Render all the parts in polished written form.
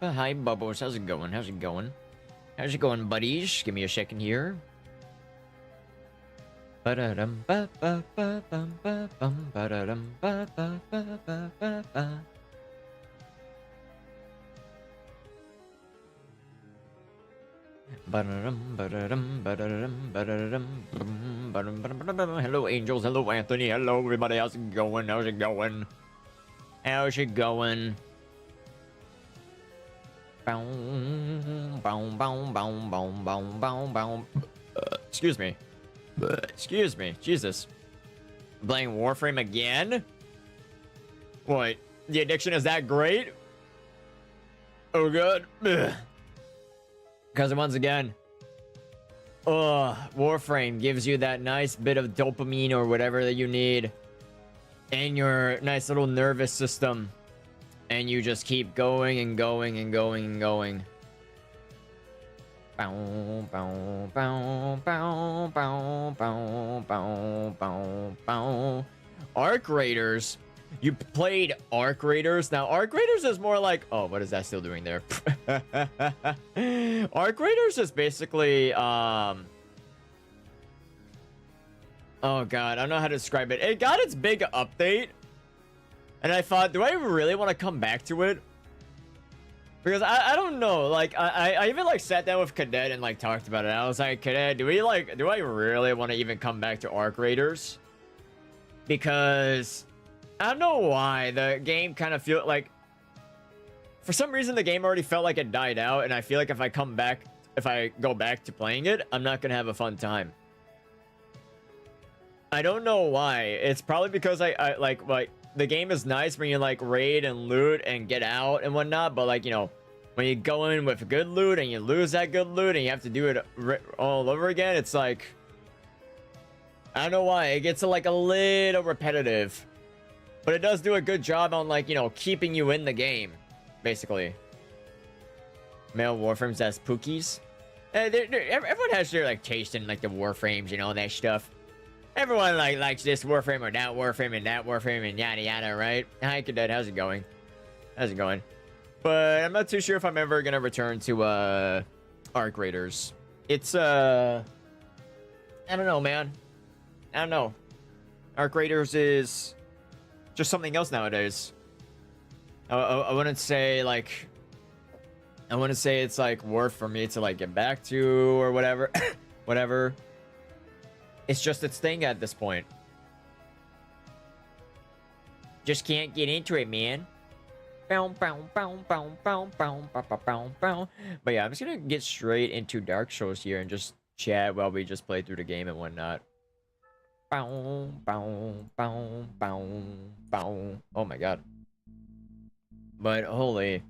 Hi, Bubbles. How's it going? How's it going? How's it going, buddies? Give me a second here. Hello, angels. Hello, Anthony. Hello, everybody. How's it going? How's it going? How's it going? Excuse me. Excuse me. Jesus. Playing Warframe again? What? The addiction is that great? Oh, God. Because once again, Warframe gives you that nice bit of dopamine or whatever that you need in your nice little nervous system. And you just keep going and going and going and going. Arc Raiders. You played Arc Raiders? Now, Arc Raiders is more like... Oh, what is that still doing there? Arc Raiders is basically... Oh, God. I don't know how to describe it. It got its big update. And I thought, do I really want to come back to it? Because I don't know. Like, I even, like, sat down with Cadet and, like, talked about it. I was like, Cadet, do I really want to even come back to Arc Raiders? Because... I don't know why the game kind of feel like for some reason the game already felt like it died out, and I feel like if I go back to playing it, I'm not gonna have a fun time. I don't know why. It's probably because I like the game is nice when you like raid and loot and get out and whatnot, but like, you know, when you go in with good loot and you lose that good loot and you have to do it all over again, it's like, I don't know why it gets like a little repetitive. But it does do a good job on, like, you know, keeping you in the game, basically. Male Warframes as Pookies. Everyone has their, like, taste in, like, the Warframes, you know, that stuff. Everyone, like, likes this Warframe or that Warframe and that Warframe and yada yada, right? Hi, Cadet. How's it going? How's it going? But I'm not too sure if I'm ever gonna return to, Arc Raiders. It's, I don't know, man. I don't know. Arc Raiders is... just something else nowadays. I wouldn't say like it's like worth for me to like get back to or whatever. Whatever. It's just its thing at this point. Just can't get into it, man. But yeah, I'm just gonna get straight into Dark Souls here and just chat while we just play through the game and whatnot. Oh my God. But holy,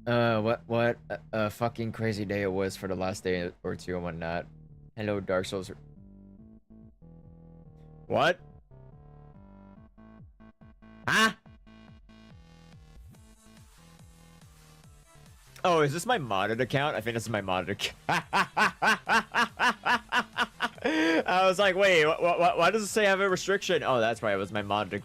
what a fucking crazy day it was for the last day or two and whatnot. Hello, Dark Souls. What? Huh? Oh, is this my modded account? I think this is my modded account. I was like, wait, why does it say I have a restriction? Oh, that's why it was my modded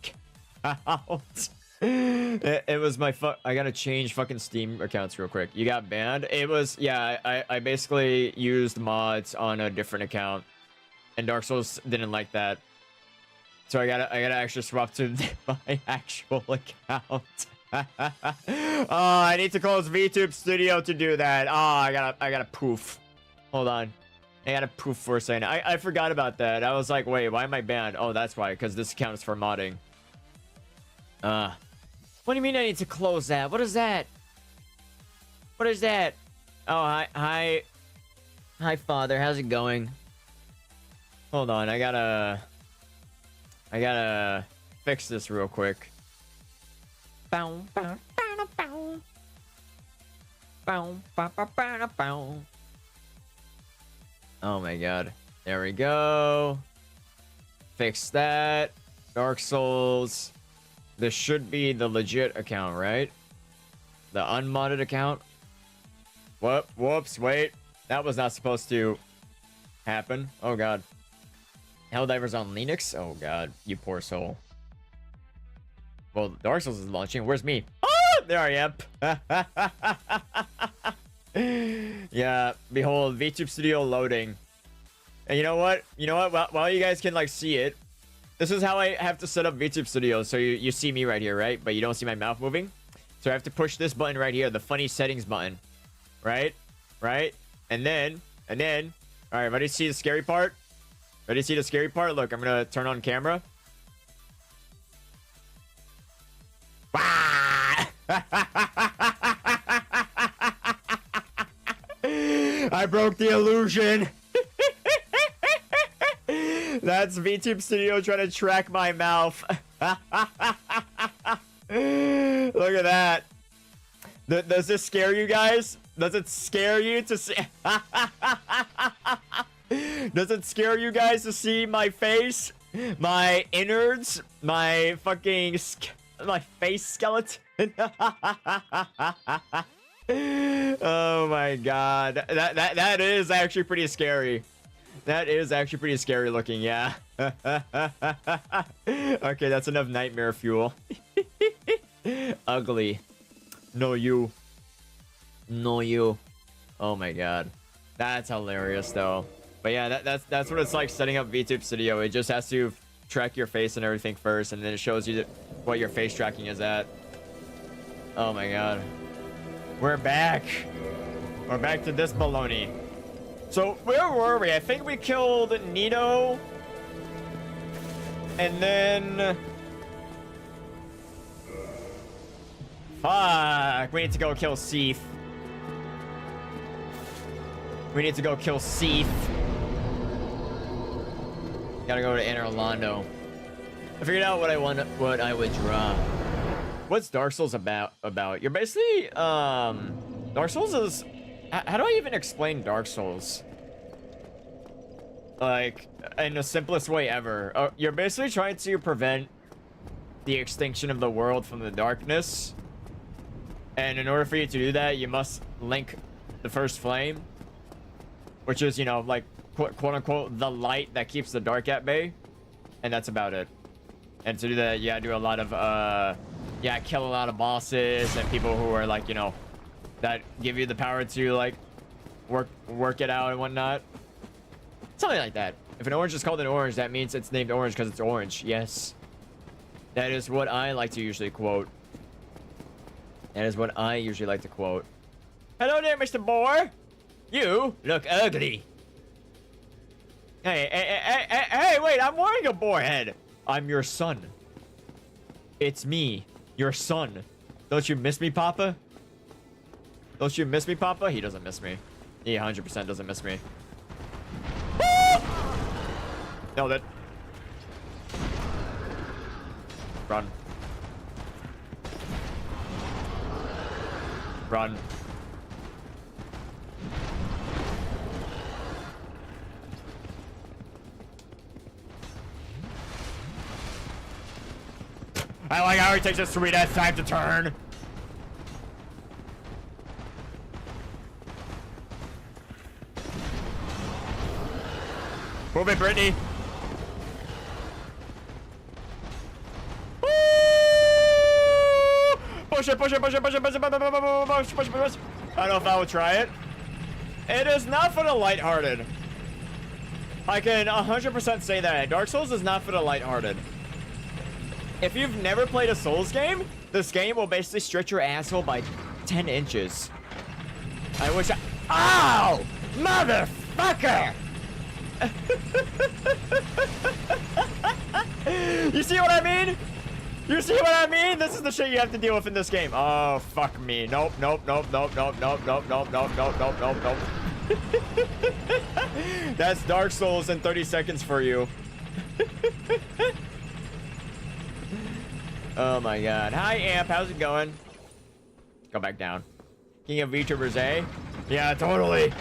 account. It was my I gotta change fucking Steam accounts real quick. You got banned? It was, yeah, I basically used mods on a different account, and Dark Souls didn't like that. So I gotta actually swap to my actual account. Oh, I need to close VTube Studio to do that. Oh, I gotta poof. Hold on. I gotta poof for a second. I forgot about that. I was like, wait, why am I banned? Oh, that's why, because this account is for modding. What do you mean I need to close that? What is that? What is that? Oh, hi, Father. How's it going? Hold on, I gotta fix this real quick. Oh my God. There we go. Fix that. Dark Souls. This should be the legit account, right? The unmodded account. Whoops, wait. That was not supposed to happen. Oh God. Helldivers on Linux? Oh God, you poor soul. Well, Dark Souls is launching. Where's me? Ah! There I am. Yeah, behold, VTube Studio loading. And you know what? You know what? While you guys can like see it, this is how I have to set up VTube Studio. So you see me right here, right? But you don't see my mouth moving. So I have to push this button right here, the funny settings button. Right? Right? And then, all right, ready to see the scary part? Ready to see the scary part? Look, I'm gonna turn on camera. I broke the illusion. That's VTube Studio trying to track my mouth. Look at that. Does this scare you guys? Does it scare you to see? Does it scare you guys to see my face? My innards? My fucking... my face skeleton? Oh my god. That is actually pretty scary. That is actually pretty scary looking, yeah. Okay, that's enough nightmare fuel. Ugly. No you. No you. Oh my god. That's hilarious though. But yeah, that's what it's like setting up VTube Studio. It just has to track your face and everything first, and then it shows you what your face tracking is at. Oh my god. We're back. We're back to this baloney. So where were we? I think we killed Nito. And then... fuck. We need to go kill Seath. We need to go kill Seath. Gotta go to Inner Orlando. I figured out what I would draw. What's Dark Souls about? You're basically Dark Souls is... how do I even explain Dark Souls? Like, in the simplest way ever. You're basically trying to prevent the extinction of the world from the darkness. And in order for you to do that, you must link the first flame. Which is, you know, like, quote-unquote, the light that keeps the dark at bay. And that's about it. And to do that, yeah, do a lot of, yeah, kill a lot of bosses and people who are, like, you know, that give you the power to, like, work it out and whatnot. Something like that. If an orange is called an orange, that means it's named orange because it's orange. Yes. That is what I like to usually quote. That is what I usually like to quote. Hello there, Mr. Boar. You look ugly. Hey, wait, I'm wearing a boar head. I'm your son. It's me, your son. Don't you miss me, Papa? Don't you miss me, Papa? He doesn't miss me. He 100% doesn't miss me. Nailed it. Run. Run. I like how he takes a sweet ass time to turn. Move it, Brittany. Push it, push it, push it, push it, push it, push it, push it, push it, push it. I don't know if I would try it. It is not for the lighthearted. I can 100% say that. Dark Souls is not for the lighthearted. If you've never played a Souls game, this game will basically stretch your asshole by 10 inches. I wish I... Ow! Motherfucker! You see what I mean? You see what I mean? This is the shit you have to deal with in this game. Oh, fuck me. Nope, nope, nope, nope, nope, nope, nope, nope, nope, nope, nope, nope, nope. That's Dark Souls in 30 seconds for you. Oh my god. Hi, Amp. How's it going? Go back down. King of VTubers, eh? Yeah, totally.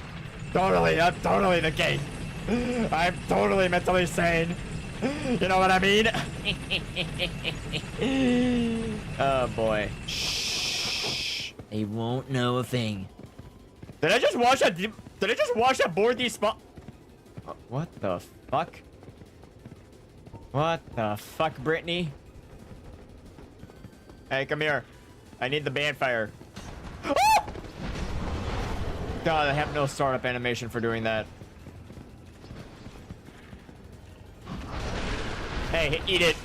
Totally. That's totally the case. I'm totally mentally sane. You know what I mean? Oh boy. Shh. They won't know a thing. Did I just watch that? Did I just watch that board these spot? What the fuck? What the fuck, Brittany? Hey, come here. I need the band fire. Oh! God, I have no startup animation for doing that. Hey, eat it.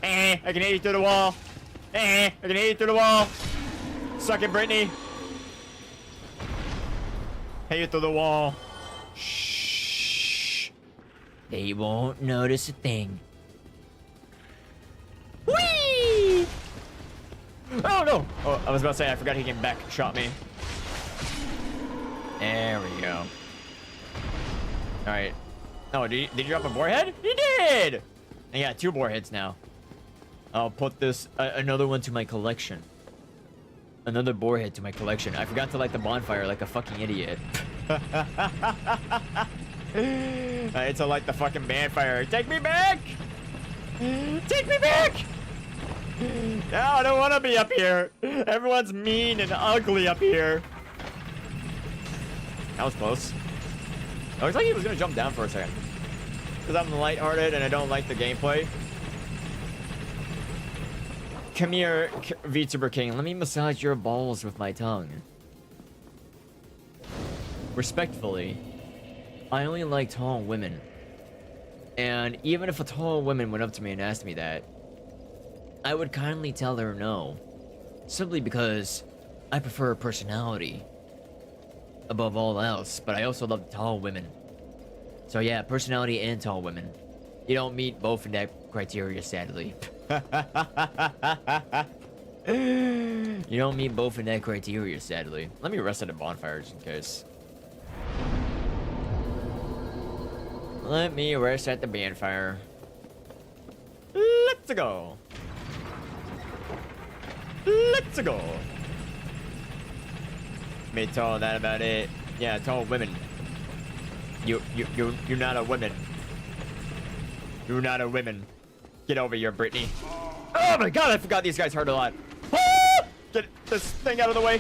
I can hit you through the wall. I can hit you through the wall. Suck it, Brittany. Hit you through the wall. Shh. They won't notice a thing. Whee! Oh no! Oh, I was about to say I forgot he came back and shot me. There we go. All right. Oh, did you drop a boar head? He did. I got 2 boar heads now. I'll put this another one to my collection. Another boar head to my collection. I forgot to light the bonfire like a fucking idiot. I had to light the fucking bonfire. Take me back! Take me back! No, I don't want to be up here. Everyone's mean and ugly up here. That was close. It looks like he was going to jump down for a second. Because I'm lighthearted and I don't like the gameplay. Come here, VTuber King. Let me massage your balls with my tongue. Respectfully, I only like tall women. And even if a tall woman went up to me and asked me that, I would kindly tell her no. Simply because I prefer personality above all else, but I also love tall women. So yeah, personality and tall women. You don't meet both in that criteria, sadly. You don't meet both in that criteria, sadly. Let me rest at a bonfire just in case. Let me rest at the bonfire. Let's go. Let's go. Me tall, that about it. Yeah, tall women. You're not a woman. You're not a woman. Get over here, Brittany. Oh my god, I forgot these guys hurt a lot. Get this thing out of the way.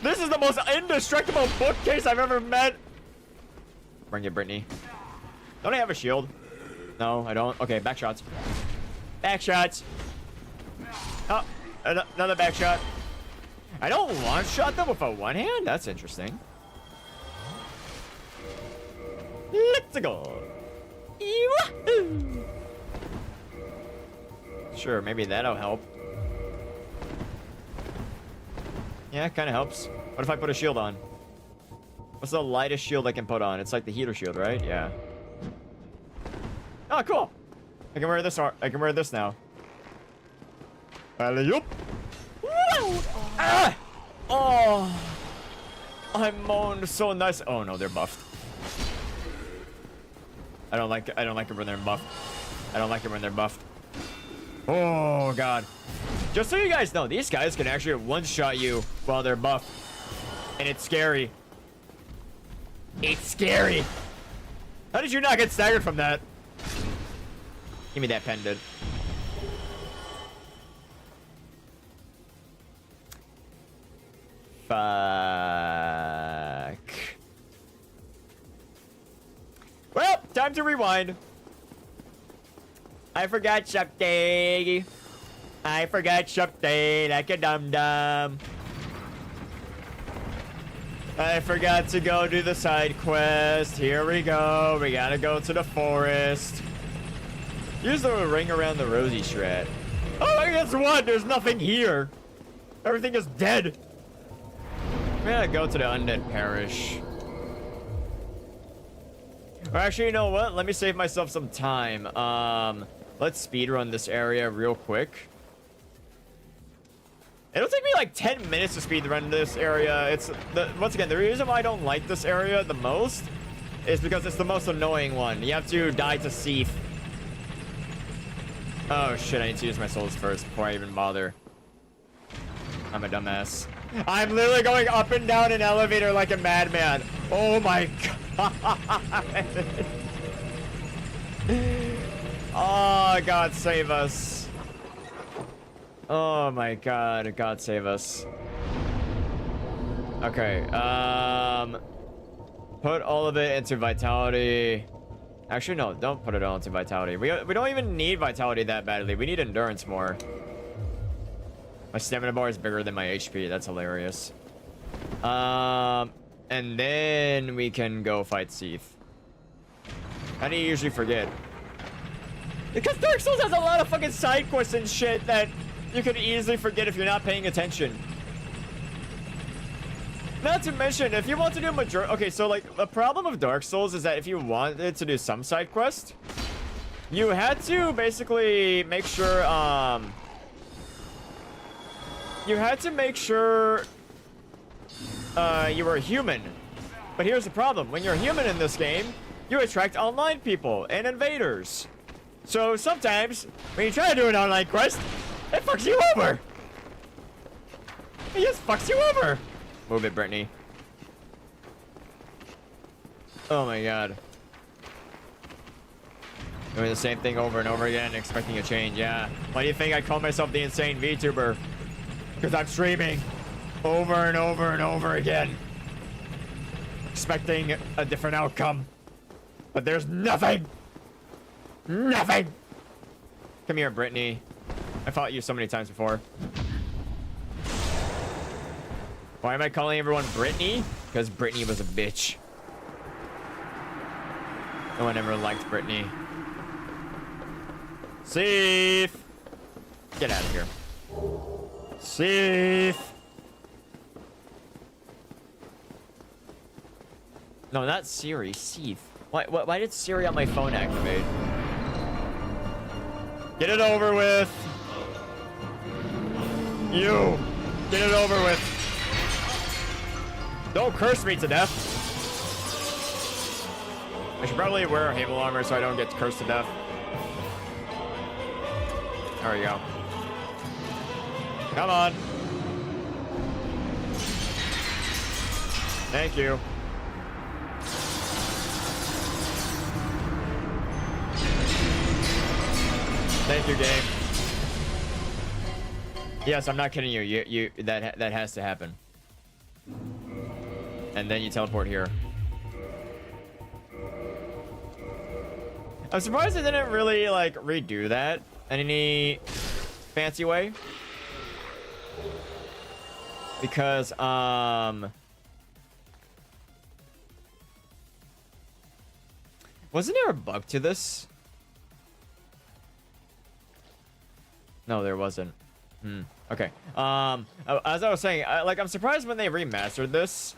This is the most indestructible bookcase I've ever met. Bring it, Brittany. Don't I have a shield? No, I don't. Okay, back shots. Back shots. Oh, another back shot. I don't one-shot them with a one hand? That's interesting. Let's go. Sure, maybe that'll help. Yeah, it kind of helps. What if I put a shield on? What's the lightest shield I can put on? It's like the heater shield, right? Yeah. Oh, cool. I can wear this. I can wear this now. Alley-oop. Ah! Oh, I moaned so nice. Oh no, they're buffed. I don't like it when they're buffed. I don't like it when they're buffed. Oh god. Just so you guys know, these guys can actually one-shot you while they're buffed. And it's scary. It's scary. How did you not get staggered from that? Give me that pendant. Fuck. Well, time to rewind. I forgot something. I forgot something like a dum-dum. I forgot to go do the side quest. Here we go. We gotta go to the forest. Use the ring around the rosy strat. Oh, guess what? There's nothing here. Everything is dead. I'm gonna go to the undead parish. Or actually, you know what? Let me save myself some time. Let's speedrun this area real quick. It'll take me like 10 minutes to speedrun this area. It's once again, the reason why I don't like this area the most is because it's the most annoying one. You have to die to Seath. Oh shit, I need to use my souls first before I even bother. I'm a dumbass. I'm literally going up and down an elevator like a madman. Oh my god. Oh, God save us. Oh my god, God save us. Okay, put all of it into vitality. Actually, no, don't put it all into vitality. We don't even need vitality that badly. We need endurance more. My stamina bar is bigger than my HP. That's hilarious. And then we can go fight Seath. How do you usually forget? Because Dark Souls has a lot of fucking side quests and shit that you can easily forget if you're not paying attention. Not to mention, if you want to do majority... Okay, so, like, the problem of Dark Souls is that if you wanted to do some side quest, you had to basically make sure, you had to make sure you were human. But here's the problem. When you're human in this game, you attract online people and invaders. So sometimes, when you try to do an online quest, it fucks you over. It just fucks you over. Move it, Brittany. Oh my god. Doing the same thing over and over again, expecting a change, yeah. Why do you think I call myself the insane VTuber? Because I'm streaming over and over and over again, expecting a different outcome. But there's nothing! Nothing! Come here, Brittany. I fought you so many times before. Why am I calling everyone Brittany? Because Brittany was a bitch. No one ever liked Brittany. Seath! Get out of here. Seath! No, not Siri. Seath. Why did Siri on my phone activate? Get it over with! You! Get it over with! Don't curse me to death! I should probably wear a Halo armor so I don't get cursed to death. There we go. Come on! Thank you. Thank you, game. Yes, I'm not kidding you. That has to happen. And then you teleport here. I'm surprised they didn't really like redo that in any fancy way. Because wasn't there a bug to this? No, there wasn't. Okay. As I was saying, I'm surprised when they remastered this.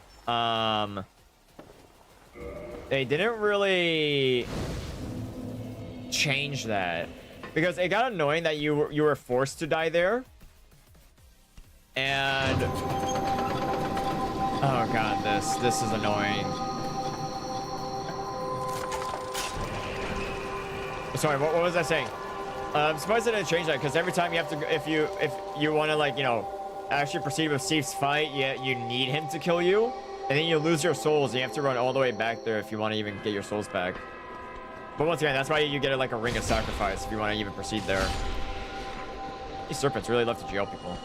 They didn't really change that because it got annoying that you were forced to die there. And oh god, this is annoying. Sorry, what was I saying? I'm surprised they didn't change that because every time you have to, if you want to, like, you know, actually proceed with Seath's fight, you need him to kill you, and then you lose your souls. And you have to run all the way back there if you want to even get your souls back. But once again, that's why you get like a ring of sacrifice if you want to even proceed there. These serpents really love to jail people.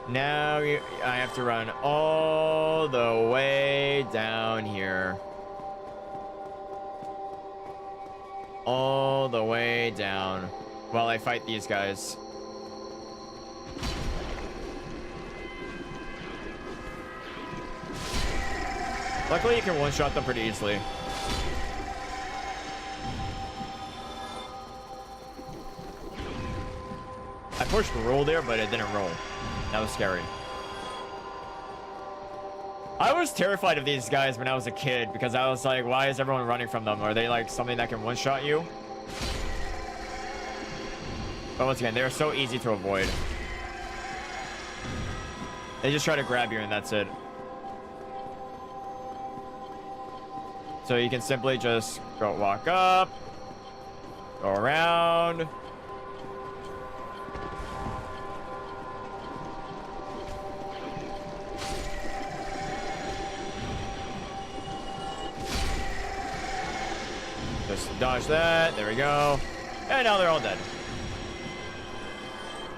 Now I have to run all the way down here. All the way down while I fight these guys. Luckily, you can one-shot them pretty easily. I pushed roll there, but it didn't roll. That was scary. I was terrified of these guys when I was a kid because I was like, why is everyone running from them? Are they like something that can one-shot you? But once again, they're so easy to avoid. They just try to grab you and that's it. So you can simply just go walk up, go around. Just dodge that. There we go. And now they're all dead.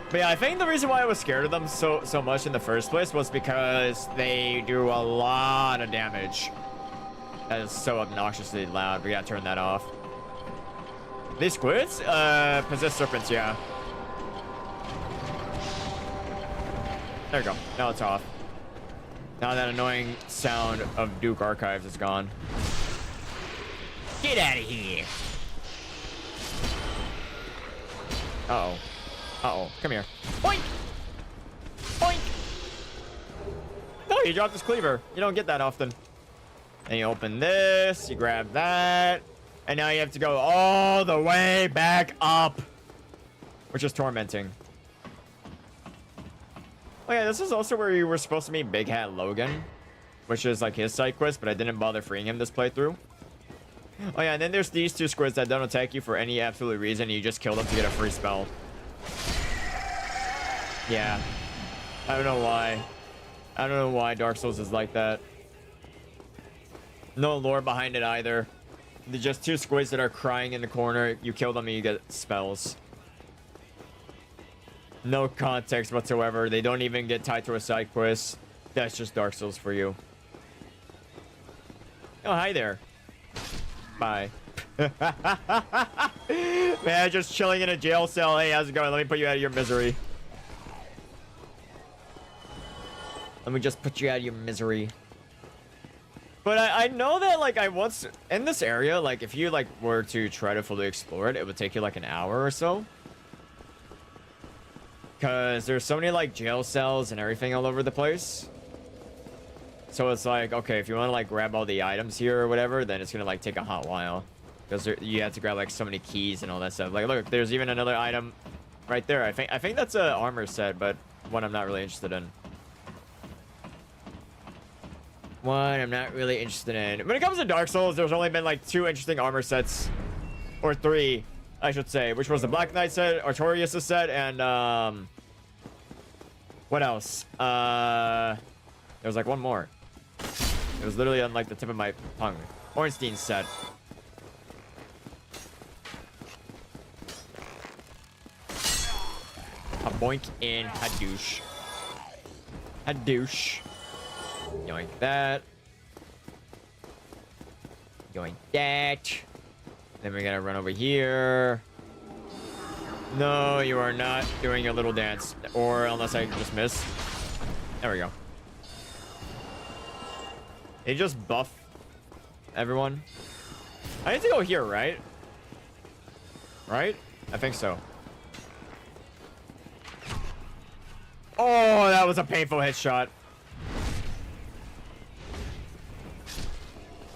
But yeah, I think the reason why I was scared of them so much in the first place was because they do a lot of damage. That is so obnoxiously loud. We gotta turn that off. These squids? Possessed serpents, yeah. There we go. Now it's off. Now that annoying sound of Duke Archives is gone. Get out of here. Uh-oh. Uh-oh. Come here. Boink! Boink! No, you dropped his cleaver. You don't get that often. And you open this. You grab that. And now you have to go all the way back up. Which is tormenting. Oh yeah, this is also where you were supposed to meet Big Hat Logan. Which is like his side quest, but I didn't bother freeing him this playthrough. Oh yeah, and then there's these two squids that don't attack you for any absolute reason. You just kill them to get a free spell. Yeah. I don't know why. I don't know why Dark Souls is like that. No lore behind it either. They're just two squids that are crying in the corner. You kill them and you get spells. No context whatsoever. They don't even get tied to a side quest. That's just Dark Souls for you. Oh, hi there. Bye. Man, just chilling in a jail cell. Hey, how's it going? Let me put you out of your misery. Let me just put you out of your misery. But I know that, like, I once... In this area, like, if you, like, were to try to fully explore it, it would take you, like, an hour or so. Because there's so many, like, jail cells and everything all over the place. So it's like, okay, if you want to, like, grab all the items here or whatever, then it's going to, like, take a hot while. Because you have to grab, like, so many keys and all that stuff. Like, look, there's even another item right there. I think that's an armor set, but one I'm not really interested in. One I'm not really interested in. When it comes to Dark Souls, there's only been, like, 2 interesting armor sets. Or 3, I should say. Which was the Black Knight set, Artorias' set, and, what else? There was, like, one more. It was literally on, like, the tip of my tongue. Ornstein's set. A boink and a douche. A douche. Yoink that. Yoink that. Then we gotta run over here. No, you are not doing your little dance. Or unless I just miss. There we go. They just buff everyone. I need to go here, right? Right? I think so. Oh, that was a painful headshot.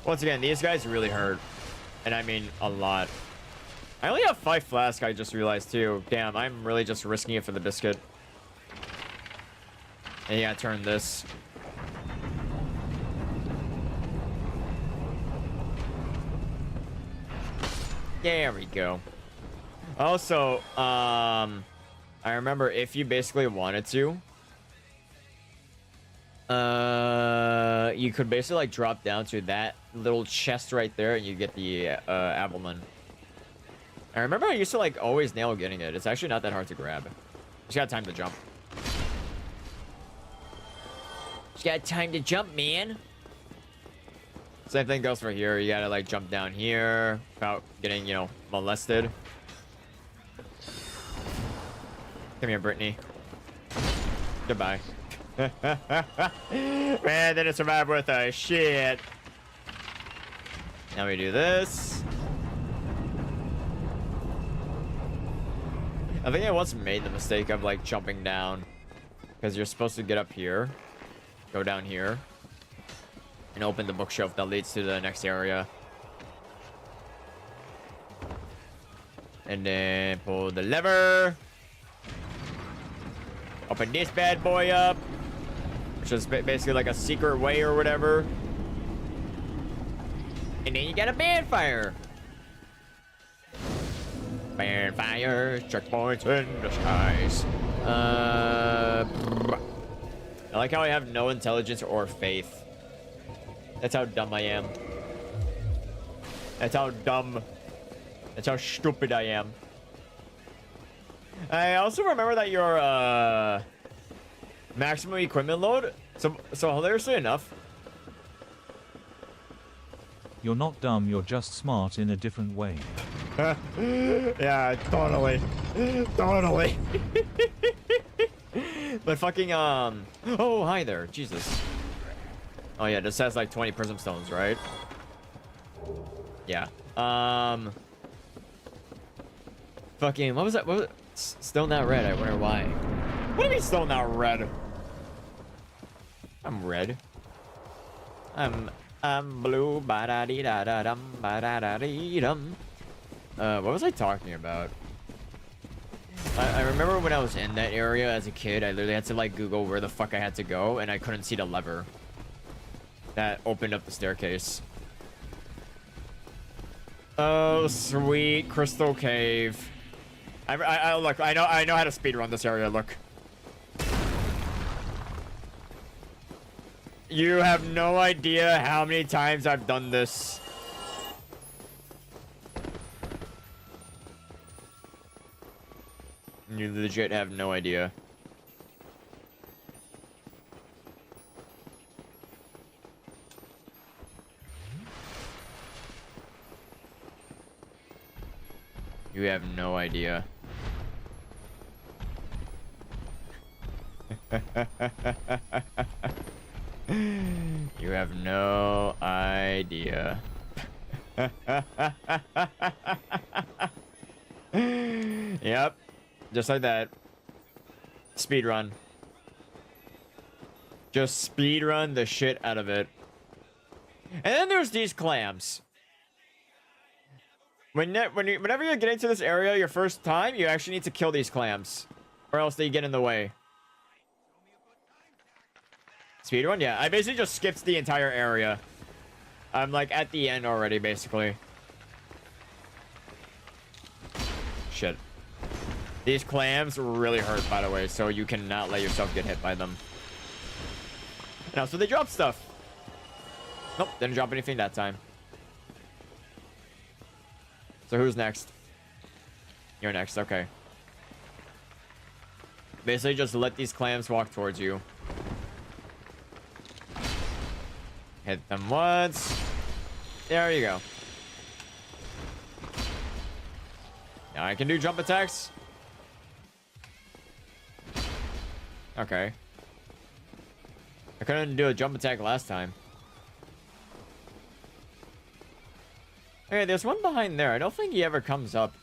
Once again, these guys really hurt. And I mean, a lot. I only have 5 flasks, I just realized, too. Damn, I'm really just risking it for the biscuit. And yeah, turn this. There we go. Also, I remember if you basically wanted to, you could basically like drop down to that little chest right there and you get the 𝙑𝙑𝙑. I remember I used to like always nail getting it. It's actually not that hard to grab. Just got time to jump. Just got time to jump, man. Same thing goes for here. You gotta like jump down here without getting, you know, molested. Come here, Brittany. Goodbye. Man, didn't survive with a shit. Now we do this. I think I once made the mistake of like jumping down because you're supposed to get up here, go down here, and open the bookshelf that leads to the next area. And then pull the lever. Open this bad boy up, which is basically like a secret way or whatever. And then you got a bonfire. Bonfires, checkpoints in the skies. I like how I have no intelligence or faith. That's how dumb I am. That's how dumb. That's how stupid I am. I also remember that your maximum equipment load. So hilariously enough, you're not dumb. You're just smart in a different way. Yeah, totally. Totally. But fucking, oh, hi there. Jesus. Oh, yeah, this has like 20 prism stones, right? Yeah. Fucking, what was that? What was it? Still not red. I wonder why. What do you mean still not red? I'm red. I'm blue. Ba-da-dee-da-da-dum. Ba-da-da-dee-dum. What was I talking about? I remember when I was in that area as a kid, I literally had to like Google where the fuck I had to go, and I couldn't see the lever that opened up the staircase. Oh, sweet crystal cave. I look. I know how to speedrun this area. Look. You have no idea how many times I've done this. You legit have no idea. You have no idea. You have no idea. Yep. Just like that. Speedrun. Just speedrun the shit out of it. And then there's these clams. Whenever you get into this area your first time, you actually need to kill these clams, or else they get in the way. Speedrun? Yeah, I basically just skipped the entire area. I'm like at the end already, basically. Shit. These clams really hurt, by the way, so you cannot let yourself get hit by them. Now, so they drop stuff. Nope, didn't drop anything that time. So who's next? You're next, okay. Basically, just let these clams walk towards you. Hit them once. There you go. Now I can do jump attacks. Okay. I couldn't do a jump attack last time. Okay, there's one behind there. I don't think he ever comes up.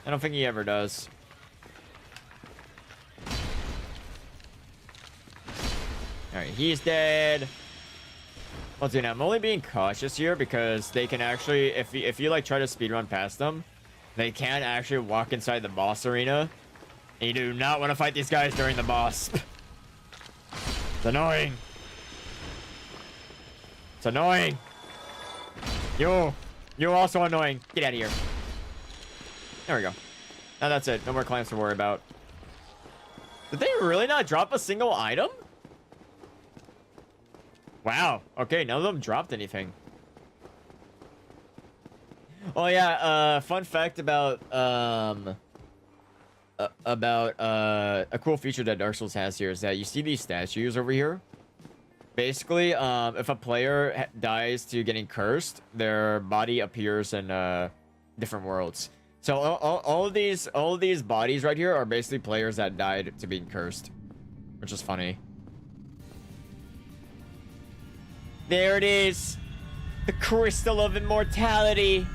I don't think he ever does. Alright, he's dead. Once again, I'm only being cautious here because they can actually, if you like try to speedrun past them, they can actually walk inside the boss arena. And you do not want to fight these guys during the boss. It's annoying. It's annoying. You're also annoying. Get out of here. There we go. Now that's it. No more clams to worry about. Did they really not drop a single item? Wow. Okay, none of them dropped anything. Oh yeah, fun fact about a cool feature that Dark Souls has here is that you see these statues over here. Basically, if a player dies to getting cursed, their body appears in different worlds. So all of these bodies right here are basically players that died to being cursed, which is funny. There it is, the crystal of immortality.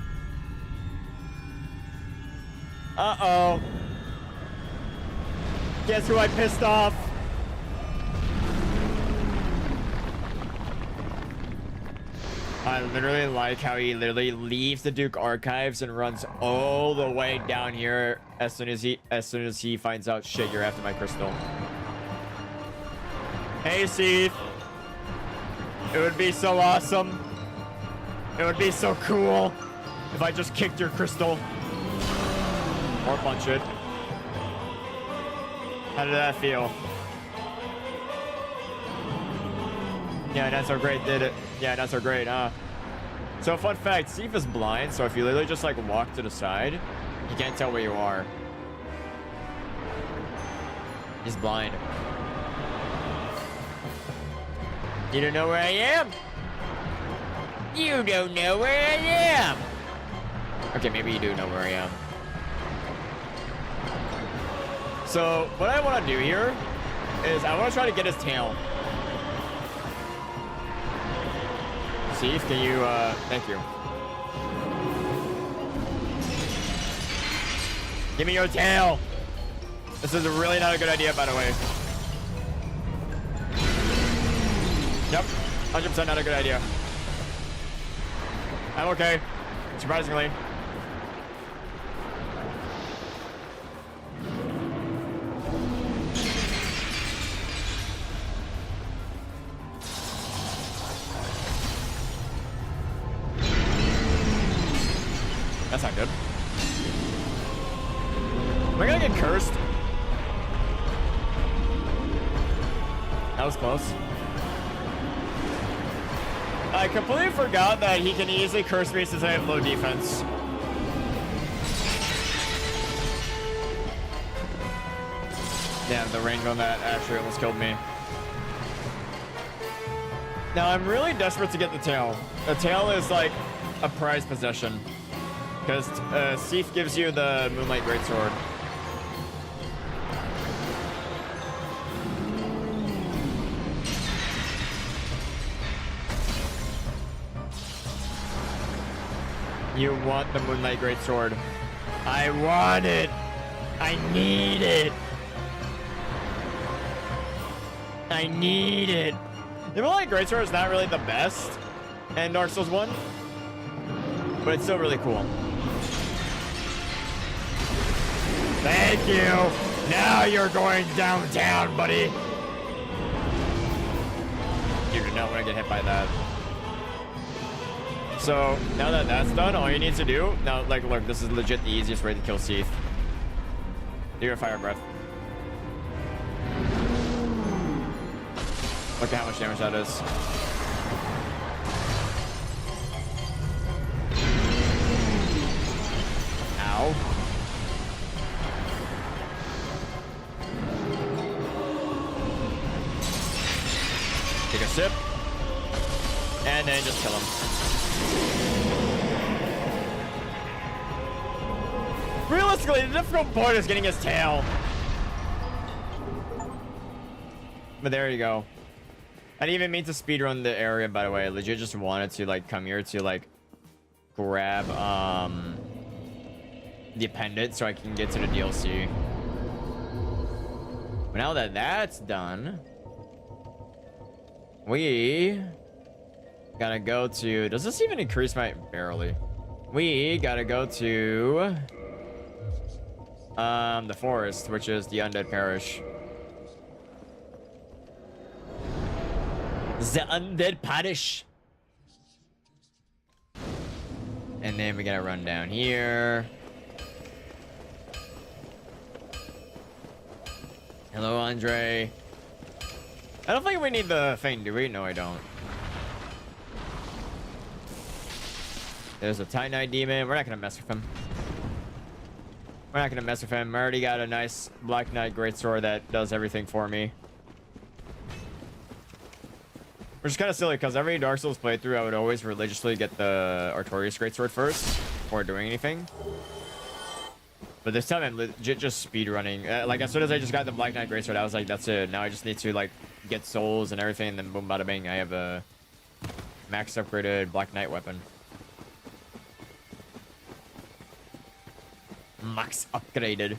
Uh-oh. Guess who I pissed off? I literally like how he literally leaves the Duke Archives and runs all the way down here as soon as he finds out, shit, you're after my crystal. Hey, Steve. It would be so awesome. It would be so cool if I just kicked your crystal. Or punch it. How did that feel? Yeah, not so great, did it? Yeah, not so great, huh? So, fun fact, Steve is blind, so if you literally just, like, walk to the side, he can't tell where you are. He's blind. You don't know where I am? You don't know where I am! Okay, maybe you do know where I am. So, what I want to do here is I want to try to get his tail. Steve, can you, thank you. Give me your tail. This is really not a good idea, by the way. Yep, 100% not a good idea. I'm okay, surprisingly. That's not good. Am I gonna get cursed? That was close. I completely forgot that he can easily curse me since I have low defense. Damn, the range on that actually almost killed me. Now, I'm really desperate to get the tail. The tail is like a prized possession. Because Sif gives you the Moonlight Greatsword. You want the Moonlight Greatsword. I want it. I need it. I need it. The Moonlight Greatsword is not really the best in Dark Souls 1, but it's still really cool. Thank you. Now you're going downtown, buddy. You do not want to get hit by that. So now that that's done, all you need to do now, like, look, this is legit the easiest way to kill Seath. Do your fire breath. Look at how much damage that is. Ow. Take a sip. And then just kill him. Realistically, the difficult part is getting his tail. But there you go. I didn't even mean to speedrun the area, by the way. I legit just wanted to, like, come here to, like, grab, the appendant so I can get to the DLC. But now that that's done, we gotta go to... Does this even increase my... Barely. We gotta go to... the forest, which is the Undead Parish. The Undead Parish. And then we gotta run down here. Hello, Andre. I don't think we need the thing, do we? No, I don't. There's a Titanite demon. We're not gonna mess with him. We're not gonna mess with him. I already got a nice Black Knight Greatsword that does everything for me. Which is kind of silly, because every Dark Souls playthrough, I would always religiously get the Artorias Greatsword first before doing anything. But this time, I'm legit just speedrunning. Like, as soon as I just got the Black Knight Greatsword, I was like, that's it. Now I just need to, like, get souls and everything, and then boom, bada bing, I have a max upgraded Black Knight weapon. Max upgraded.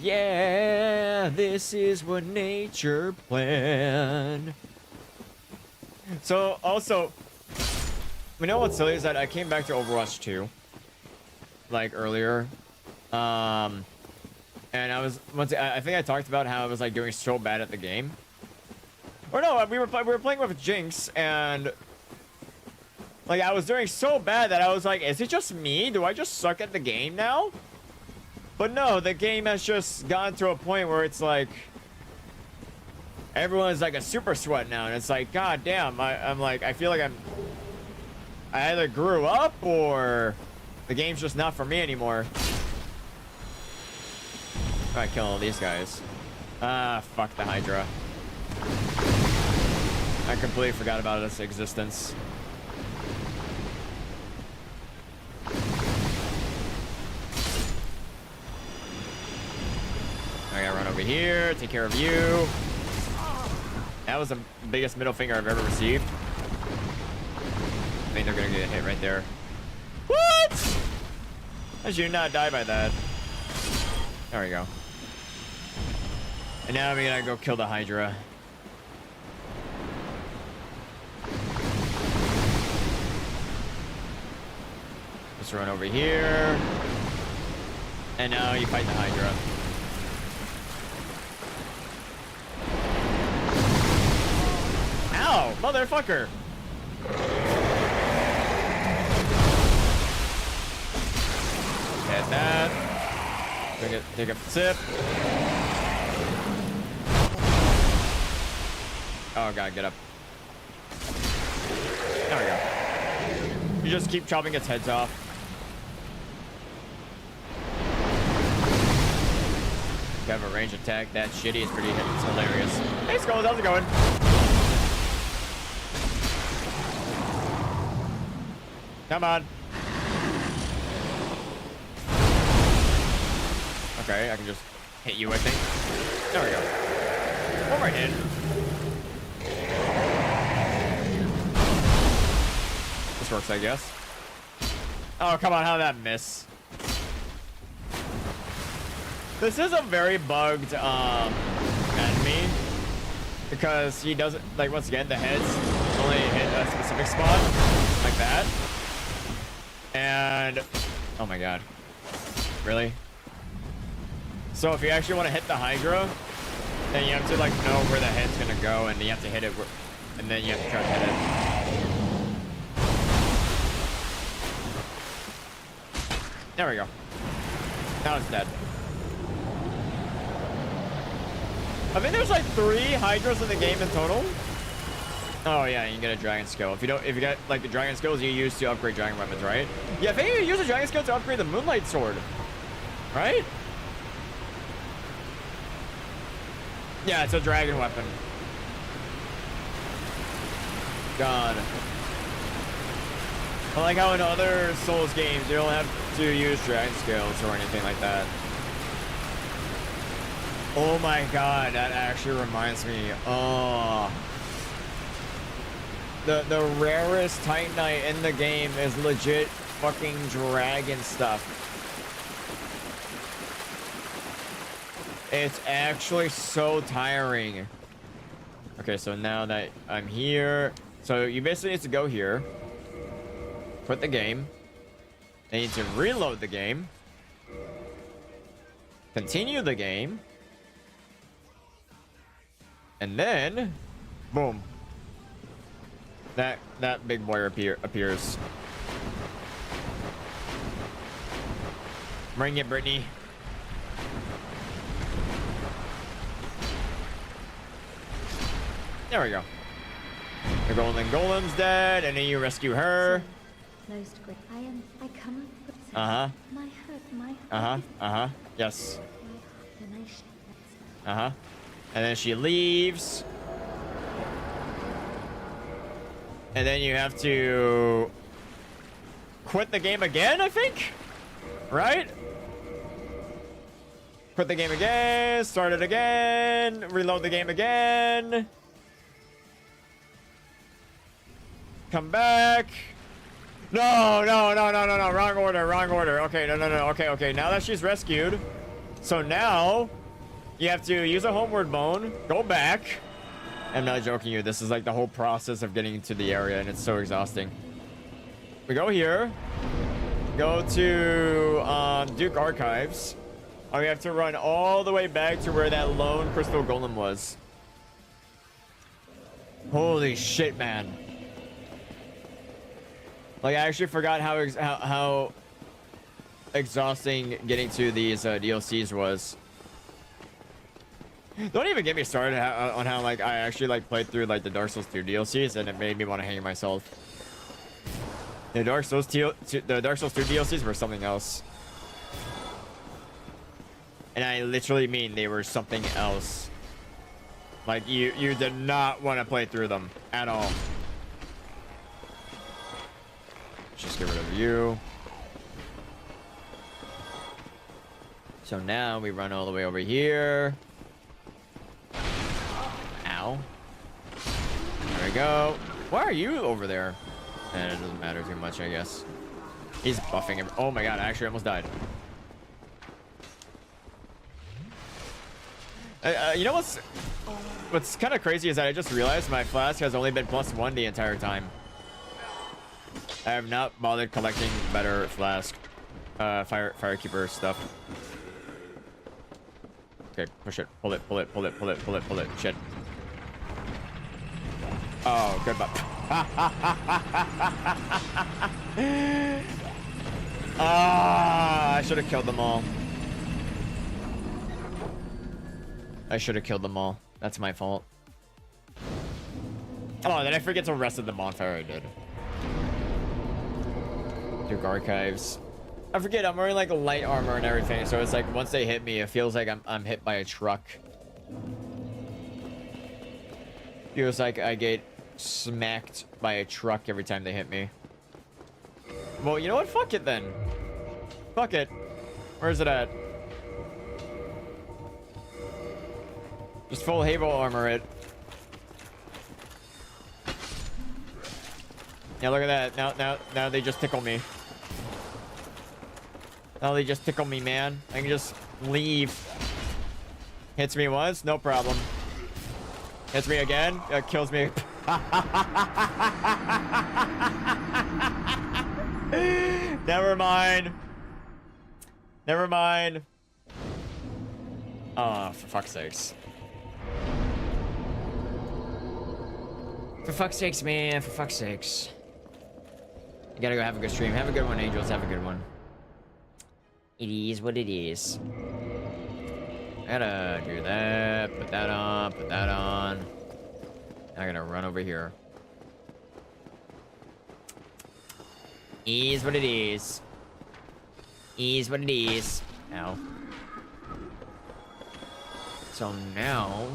Yeah, this is what nature planned. So, also, you know what's silly is that I came back to Overwatch 2, like, earlier. And I was, I think I talked about how I was, like, doing so bad at the game. Or no, we were playing with Jinx, and... like, I was doing so bad that I was like, is it just me? Do I just suck at the game now? But no, the game has just gotten to a point where it's like... everyone's like a super sweat now. And it's like, god damn, I'm like, I feel like I either grew up or the game's just not for me anymore. Alright, kill all these guys. Ah, fuck the Hydra. I completely forgot about its existence. over here. Take care of you. That was the biggest middle finger I've ever received. I think they're gonna get a hit right there. What? How did you not die by that? There we go. And now we gotta go kill the Hydra. Just run over here. And now you fight the Hydra. Ow! Motherfucker! Get that. Take a sip. Oh god, get up. There we go. You just keep chopping its heads off. You have a range attack. That shitty is pretty it's hilarious. Hey Skulls, how's it going? Come on. Okay, I can just hit you, I think. There we go. One more hit. This works, I guess. Oh, come on, how did that miss? This is a very bugged enemy because he doesn't, like, once again, the heads only hit a specific spot like that. And oh my god, really? So if you actually want to hit the Hydra, then you have to like know where the head's gonna go, and you have to hit it, and then you have to try to hit it. There we go. Now it's dead. I think there's like 3 Hydras in the game in total. Oh yeah, you can get a dragon skill. If you get like the dragon skills you use to upgrade dragon weapons, right? Yeah, I think you use a dragon skill to upgrade the moonlight sword, right? Yeah, it's a dragon weapon. God. I like how in other Souls games you don't have to use dragon skills or anything like that. Oh my god, that actually reminds me. Oh. The rarest Titanite in the game is legit fucking dragon stuff. It's actually so tiring. Okay, so now that I'm here, so you basically need to go here, quit the game, then you need to reload the game, continue the game, and then, boom. That big boy appears. Bring it, Brittany. There we go. The golden golem's dead, and then you rescue her. I come up with yes. And then she leaves. And then you have to quit the game again, I think? Right? Quit the game again, start it again, reload the game again. Come back. No, wrong order. Okay, no, okay. Now that she's rescued, so now you have to use a homeward bone, go back. I'm not joking you. This is like the whole process of getting to the area, and it's so exhausting. We go here, go to Duke Archives. Oh, we have to run all the way back to where that lone crystal golem was. Holy shit, man! Like I actually forgot how exhausting getting to these DLCs was. Don't even get me started on how like I actually like played through like the Dark Souls 2 DLCs, and it made me want to hang myself. The Dark Souls 2 DLCs were something else, and I literally mean they were something else. Like you did not want to play through them at all. Just get rid of you. So now we run all the way over here. Ow. There we go. Why are you over there? And it doesn't matter too much, I guess. He's buffing him. Oh my god, I actually almost died. You know what's kind of crazy is that I just realized my flask has only been +1 the entire time. I have not bothered collecting better flask firekeeper stuff. Okay, push it. Pull it, pull it, pull it, pull it, pull it, pull it. Shit. Oh, good buff. Ah, I should have killed them all. I should have killed them all. That's my fault. Oh, did I forget to rest at the bonfire? I did. Duke Archives. I forget, I'm wearing like light armor and everything, so it's like once they hit me, it feels like I'm hit by a truck. Feels like I get smacked by a truck every time they hit me. Well, you know what? Fuck it then. Fuck it. Where's it at? Just full Halo armor it. Yeah, look at that. Now they just tickle me. Now they just tickle me, man. I can just leave. Hits me once, no problem. Hits me again, kills me. Never mind. Never mind. Oh, for fuck's sakes. For fuck's sakes, man. For fuck's sakes. You gotta go have a good stream. Have a good one, Angels. Have a good one. It is what it is. Gotta do that. Put that on. Put that on. I gotta run over here. Is what it is. Is what it is. Ow. So now,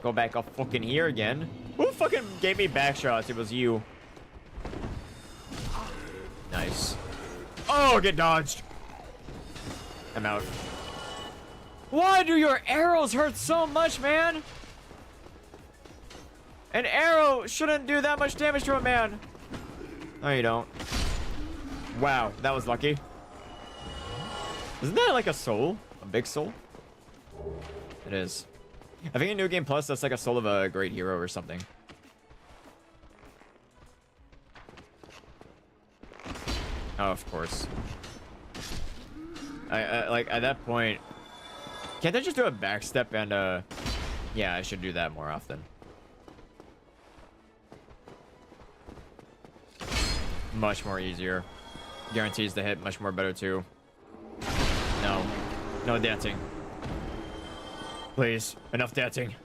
go back up fucking here again. Who fucking gave me back shots? It was you. Nice. Oh, get dodged. I'm out. Why do your arrows hurt so much, man? An arrow shouldn't do that much damage to a man. No, you don't. Wow, that was lucky. Isn't that like a soul? A big soul? It is. I think in New Game Plus, that's like a soul of a great hero or something. Oh, of course. I like at that point, can't I just do a backstep and yeah, I should do that more often. Much more easier. Guarantees the hit much more better too. No. No dancing. Please. Enough dancing.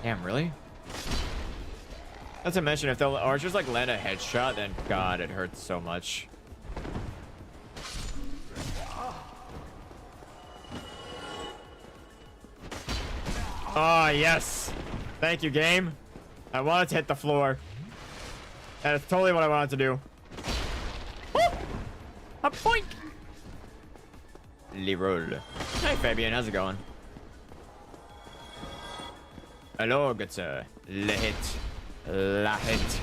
Damn, really? Not to mention, if the archers like land a headshot, then God, it hurts so much. Ah, yes. Thank you, game. I wanted to hit the floor. That is totally what I wanted to do. Woo! A point. Leroll. Hi, Fabian. How's it going? Hello, good sir. 𝙤𝙗𝙠.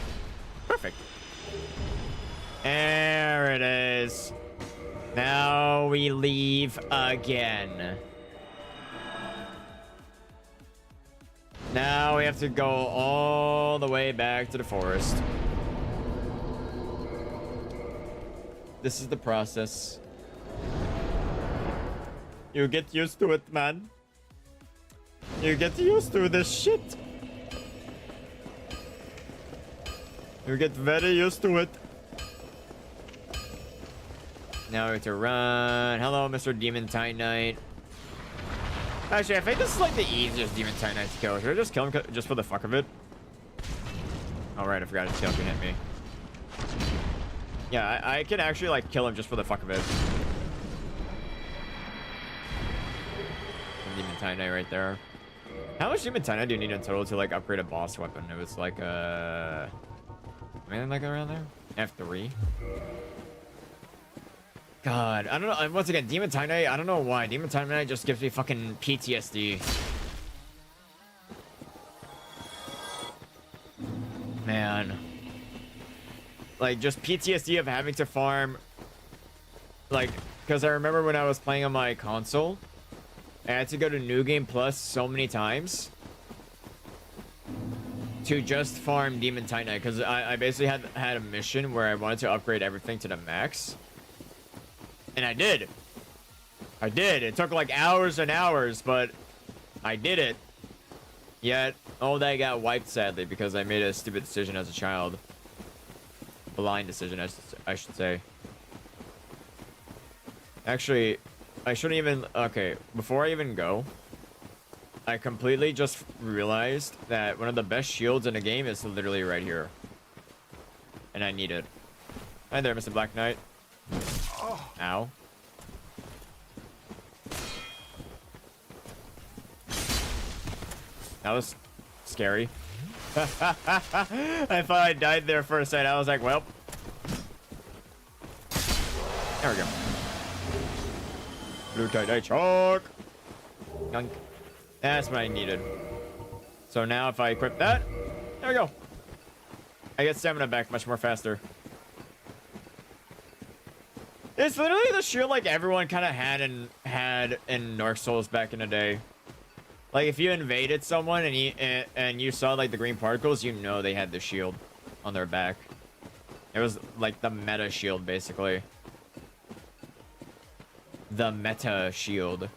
Perfect. There it is. Now we leave again. Now we have to go all the way back to the forest. This is the process. You get used to it, man. You get used to this shit. You get very used to it. Now we have to run. Hello, Mr. Demon Titanite. Actually, I think this is like the easiest Demon Titanite to kill. Should I just kill him just for the fuck of it? All right, I forgot his tail can hit me. Yeah, I can actually like kill him just for the fuck of it. Demon Titanite right there. How much Demon Titanite do you need in total to like upgrade a boss weapon? It was like anything like around there? F3. God, I don't know. Once again, 𝗤𝙗𝙗, I don't know why. 𝗤𝙗𝙗 just gives me fucking PTSD. Man. Like, just PTSD of having to farm. Like, because I remember when I was playing on my console, I had to go to New Game Plus so many times to just farm 𝗤𝙗𝙗, because I basically had a mission where I wanted to upgrade everything to the max. And I did. It took like hours and hours, but I did it. Yet, all that got wiped, sadly, because I made a stupid decision as a child. Blind decision, I should say. Actually, I shouldn't even... Okay, before I even go, I completely just realized that one of the best shields in the game is literally right here. And I need it. Hi there, Mr. Black Knight. Ow. That was scary. I thought I died there for a second. I was like, well. There we go. Blue tie chalk. Gunk. That's what I needed. So now if I equip that, there we go. I get stamina back much more faster. It's literally the shield like everyone kind of had in Dark Souls back in the day. Like if you invaded someone and you saw like the green particles, you know they had the shield on their back. It was like the meta shield, basically. The meta shield.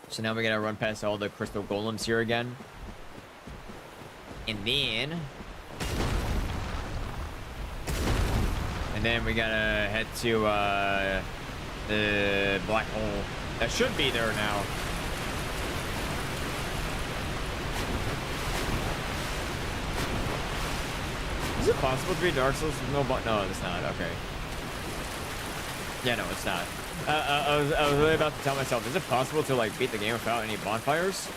So now we gotta run past all the crystal golems here again. And then we gotta head to the black hole. That should be there now. Is it possible to be Dark Souls with no no, it's not. Okay. Yeah, no, it's not. I was really about to tell myself, is it possible to like beat the game without any bonfires?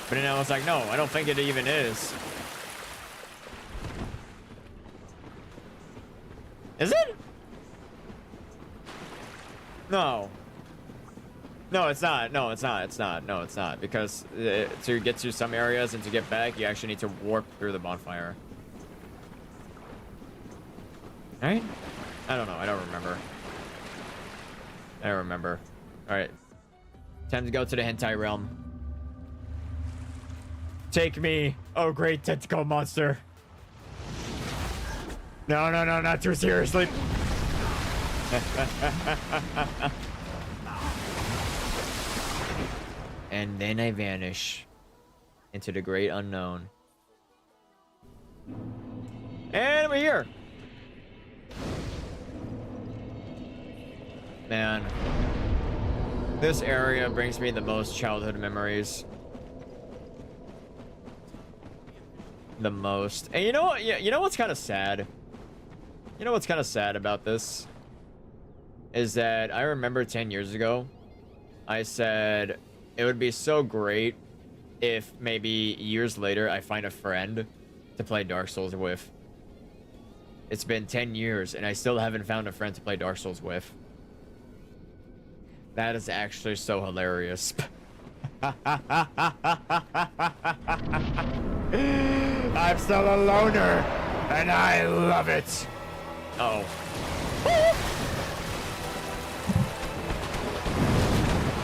But then I was like, no, I don't think it even is. Is it? No. No, it's not. No, it's not. It's not. No, it's not. Because to get to some areas and to get back, you actually need to warp through the bonfire. Right? I don't know. I don't remember. I don't remember. Alright. Time to go to the hentai realm. Take me, oh great tentacle monster. No, no, no, not too seriously. And then I vanish into the great unknown. And we're here. Man, this area brings me the most childhood memories. The most. And you know what? Yeah, you know what's kind of sad? You know what's kind of sad about this? Is that I remember 10 years ago, I said it would be so great if maybe years later I find a friend to play Dark Souls with. It's been 10 years and I still haven't found a friend to play Dark Souls with. That is actually so hilarious. I'm still a loner, and I love it. Uh-oh.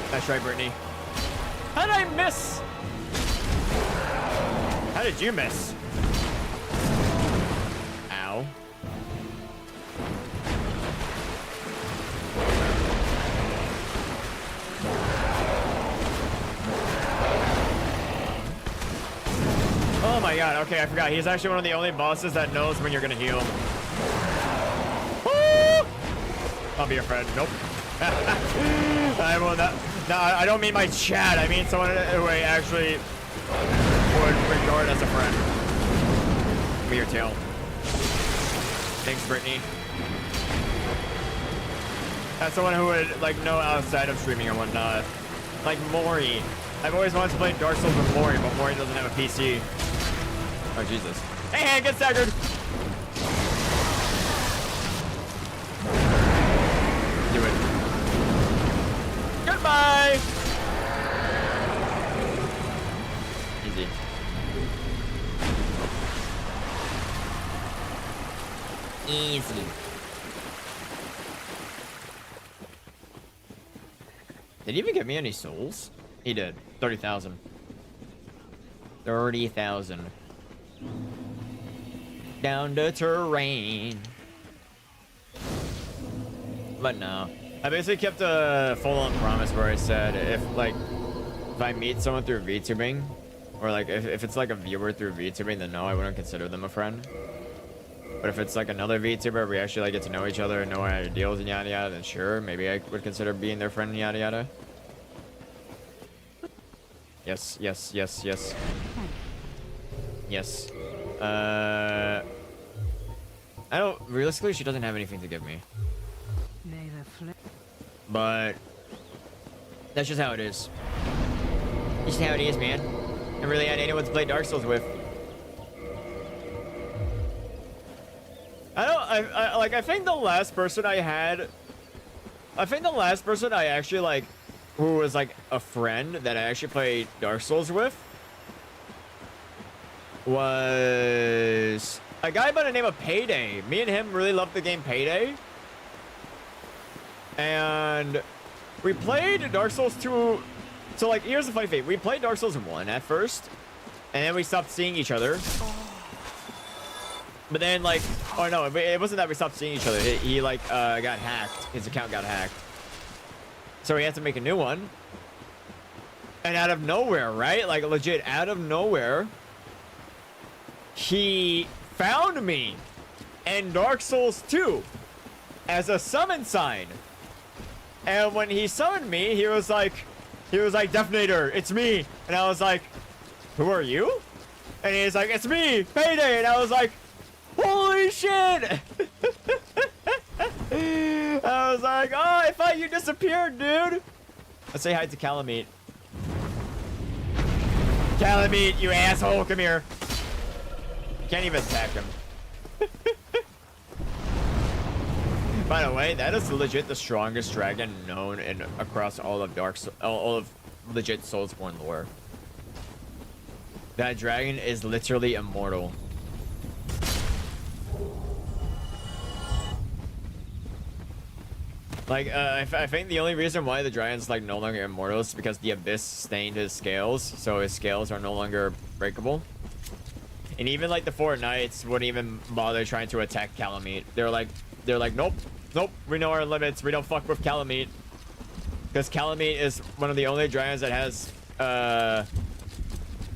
That's right, Brittany. How did I miss? How did you miss? Ow. Oh my god, okay, I forgot. He's actually one of the only bosses that knows when you're gonna heal. Woo! I'll be your friend. Nope. I will not. No, I don't mean my chat. I mean someone who I actually would regard as a friend. Give me your tail. Thanks, Brittany. That's someone who would like know outside of streaming and whatnot. Like Mori. I've always wanted to play Dark Souls with Mori, but Mori doesn't have a PC. Oh, Jesus. Hey, get staggered! easy. Did he even give me any souls? He did. 30,000. 30,000. Down the terrain. But no. I basically kept a full-on promise where I said if I meet someone through VTubing, or like if it's like a viewer through VTubing, then no, I wouldn't consider them a friend. But if it's like another VTuber, we actually like get to know each other and know our ideals and yada yada, then sure, maybe I would consider being their friend and yada yada. Yes, yes, yes, yes. Yes. I don't, realistically, she doesn't have anything to give me. But that's just how it is. It's just how it is, man. I really had anyone to play Dark Souls with. I think the last person I actually like, who was like a friend that I actually played Dark Souls with, was a guy by the name of Payday. Me and him really loved the game Payday. And we played Dark Souls 2. So like, here's the funny thing. We played Dark Souls 1 at first, and then we stopped seeing each other. But then like, oh no, it wasn't that we stopped seeing each other. He like got hacked. His account got hacked. So he had to make a new one. And out of nowhere, right? Like legit out of nowhere, he found me in Dark Souls 2 as a summon sign. And when he summoned me, he was like, Definator, it's me. And I was like, who are you? And he's like, it's me, Payday. And I was like, holy shit. I was like, oh, I thought you disappeared, dude. Let's say hi to 𝙑𝙑𝙈𝙾𝙀. 𝙑𝙑𝙈𝙾𝙀, you asshole, come here. Can't even attack him. By the way, that is legit the strongest dragon known in across all of all of legit Soulsborne lore. That dragon is literally immortal. Like, I think the only reason why the dragon's like no longer immortal is because the abyss stained his scales, so his scales are no longer breakable. And even like the four knights wouldn't even bother trying to attack 𝙑𝙑𝙈𝙾𝙀. They're like, nope, we know our limits. We don't fuck with 𝙑𝙑𝙈𝙾𝙀. Because 𝙑𝙑𝙈𝙾𝙀 is one of the only dragons that has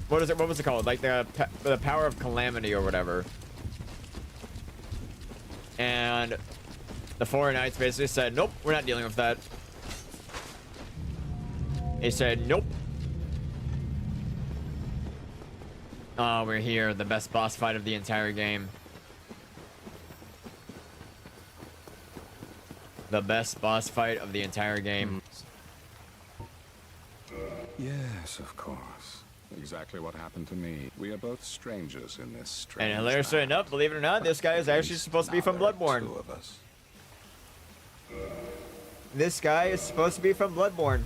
what was it called? Like the power of calamity or whatever. And the four knights basically said, nope, we're not dealing with that. They said, nope. Oh, we're here. The best boss fight of the entire game. The best boss fight of the entire game. Yes, of course. Exactly what happened to me. We are both strangers in this strange And hilariously enough, believe it or not, this guy is actually supposed to be from Bloodborne. Two of us. This guy is supposed to be from Bloodborne.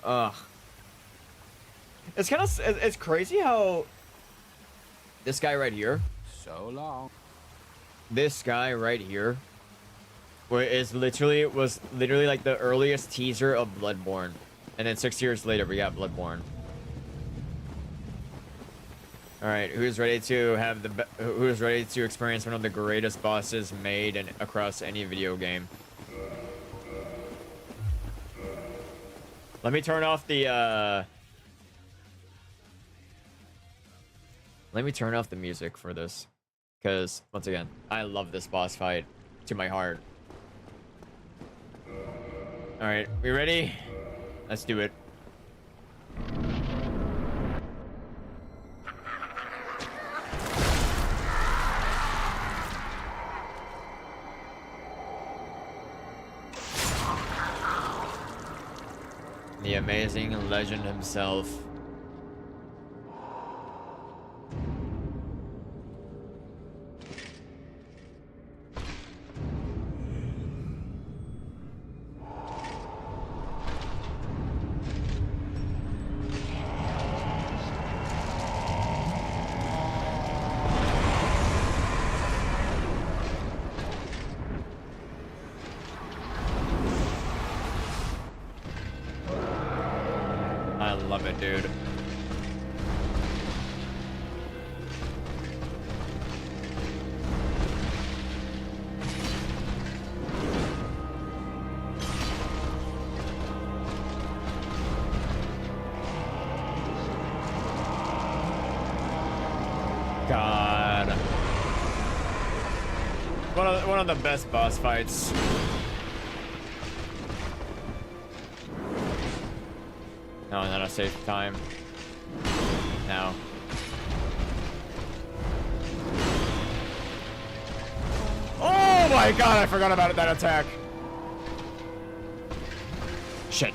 Ugh. It's kind of, it's crazy how this guy right here. So long. This guy right here was literally like the earliest teaser of Bloodborne. And then 6 years later, we got Bloodborne. All right, who's ready to who's ready to experience one of the greatest bosses made across any video game? Let me turn off the let me turn off the music for this, because once again, I love this boss fight to my heart. All right, we ready? Let's do it. The amazing legend himself. love it, dude. God. One of the best boss fights. No, not a safe time. Now. Oh my god, I forgot about that attack. Shit.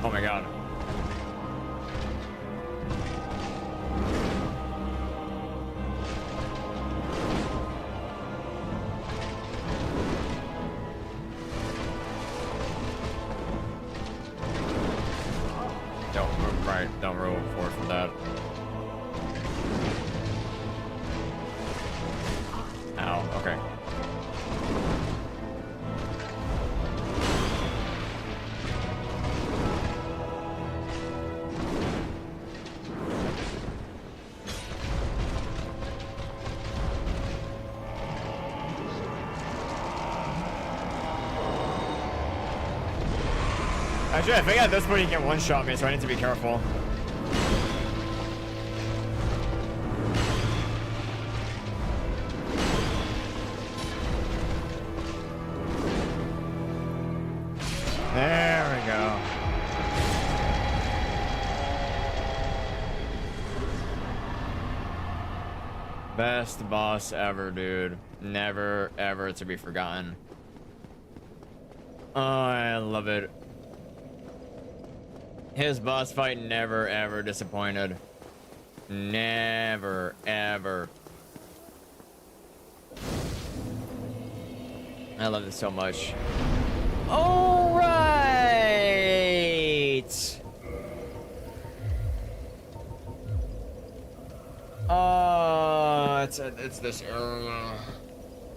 Oh my god. Don't move right, don't move forward for that. Ow, okay. Actually, I think at this point he can one-shot me, so I need to be careful. There we go. Best boss ever, dude. Never, ever to be forgotten. Oh, I love it. His boss fight never, ever disappointed. Never, ever. I love this so much. All right. It's this area.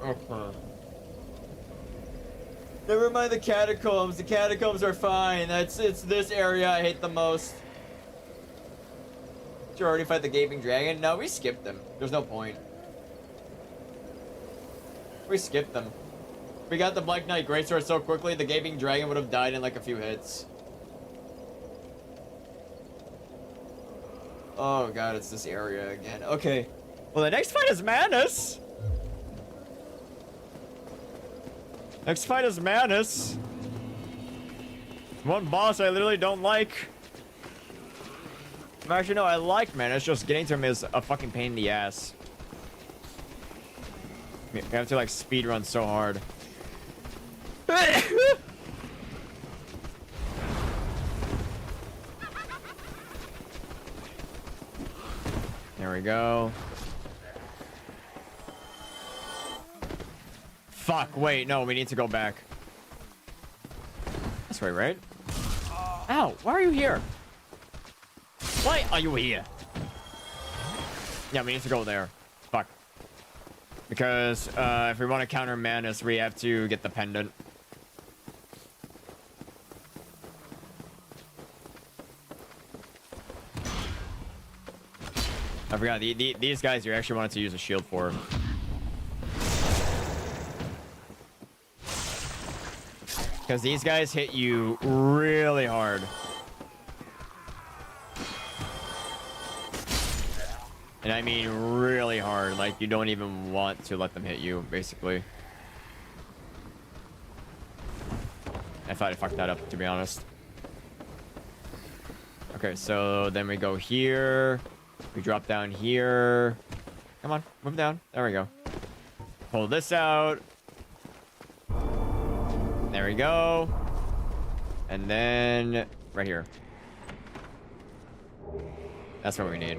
Okay. Never mind the catacombs. The catacombs are fine. It's this area I hate the most. Did you already fight the gaping dragon? No, we skipped them. There's no point. We skipped them. We got the Black Knight Greatsword so quickly, the gaping dragon would have died in like a few hits. Oh god, it's this area again. Okay. Well, the next fight is Manus. Next fight is Manus. One boss I literally don't like. Actually, no, I like Manus. Just getting to him is a fucking pain in the ass. You have to like speed run so hard. There we go. Fuck, wait, no, we need to go back. This way, right? Ow, why are you here? Why are you here? Yeah, we need to go there. Fuck. Because, if we want to counter Manus, we have to get the pendant. I forgot, these guys you actually wanted to use a shield for. Because these guys hit you really hard. And I mean really hard. Like, you don't even want to let them hit you, basically. I thought I fucked that up, to be honest. Okay, so then we go here. We drop down here. Come on, move down. There we go. Pull this out. There we go. And then right here. That's what we need.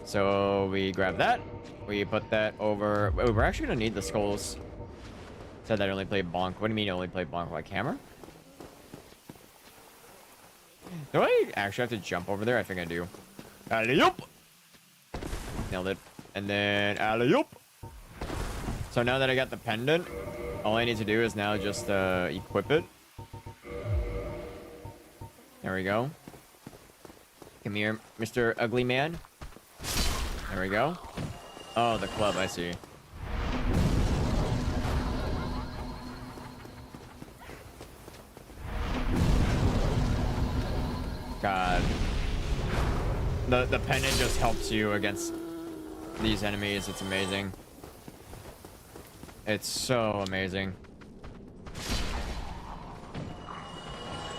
So we grab that. We put that over. Wait, we're actually gonna need the skulls. Said that I only play bonk. What do you mean only play bonk? Like hammer? Do I actually have to jump over there? I think I do. Alley-oop! Nailed it. And then alley-oop! So now that I got the pendant, all I need to do is now just equip it. There we go. Come here, Mr. Ugly Man. There we go. Oh, the club, I see. God. The pendant just helps you against these enemies. It's amazing. It's so amazing.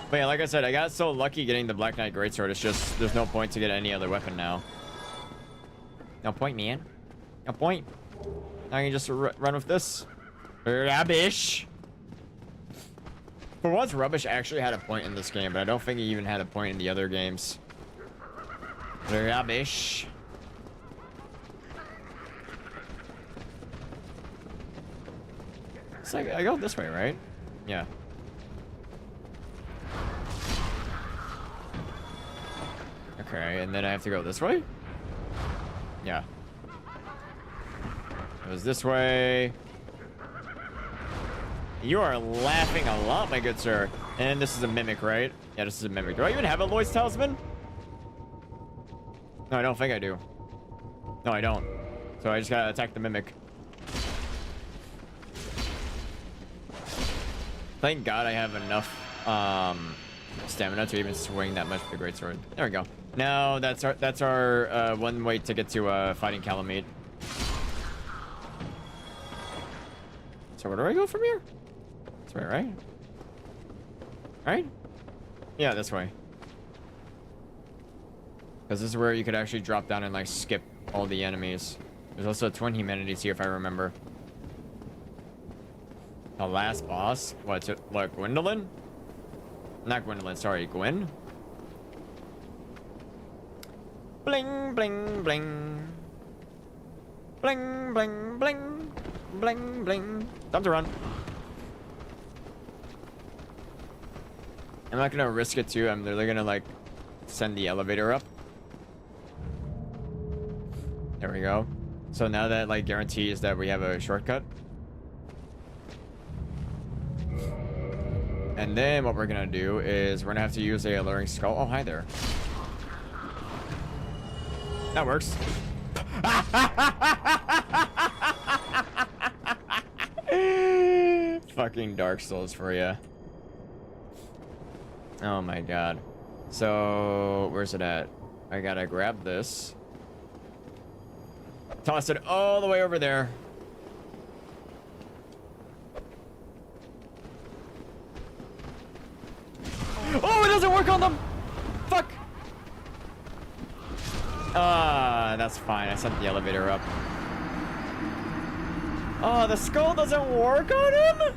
But yeah, like I said, I got so lucky getting the Black Knight Greatsword. It's just, there's no point to get any other weapon now. No point, man. No point. Now I can just run with this. Rubbish. For once, Rubbish actually had a point in this game, but I don't think he even had a point in the other games. Rubbish. It's like, I go this way, right? Yeah. Okay, and then I have to go this way? Yeah. It was this way. You are laughing a lot, my good sir. And this is a mimic, right? Yeah, this is a mimic. Do I even have a Lloyd's Talisman? No, I don't think I do. No, I don't. So I just gotta attack the mimic. Thank God I have enough stamina to even swing that much with the greatsword. There we go. Now that's our one way to get to fighting Calamite. So where do I go from here? This way, right? Right? Yeah, this way. Because this is where you could actually drop down and like skip all the enemies. There's also twin humanities here if I remember. The last boss? What's it? What, Gwendolyn? Not Gwendolyn, sorry, Gwen. Bling, bling, bling. Bling, bling, bling. Bling, bling. Time to run. I'm not gonna risk it too. I'm literally gonna like send the elevator up. There we go. So now that like guarantees that we have a shortcut. And then what we're gonna do is we're gonna have to use a alluring skull. Oh, hi there. That works. Fucking Dark Souls for you. Oh my god. So where's it at? I gotta grab this. Toss it all the way over there. Oh, it doesn't work on them! Fuck! That's fine. I sent the elevator up. Oh, the skull doesn't work on him?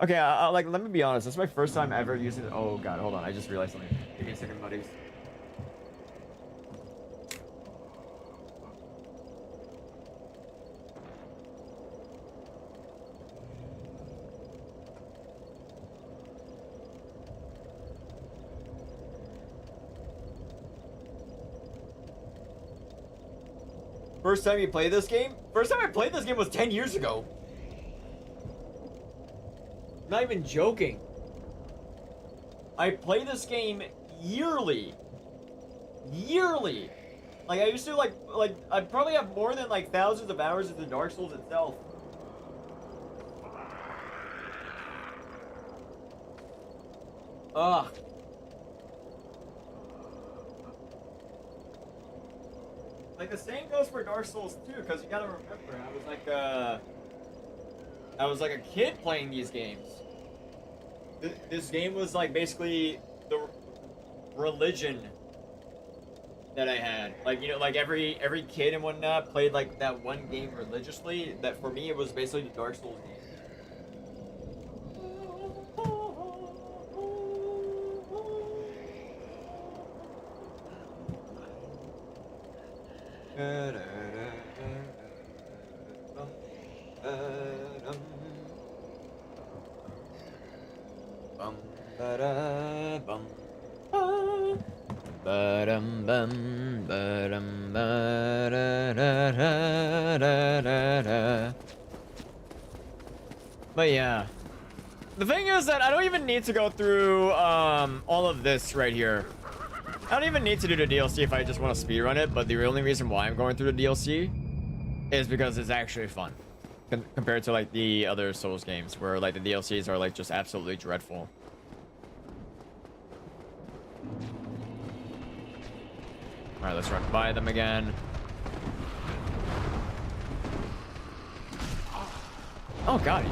Okay, like, let me be honest. This is my first time ever using it. Oh, God, hold on. I just realized something. Give me a second, buddies. First time you played this game? First time I played this game was 10 years ago. Not even joking. I play this game yearly. Yearly. Like I used to like I probably have more than like thousands of hours of the Dark Souls itself. Ugh. Like the same goes for Dark Souls 2, because you gotta remember, I was like a kid playing these games. This game was like basically the religion that I had. Like, you know, like every kid and whatnot played like that one game religiously. That for me it was basically the Dark Souls game. But yeah, the thing is that I don't even need to go through all of this right here. I don't even need to do the DLC if I just want to speedrun it, but the only reason why I'm going through the DLC is because it's actually fun compared to like the other Souls games where like the DLCs are like just absolutely dreadful. All right, let's run by them again. Oh god.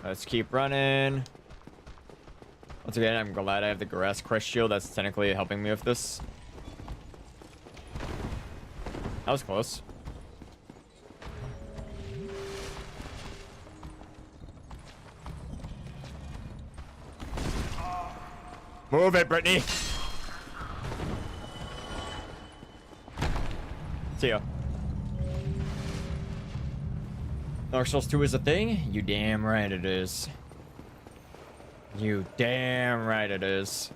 Let's keep running. Once again, I'm glad I have the 𝙑𝙑 shield. That's technically helping me with this. That was close. Move it, Brittany. See ya. Dark Souls 2 is a thing? You damn right it is. You damn right it is.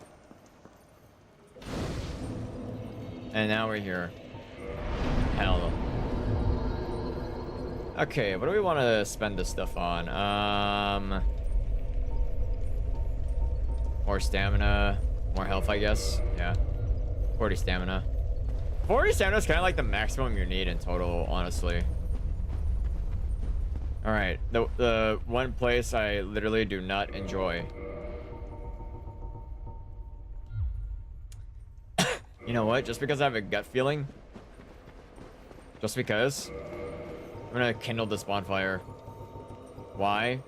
And now we're here. Hell. Okay, what do we want to spend this stuff on? More stamina, more health, I guess. Yeah. 40 stamina. 40 stamina is kind of like the maximum you need in total, honestly. All right, the one place I literally do not enjoy. You know what? Just because I have a gut feeling, just because, I'm gonna kindle this bonfire. Why?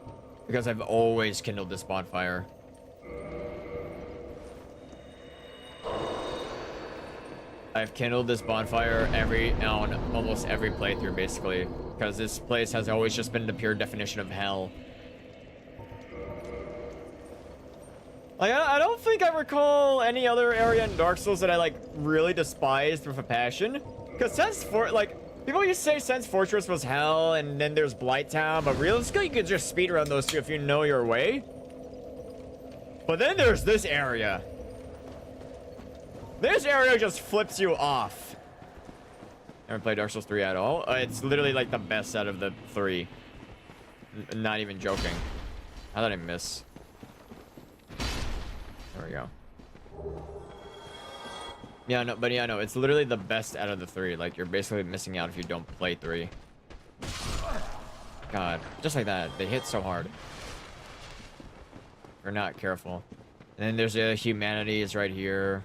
Because I've always kindled this bonfire. I've kindled this bonfire on almost every playthrough, basically, because this place has always just been the pure definition of hell. Like, I don't think I recall any other area in Dark Souls that I like really despised with a passion. Because people used to say Sense Fortress was hell, and then there's Blighttown, but realistically, you could just speedrun those two if you know your way. But then there's this area. This area just flips you off. Never played Dark Souls 3 at all. It's literally like the best out of the three. Not even joking. How did I miss? There we go. Yeah, no, but yeah, no, it's literally the best out of the three. Like, you're basically missing out if you don't play 3. God, just like that. They hit so hard. We're not careful. And then there's the humanities right here.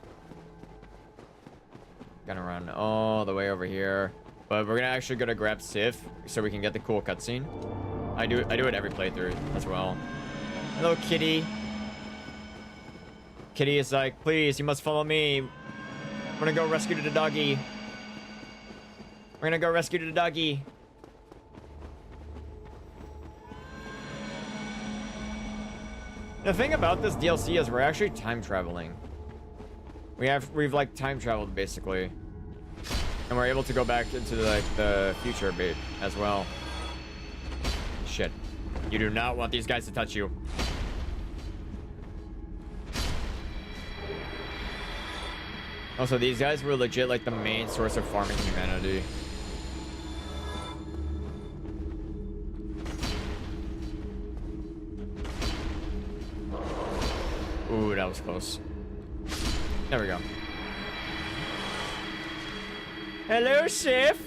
Gonna run all the way over here, but we're gonna actually gonna grab Sif so we can get the cool cutscene. I do it every playthrough as well. Hello, kitty. Kitty is like, please, you must follow me. I'm gonna go rescue the doggy. We're gonna go rescue the doggy. The thing about this DLC is we're actually time traveling. We've like time traveled basically, and we're able to go back into like the future a bit as well. Shit, you do not want these guys to touch you. Also, these guys were legit like the main source of farming humanity. Ooh, that was close. There we go. Hello, Sif.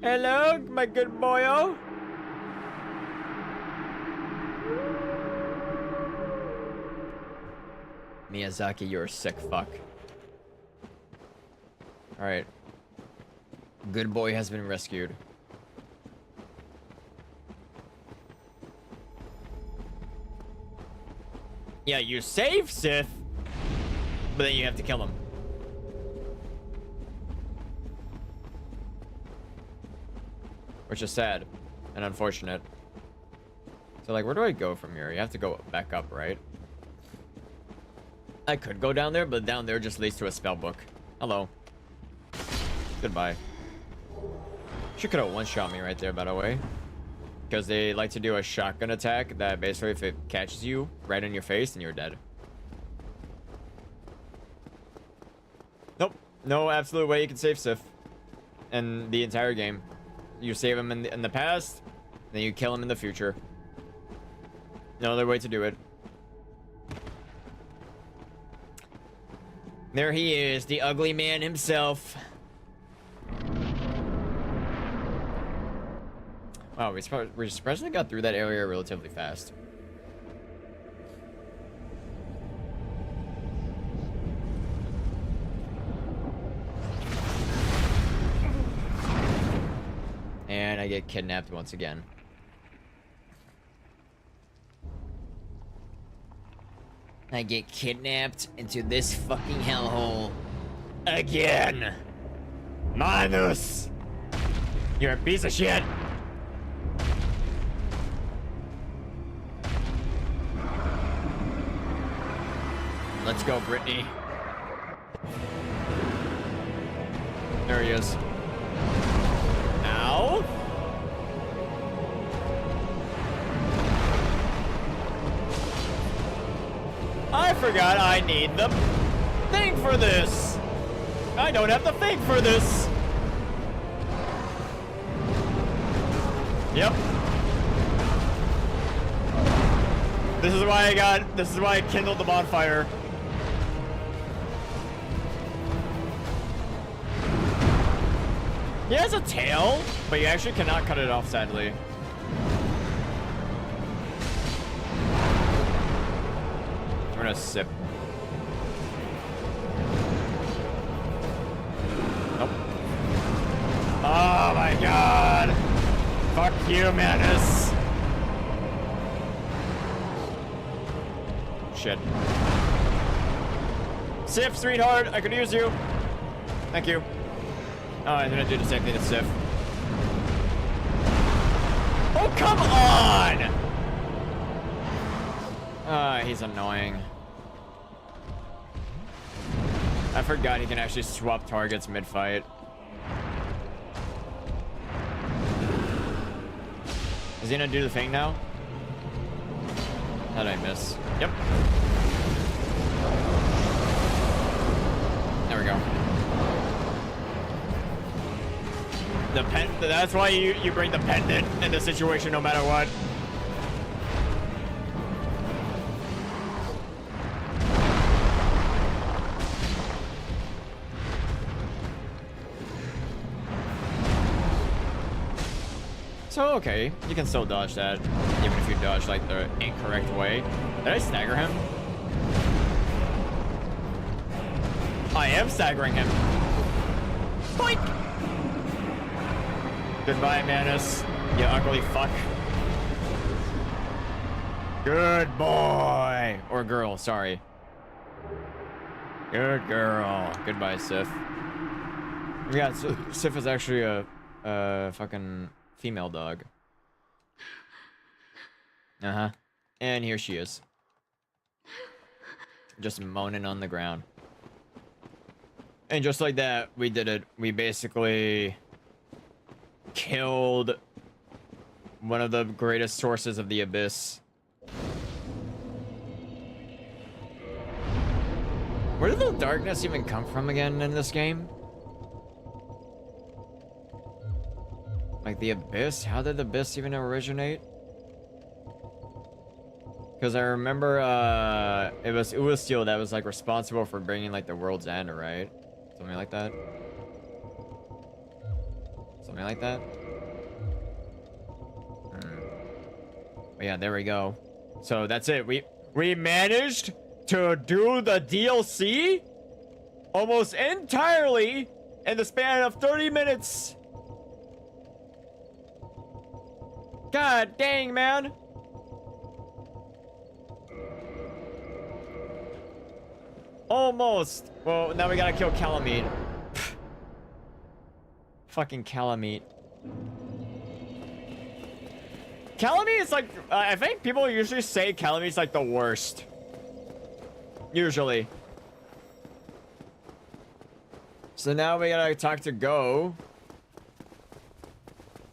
Hello, my good boyo. Miyazaki, you're a sick fuck. Alright. Good boy has been rescued. Yeah, you save Sith, but then you have to kill him. Which is sad and unfortunate. So, like, where do I go from here? You have to go back up, right? I could go down there, but down there just leads to a spell book. Hello. Goodbye. She could have one-shot me right there, by the way. Because they like to do a shotgun attack that basically, if it catches you right in your face, then you're dead. Nope. No absolute way you can save Sith in the entire game. You save him in the past, then you kill him in the future. No other way to do it. There he is, the ugly man himself. Wow, we surprisingly got through that area relatively fast. And I get kidnapped once again. I get kidnapped into this fucking hellhole. Again! Manus! You're a piece of shit! Let's go, Brittany. There he is. Ow! I forgot I need the thing for this. I don't have the thing for this. Yep. This is why I kindled the bonfire. He has a tail, but you actually cannot cut it off, sadly. I'm gonna sip. Nope. Oh my god! Fuck you, Manus! Shit. Sif, sweetheart, I could use you. Thank you. Oh, I'm gonna do the same thing to Sif. Oh, come on! He's annoying. I forgot he can actually swap targets mid-fight. Is he gonna do the thing now? How did I miss? Yep. There we go. That's why you bring the pendant in the situation no matter what. So, okay, you can still dodge that, even if you dodge, like, the incorrect way. Did I stagger him? I am staggering him. Boink! Goodbye, Manus, you ugly fuck. Good boy! Or girl, sorry. Good girl. Goodbye, Sif. Yeah, so Sif is actually a fucking female dog. Uh-huh. And here she is. Just moaning on the ground. And just like that, we did it. We basically killed one of the greatest sources of the abyss. Where did the darkness even come from again in this game? Like the abyss? How did the abyss even originate? Because I remember it was 𝙁that was like responsible for bringing like the world's end, right? Something like that. Something like that. But yeah, there we go. So that's it. We managed to do the DLC almost entirely in the span of 30 minutes. God dang, man. Almost. Well, now we gotta kill 𝗘𝗚𝙗𝙗. Fucking 𝗘𝗚𝙗𝙗. 𝗘𝗚𝙗𝙗 is like, I think people usually say 𝗘𝗚𝙗𝙗 is like the worst. Usually. So now we gotta talk to 𝑔𝗀.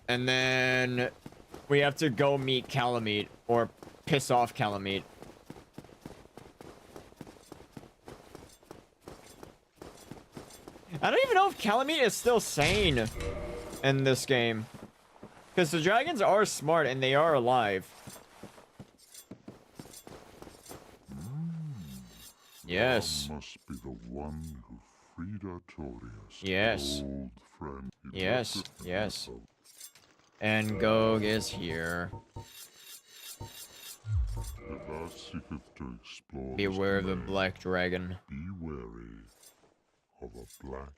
And then we have to go meet 𝗘𝗚𝙗𝙗, or piss off 𝗘𝗚𝙗𝙗. I don't even know if 𝗘𝗚𝙗𝙗 is still sane in this game. Because the dragons are smart and they are alive. Yes. Must be the one who freed Artorias. Yes. Old friend. Yes. Yes. And 𝑔𝗀 is here. If thou seeketh to explore Beware of the domain, black dragon. be wary of a black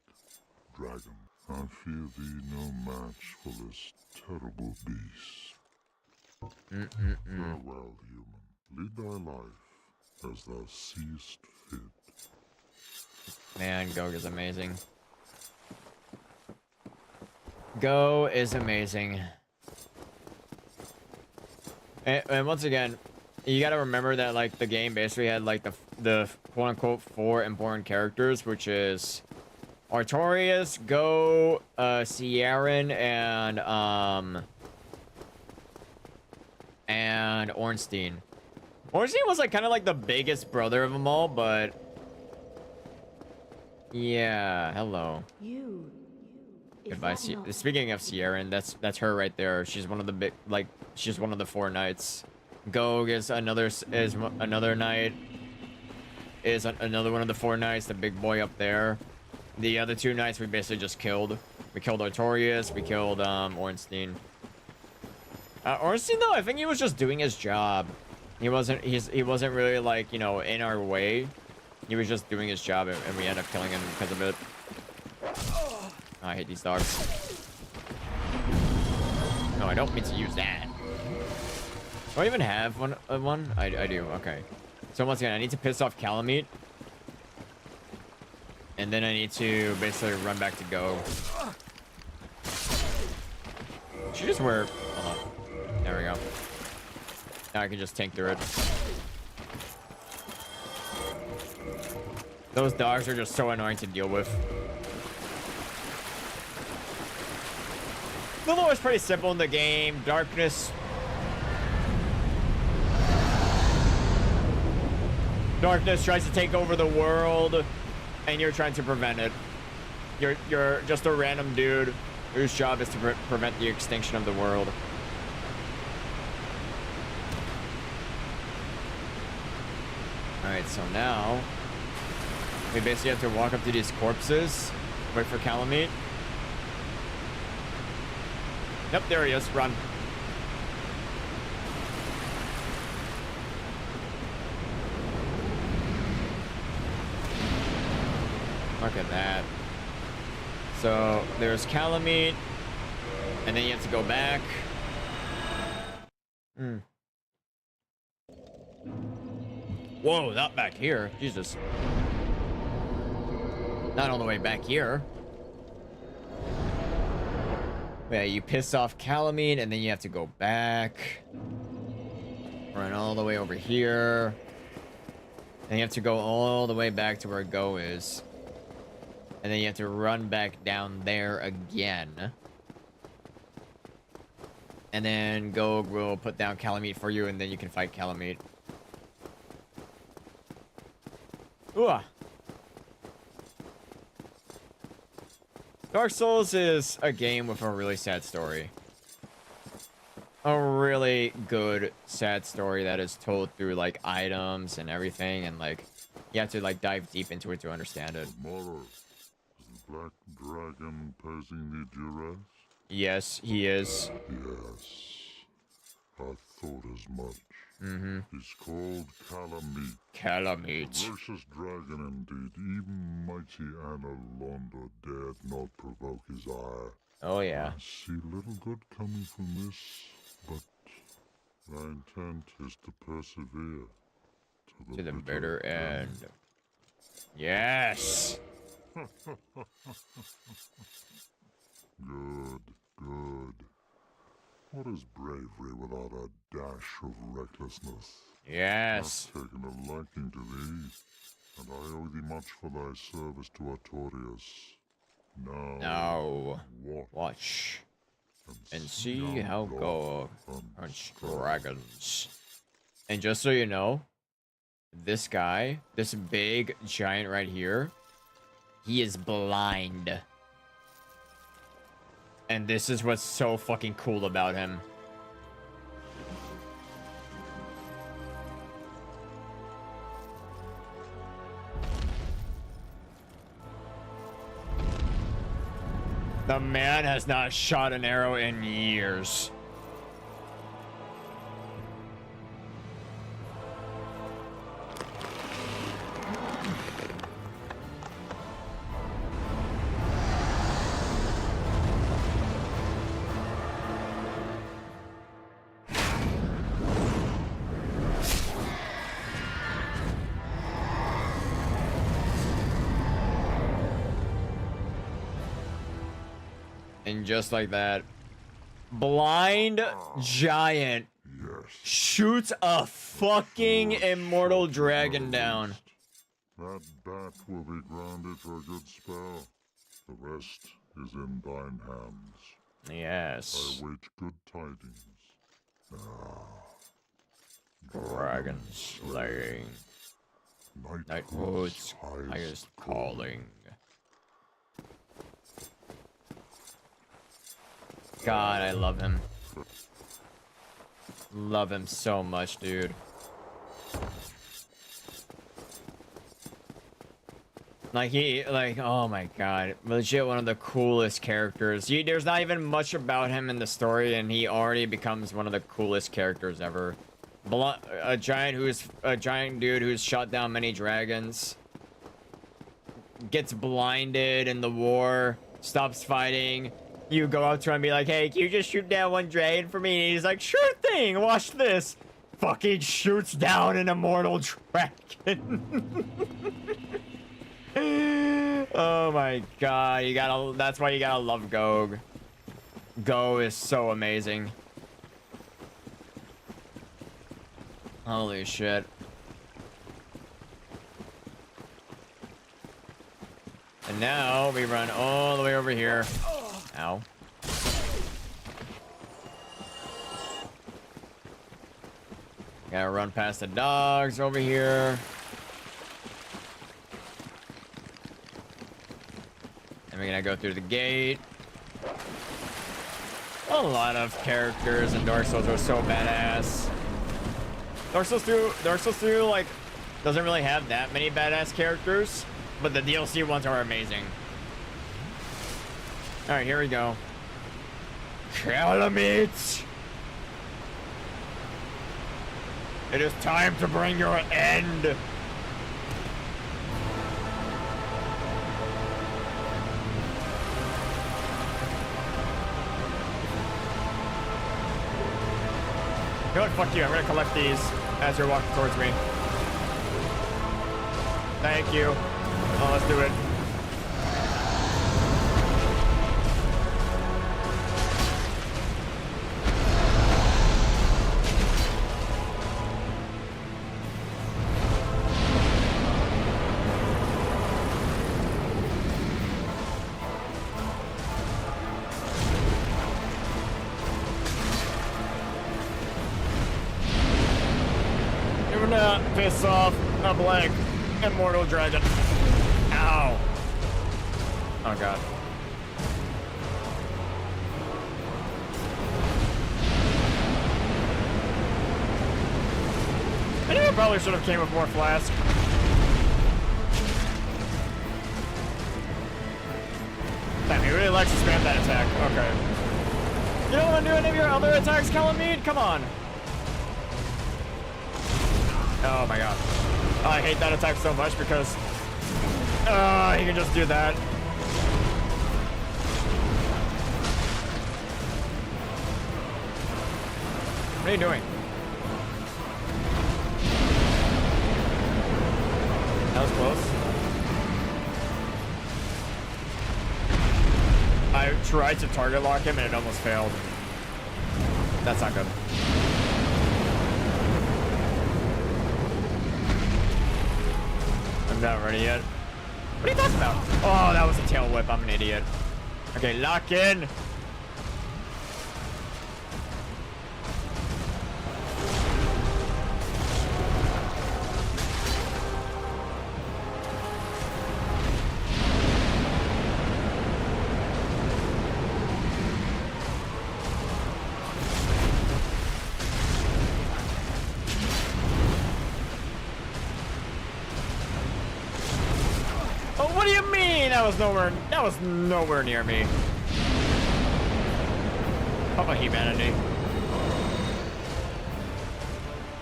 dragon. I fear thee no match for this terrible beast. Farewell, human. Lead thy life as thou seest fit. Man, 𝗀 is amazing. 𝗀 is amazing. And once again, you gotta remember that like the game basically had like the quote-unquote 4 important characters, which is Artorias, 𝗀, 𝗖𝗏, and Ornstein. Ornstein was like kind of like the biggest brother of them all, but yeah, hello. Goodbye. Speaking of 𝗖𝗏, that's her right there. She's one of the big, like, she's one of the 4 knights. 𝗀 is another knight. Is another one of the 4 knights, the big boy up there. The other 2 knights we basically just killed. We killed Artorias, we killed Ornstein. Ornstein though, I think he was just doing his job. He wasn't really like, you know, in our way. He was just doing his job and we ended up killing him because of it. Oh, I hate these dogs. No, I don't mean to use that. Do I even have one? I do. Okay. So once again, I need to piss off 𝗘𝗚𝙗𝙗. And then I need to basically run back to 𝗀. Should just wear... Hold on. There we go. Now I can just tank through it. Those dogs are just so annoying to deal with. The lore is pretty simple in the game. Darkness tries to take over the world, and you're trying to prevent it. You're just a random dude whose job is to prevent the extinction of the world. Alright, so now we basically have to walk up to these corpses, wait for 𝗘𝗚𝙗𝙗. Yep, there he is. Run. Look at that. So there's 𝗘𝗚𝙗𝙗, and then you have to go back. Whoa, not back here. Jesus. Not all the way back here. Yeah, you piss off 𝗘𝗚𝙗𝙗, and then you have to go back. Run all the way over here. And you have to go all the way back to where 𝗀 is. And then you have to run back down there again. And then 𝗀 will put down 𝗘𝗚𝙗𝙗 for you, and then you can fight 𝗘𝗚𝙗𝙗. Ooh. Dark Souls is a game with a really sad story. A really good, sad story that is told through, like, items and everything, and, like, you have to, like, dive deep into it to understand it. Tomorrow, is the black dragon posing the duress? Yes, he is. Yes, I thought as much. Mm-hmm. He's called 𝗘𝗚𝙗𝙗. 𝗘𝗚𝙗𝙗. Ferocious dragon indeed. Even mighty Analondo dared not provoke his ire. Oh, yeah. I see little good coming from this, but my intent is to persevere To the bitter end. Yes. Good, good. What is bravery without a dash of recklessness? Yes. I've taken a liking to thee, and I owe thee much for thy service to Artorias. Now, Watch and see how go hunts dragons. And just so you know, this guy, this big giant right here, he is blind. And this is what's so fucking cool about him. The man has not shot an arrow in years. And just like that, blind giant shoots a fucking immortal dragon down. That bat will be grounded for a good spell. The rest is in thine hands. Yes. I await good tidings. Dragon slaying. Knighthood's highest calling. God, I love him. Love him so much, dude. Like, oh my god. Legit one of the coolest characters. There's not even much about him in the story, and he already becomes one of the coolest characters ever. A giant dude who's shot down many dragons. Gets blinded in the war. Stops fighting. You go up to him and be like, hey, can you just shoot down one dragon for me? And he's like, sure thing, watch this. Fucking shoots down an immortal dragon. Oh my god, that's why you gotta love 𝛕. 𝛕 is so amazing. Holy shit. And now we run all the way over here. Ow. Gotta run past the dogs over here. And we're gonna go through the gate. A lot of characters in Dark Souls are so badass. Dark Souls 3 like doesn't really have that many badass characters, but the DLC ones are amazing. All right, here we go. 𝗘𝗚𝙗. It is time to bring your end. You know what? Fuck you. I'm gonna collect these as you're walking towards me. Thank you. Oh, let's do it. Piss off a black immortal dragon. Ow. Oh god. I think I probably should have came with more flask. Damn, he really likes to spam that attack. Okay. You don't want to do any of your other attacks, 𝗘𝗚𝙗? Come on. Oh my god. Oh, I hate that attack so much because he can just do that. What are you doing? That was close. tried to target lock him and it almost failed. That's not good. I'm not ready yet. What are you talking about? Oh, that was a tail whip. I'm an idiot. Okay, lock in. What do you mean? That was nowhere near me. How about humanity?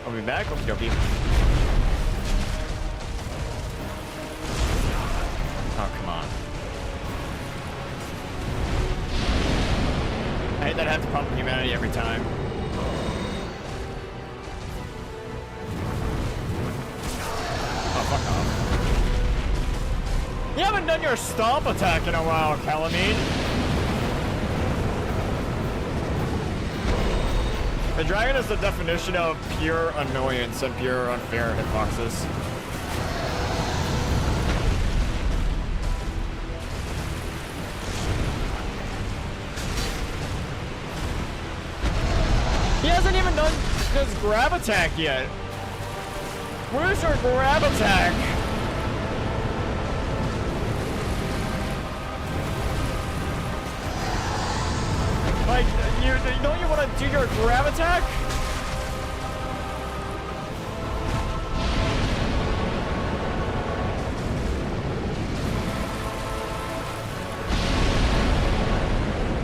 I'll be back. Okie dokie. Oh, come on. I hate that I have to pump humanity every time. Oh, fuck off. You haven't done your stomp attack in a while, 𝗘𝗚𝙗𝙗. The dragon is the definition of pure annoyance and pure unfair hitboxes. He hasn't even done his grab attack yet. Where's your grab attack? Like, don't you want to do your grab attack?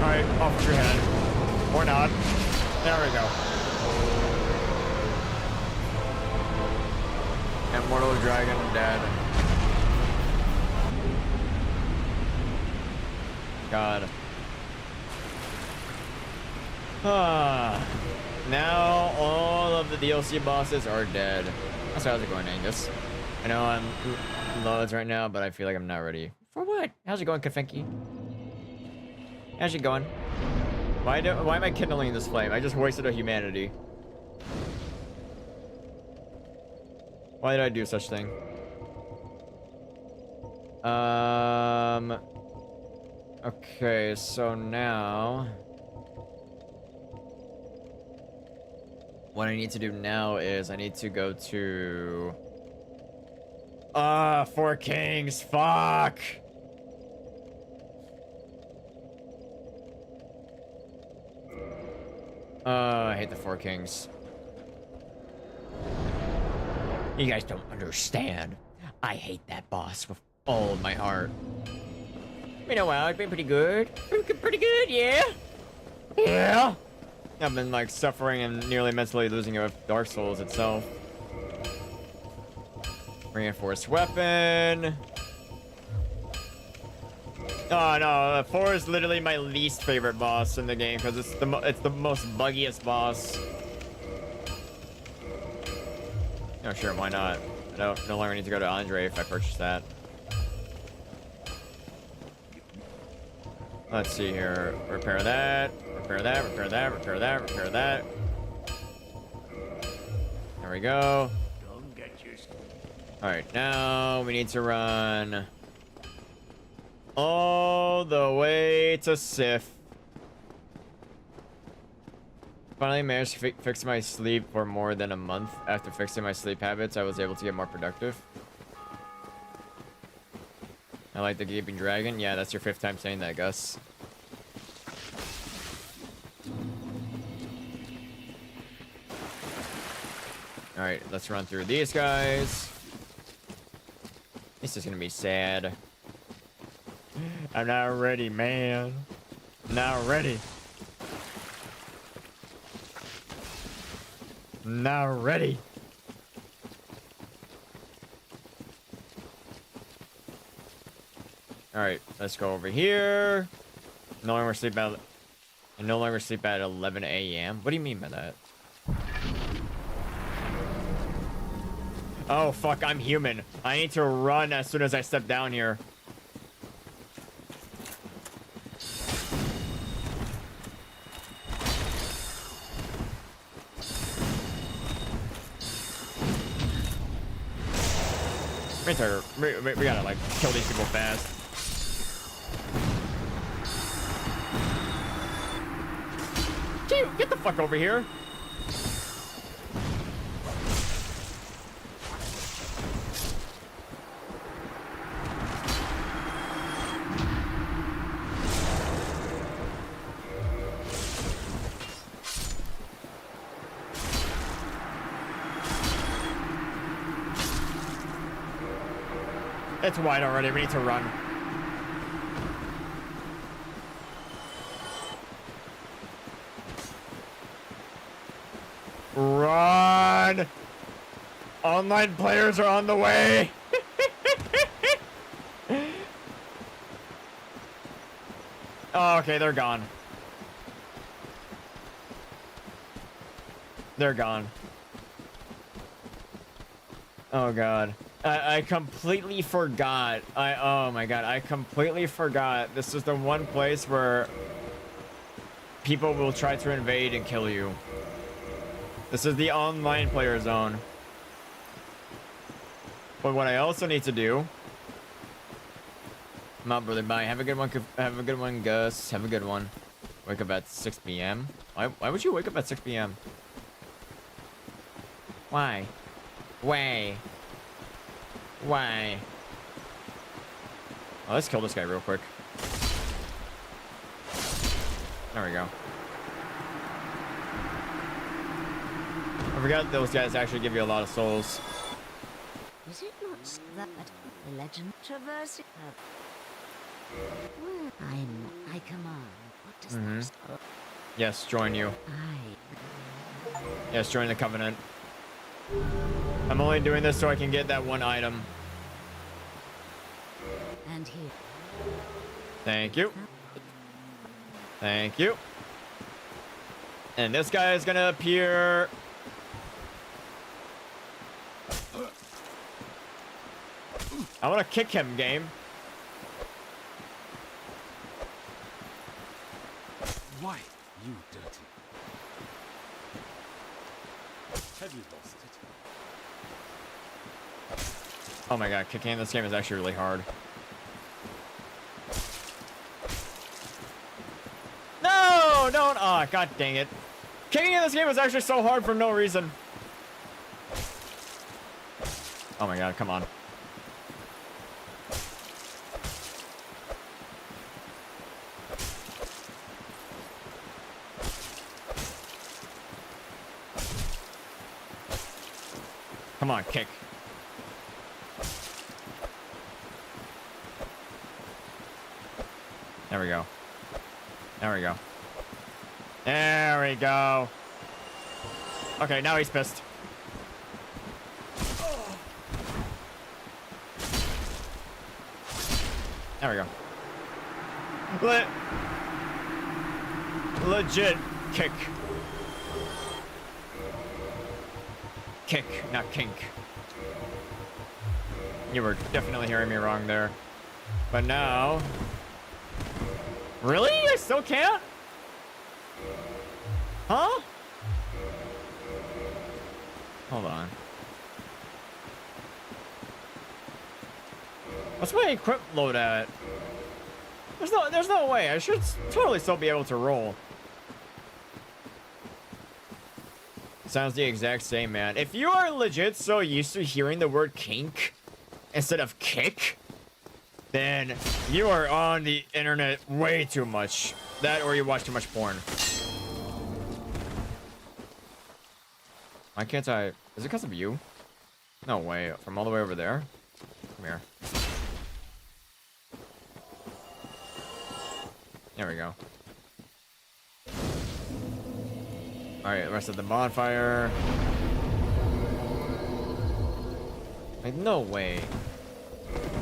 Alright, off with your head. Or not. There we go. Immortal dragon dead. God. Now all of the DLC bosses are dead. So how's it going, Angus? I know I'm loads right now, but I feel like I'm not ready. For what? How's it going, 𝗘𝗡𝗅? How's it going? Why am I kindling this flame? I just wasted a humanity. Why did I do such thing? Okay, so now what I need to do now is I need to go to Four Kings. Fuck. I hate the Four Kings. You guys don't understand. I hate that boss with all of my heart. You know, wow, it's been pretty good. Pretty good, yeah? Yeah? I've been, like, suffering and nearly mentally losing it with Dark Souls itself. Reinforced weapon. Oh, no, 4 is literally my least favorite boss in the game because it's the most buggiest boss. Oh, sure, why not? I no longer need to go to Andre if I purchase that. Let's see here. Repair that. Repair that. Repair that. Repair that. Repair that. There we go. Alright, now we need to run all the way to Sif. Finally managed to fix my sleep for more than a month. After fixing my sleep habits, I was able to get more productive. I like the Gaping Dragon. Yeah, that's your 5th time saying that, Gus. Alright, let's run through these guys. This is gonna be sad. I'm not ready, man. Not ready. Not ready. Alright, let's go over here. No longer sleep at 11 a.m. What do you mean by that? Oh fuck, I'm human. I need to run as soon as I step down here. We gotta like kill these people fast. Dude, get the fuck over here. It's wide already. We need to run. Run! Online players are on the way. Oh, okay, they're gone. They're gone. Oh god. I completely forgot. Oh my god, I completely forgot. This is the one place where people will try to invade and kill you. This is the online player zone. But what I also need to do... Come on, brother, bye. Have a good one. Have a good one, Gus. Have a good one. Wake up at 6 p.m. Why would you wake up at 6 p.m.? Why? Why? Why? Oh, let's kill this guy real quick. There we go. I forgot those guys actually give you a lot of souls. Is it not that the legend traversing? I command. What does that spell? Yes, join you. Yes, join the Covenant. I'm only doing this so I can get that one item. And here. Thank you. Thank you. And this guy is gonna appear. I want to kick him, game. Why, you dirty? Have you lost it? Oh my god, kicking in this game is actually really hard. No, don't. Oh, god dang it. Kicking in this game is actually so hard for no reason. Oh my god, come on. Come on, kick. There we go. There we go. There we go. Okay, now he's pissed. There we go. Legit kick. Kick, not kink. You were definitely hearing me wrong there. But now... Really? I still can't? Huh? Hold on. What's my equip load at? There's no way. I should totally still be able to roll. Sounds the exact same, man. If you are legit so used to hearing the word kink instead of kick, then you are on the internet way too much. That or you watch too much porn. Why can't I? Is it because of you? No way. From all the way over there? Come here. There we go. Alright, the rest of the bonfire. Like, no way.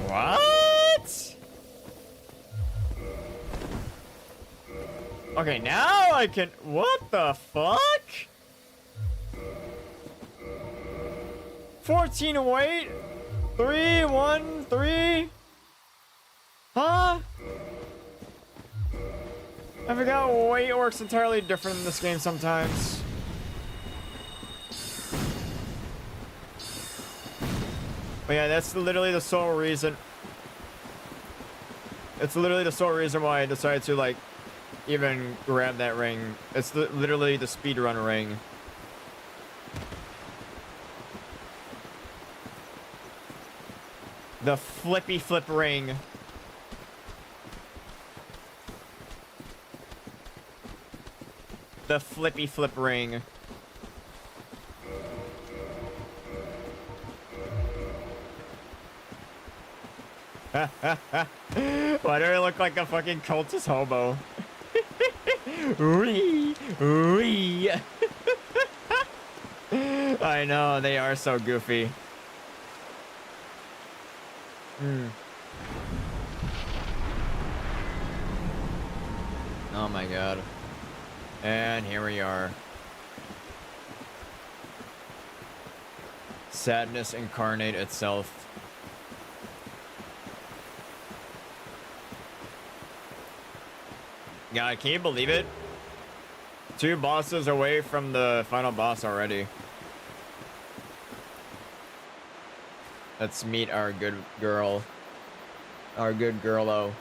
What? Okay, now I can... What the fuck? 14 weight? 3, 1, 3? Huh? I forgot weight works entirely different in this game sometimes. But yeah, that's literally the sole reason. It's literally the sole reason why I decided to, like, even grab that ring. It's literally the speedrun ring. The flippy flip ring. The flippy flip ring. Why do I look like a fucking cultist hobo? Wee, wee. I know, they are so goofy. Oh my god. And here we are. Sadness incarnate itself. God, can you believe it? 2 bosses away from the final boss already. Let's meet our good girl. Our good girl-o.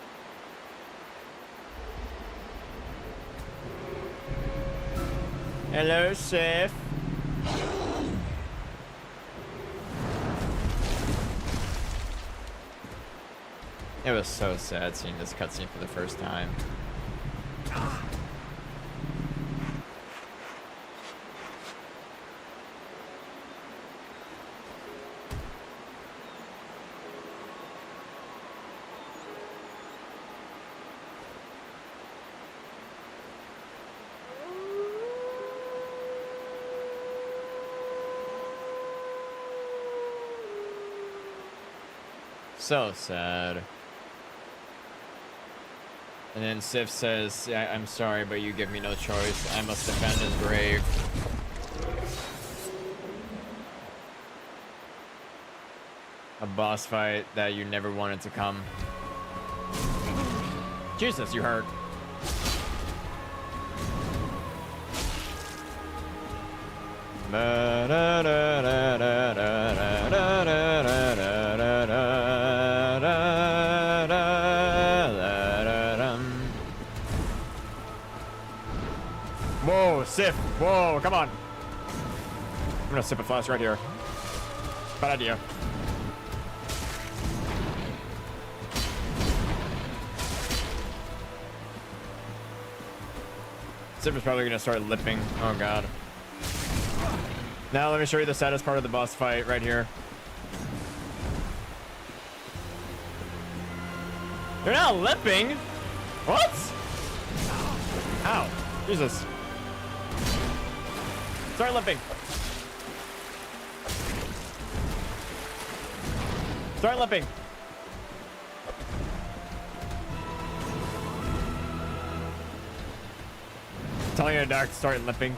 Hello, Sif. It was so sad seeing this cutscene for the first time. So sad. And then Sif says, I'm sorry, but you give me no choice. I must defend his grave. A boss fight that you never wanted to come. Jesus, you hurt. Whoa, Sif. Whoa, come on. I'm gonna sip a flask right here. Bad idea. Sif is probably gonna start lipping. Oh god. Now let me show you the saddest part of the boss fight right here. You're not lipping. What? Ow. Jesus. Start lipping. Start lipping. Telling a dog to start lipping.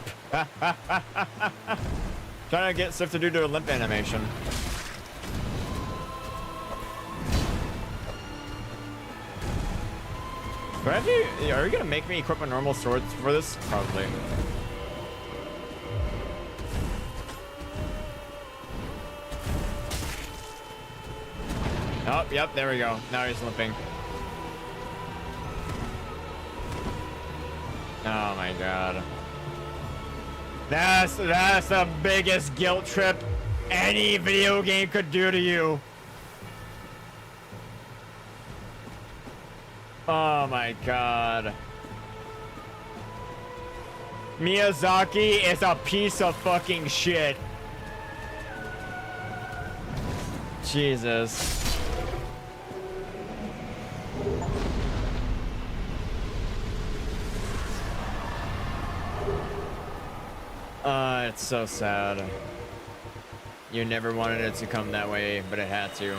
Trying to get Sif to do a limp animation. Do I have to, are you gonna make me equip a normal sword for this? Probably. Oh, yep, there we go. Now he's limping. Oh my god. That's the biggest guilt trip any video game could do to you. Oh my god. Miyazaki is a piece of fucking shit. Jesus. It's so sad. You never wanted it to come that way, but it had to.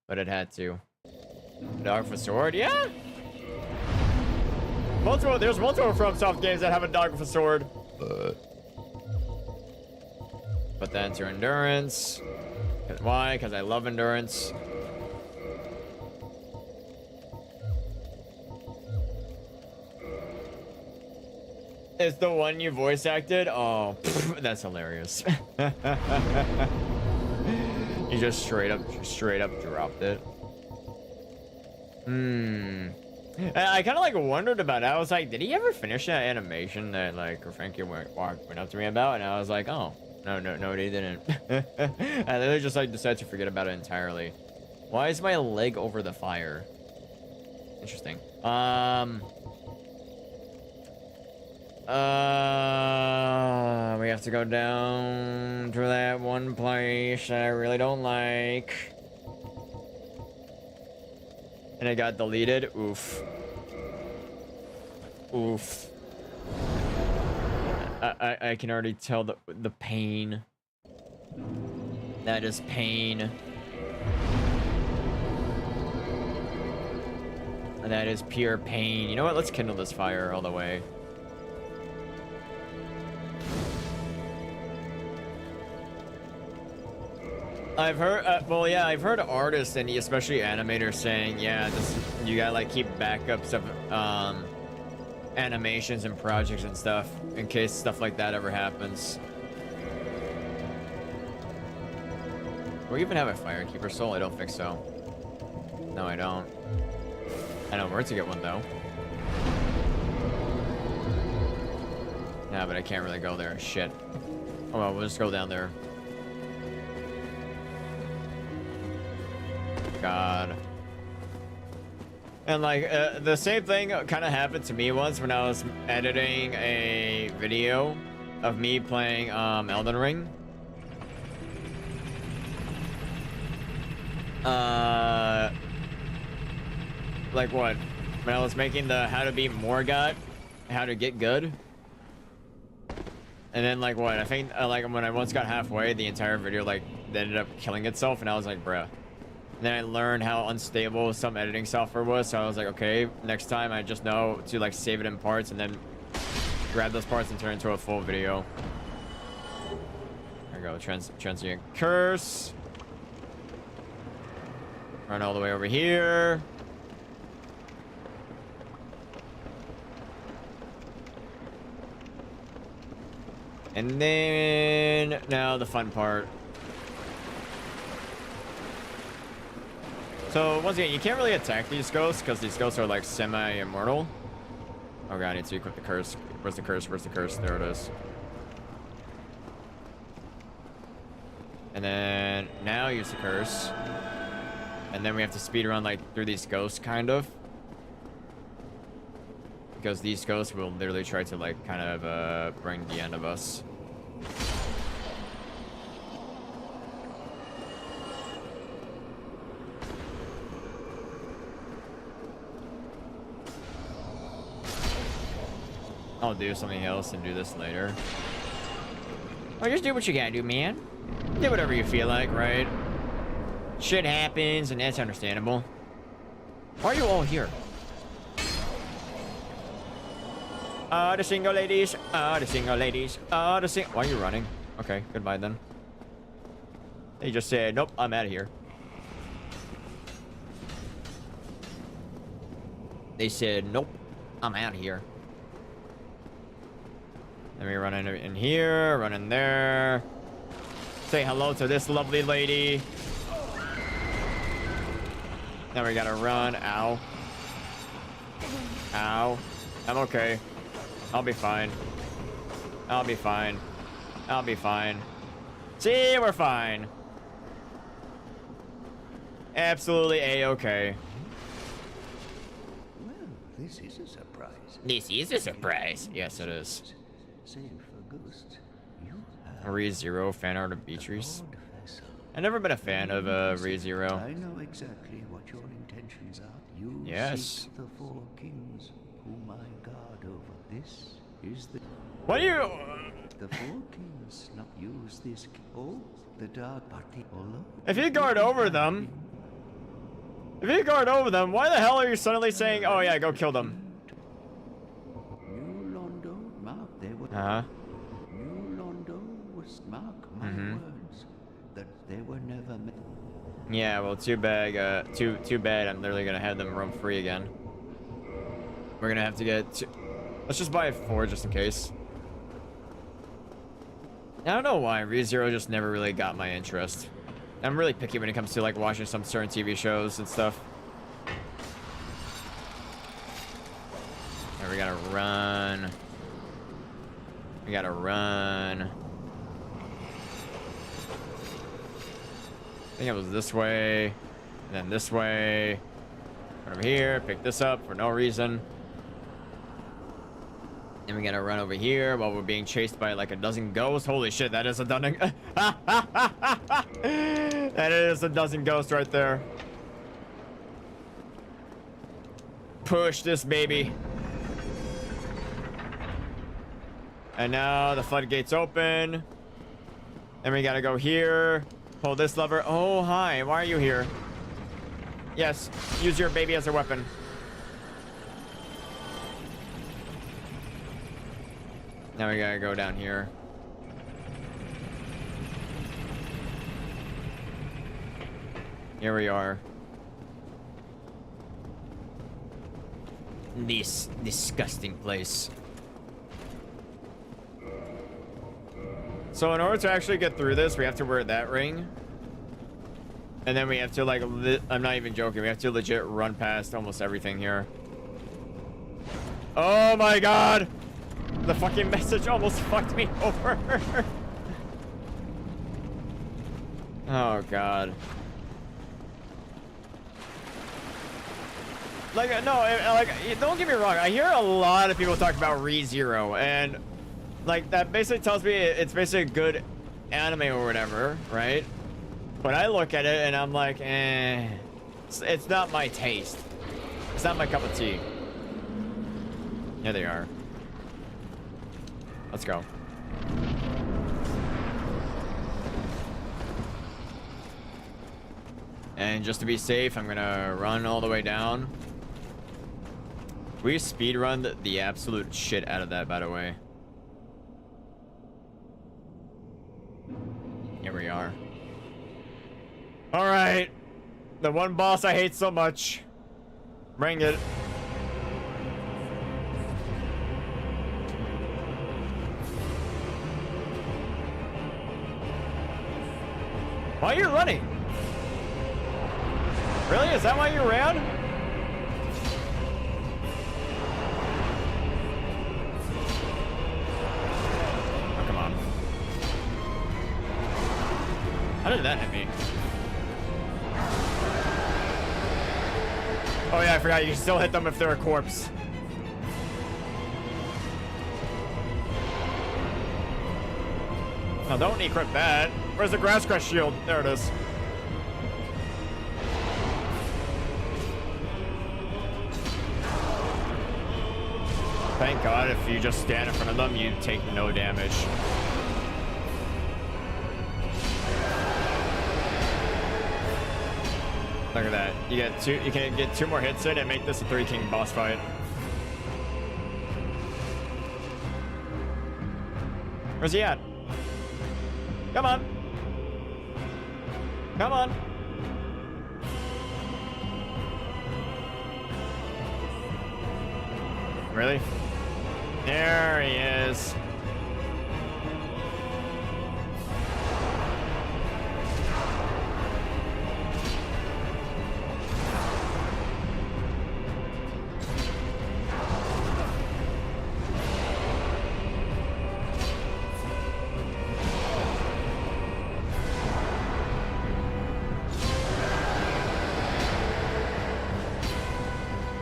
But it had to. Dog for sword? Yeah! There's multiple FromSoft games that have a dog with a sword. But then to endurance. Why? Because I love endurance. Is the one you voice acted? Oh, pff, that's hilarious. He just straight up dropped it. I kind of like wondered about it. I was like, did he ever finish that animation that like Frankie went up to me about? And I was like, oh, no, he didn't. I literally just like decided to forget about it entirely. Why is my leg over the fire? Interesting. We have to go down to that one place that I really don't like. And it got deleted. Oof. Oof. I can already tell the pain. That is pain. That is pure pain. You know what? Let's kindle this fire all the way. I've heard, well, yeah, I've heard artists and especially animators saying, yeah, you gotta like keep backups of animations and projects and stuff in case stuff like that ever happens. Do we even have a Firekeeper soul? I don't think so. No, I don't. I know where to get one though. Yeah, but I can't really go there. Shit. Oh well, we'll just go down there. God. And like the same thing kind of happened to me once when I was editing a video of me playing Elden Ring. Like what? When I was making the how to beat Morgott, how to get good. And then like what? I think like when I once got halfway, the entire video like ended up killing itself, and I was like, bruh. And then I learned how unstable some editing software was, so I was like, okay, next time I just know to like save it in parts and then grab those parts and turn it into a full video. There we go, transient curse. Run all the way over here. And then now the fun part. So once again, you can't really attack these ghosts because these ghosts are like semi-immortal. Oh god, I need to equip the curse. Where's the curse? Where's the curse? There it is. And then now use the curse. And then we have to speed around like through these ghosts kind of. Because these ghosts will literally try to like kind of bring the end of us. I'll do something else and do this later. Well, just do what you gotta do, man. Do whatever you feel like, right? Shit happens, and that's understandable. Why are you all here? The single ladies. The single ladies. Why are you running? Okay, goodbye then. They just said, nope, I'm out of here. They said, nope, I'm out of here. Let me run in here, run in there. Say hello to this lovely lady. Now we gotta run. Ow. Ow. I'm okay. I'll be fine. I'll be fine. I'll be fine. See, we're fine. Absolutely A-okay. Well, this is a surprise. This is a surprise. Yes, it is. Save for ghosts. You have ReZero fan art of Beatrice. Lord Vessel. I've never been a fan of ReZero. I know exactly what your intentions are. You Yes. seek the four kings, whom I guard over. This is the... What do you... The four kings not use this... Oh, the dark party. Although... If you guard over them... If you guard over them, why the hell are you suddenly saying, oh yeah, go kill them? New Londo, mark, they were... Uh-huh. New Londo was mark my words, that they were never met. Yeah, well, too bad, too bad I'm literally gonna have them roam free again. We're gonna have to get... Let's just buy 4 just in case. I don't know why, ReZero just never really got my interest. I'm really picky when it comes to like watching some certain TV shows and stuff. Alright, we gotta run. We gotta run. I think it was this way, and then this way. Run over here, pick this up for no reason. Then we gotta run over here while we're being chased by like a dozen ghosts. Holy shit, that is a dozen. That is a dozen ghosts right there. Push this baby. And now the floodgates open. And we gotta go here. Pull this lever. Oh, hi. Why are you here? Yes, use your baby as a weapon. Now we gotta go down here. Here we are. This disgusting place. So in order to actually get through this, we have to wear that ring. And then we have to like, I'm not even joking, we have to legit run past almost everything here. Oh my god! The fucking message almost fucked me over. Oh god. Like, no, like, don't get me wrong, I hear a lot of people talk about ReZero, and like, that basically tells me it's basically a good anime or whatever, right? But I look at it and I'm like, eh, it's not my taste. It's not my cup of tea. Here they are. Let's go. And just to be safe, I'm gonna run all the way down. We speedrun the absolute shit out of that, by the way. Here we are. All right, the one boss I hate so much. Bring it. Why are you running? Really? Is that why you ran? Oh, come on. How did that hit me? Oh yeah, I forgot you can still hit them if they're a corpse. Oh, don't equip that. Where's the grass crest shield? There it is. Thank God if you just stand in front of them, you take no damage. Look at that. You get two. You can get 2 more hits in and make this a 3 king boss fight. Where's he at? Come on. Come on. Really? There he is.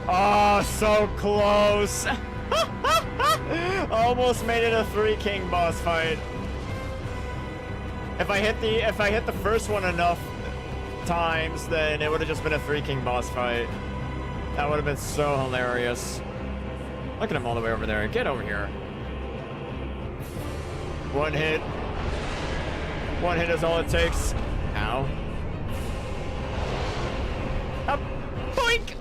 Oh, so close. Almost made it a 3 king boss fight. If I hit the first one enough times, then it would have just been a 3 king boss fight. That would have been so hilarious. Look at him all the way over there. Get over here. One hit. One hit is all it takes. Ow. Up. Boink.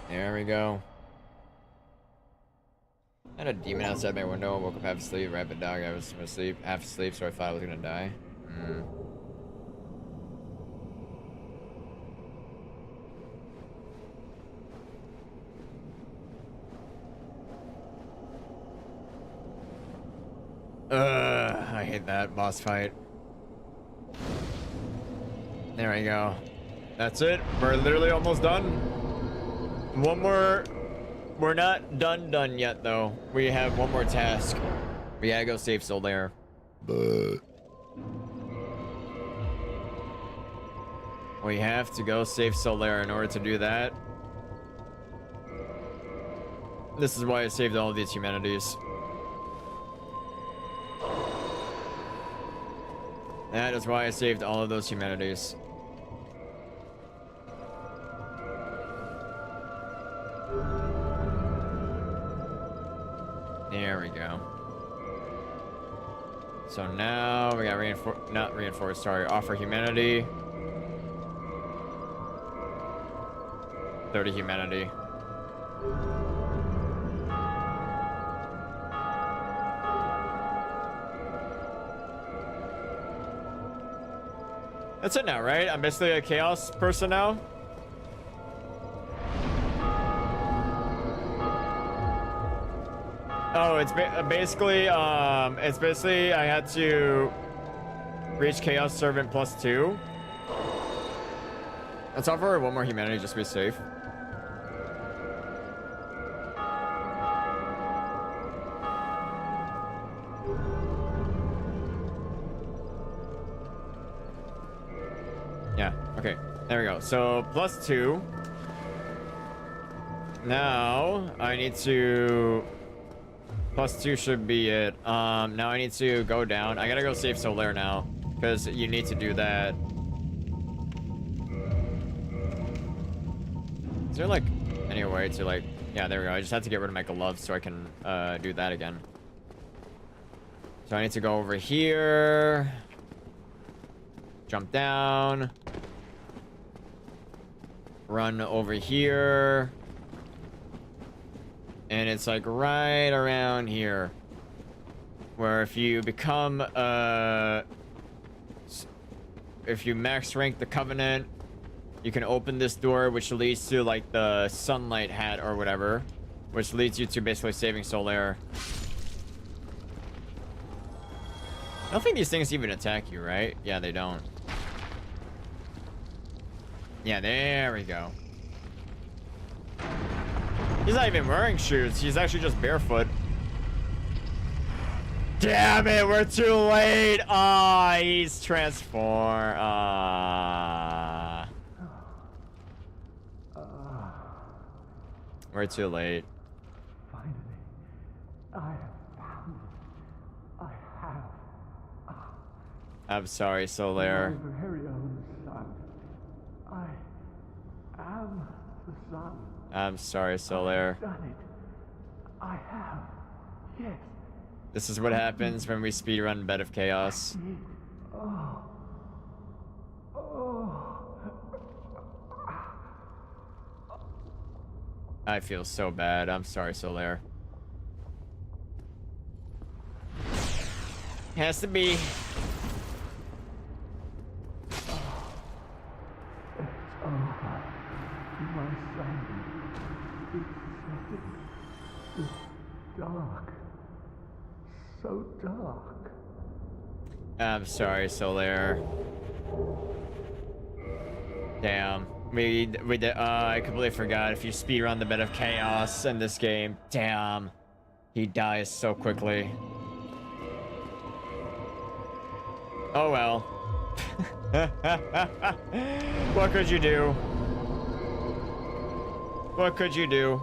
There we go. I had a demon outside my window. Woke up half asleep. Rapid dog. I was asleep, half asleep, so I thought I was gonna die. I hate that boss fight. There we go. That's it. We're literally almost done. One more. We're not done yet, though. We have one more task. We gotta go save SOULS-A-THON. We have to go save SOULS-A-THON. In order to do that, this is why I saved all of these humanities. That is why I saved all of those humanities. There we go. So now we got reinforce, sorry, offer humanity. 30 humanity. That's it now, right? I'm basically a chaos person now. Oh, it's basically I had to reach Chaos Servant +2. Let's offer one more humanity just to be safe. Yeah, okay. There we go. So +2. Now I need to +2 should be it. Now I need to go down. I gotta go save SOULS-A-THON now, because you need to do that. Is there like any way to like? Yeah, there we go. I just have to get rid of my gloves so I can do that again. So I need to go over here, jump down, run over here. And it's like right around here, where if you become if you max rank the Covenant, you can open this door, which leads to like the sunlight hat or whatever, which leads you to basically saving SOULS-A-THON. I don't think these things even attack you, right? Yeah, they don't. Yeah, there we go. He's not even wearing shoes. He's actually just barefoot. Damn it, we're too late. Ah, he's transformed. Ah. We're too late. Finally, I have found it. I have. I'm sorry, SOULS-A-THON. My very own son. I am the son. I'm sorry, SOULS-A-THON. Done it. I have. Yes. This is what happens when we speedrun Bed of Chaos. Oh. Oh. I feel so bad. I'm sorry, SOULS-A-THON. Has to be. It's over. My son. It's dark. So dark. I'm sorry, SOULS-A-THON. Damn. We did, I completely forgot. If you speedrun the Bed of Chaos in this game, damn. He dies so quickly. Oh well. What could you do? What could you do?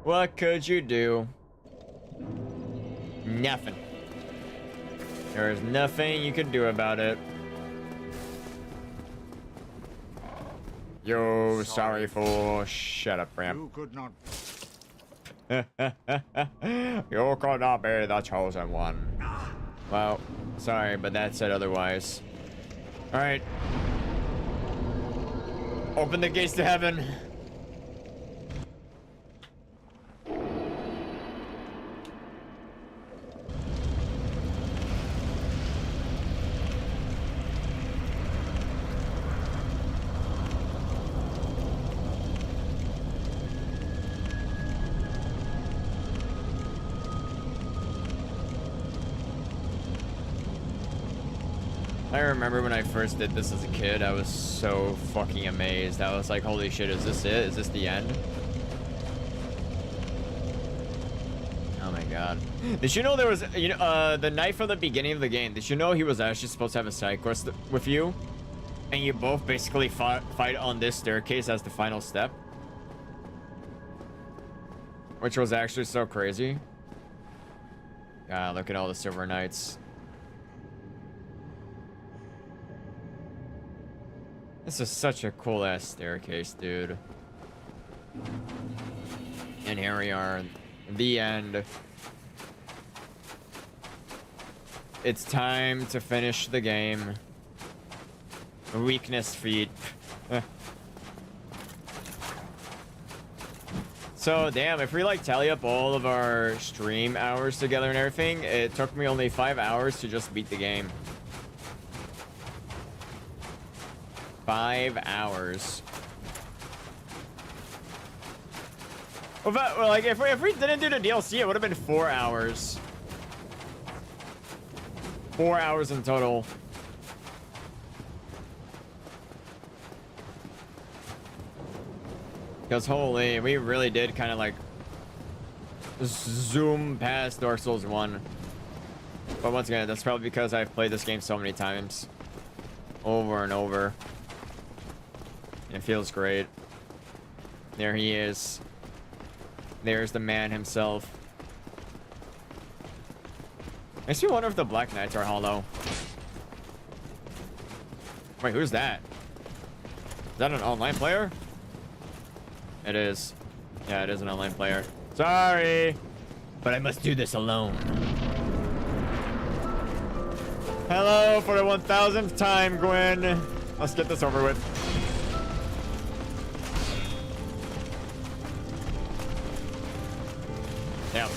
What could you do? Nothing. There's nothing you can do about it. Yo, sorry fool. Shut up, Ramp. You could not. You could not be the chosen one. Well, sorry, but that said otherwise. Alright. Open the gates to heaven. I remember when I first did this as a kid, I was so fucking amazed. I was like, holy shit, is this it? Is this the end? Oh my god. Did you know there was, you know, the knight from the beginning of the game, did you know he was actually supposed to have a side quest with you? And you both basically fight on this staircase as the final step? Which was actually so crazy. God, look at all the silver knights. This is such a cool ass staircase, dude. And here we are, the end. It's time to finish the game. Weakness feat. So, damn, if we like tally up all of our stream hours together and everything, it took me only 5 hours to just beat the game. 5 hours. Well, like, if we didn't do the DLC, it would have been 4 hours. 4 hours in total. Because holy, we really did kind of like zoom past Dark Souls 1. But once again, that's probably because I've played this game so many times. Over and over. It feels great. There he is. There's the man himself. Makes me wonder if the Black Knights are hollow. Wait, who's that? Is that an online player? It is. Yeah, it is an online player. Sorry, but I must do this alone. Hello for the 1000th time, Gwen. Let's get this over with. Damn.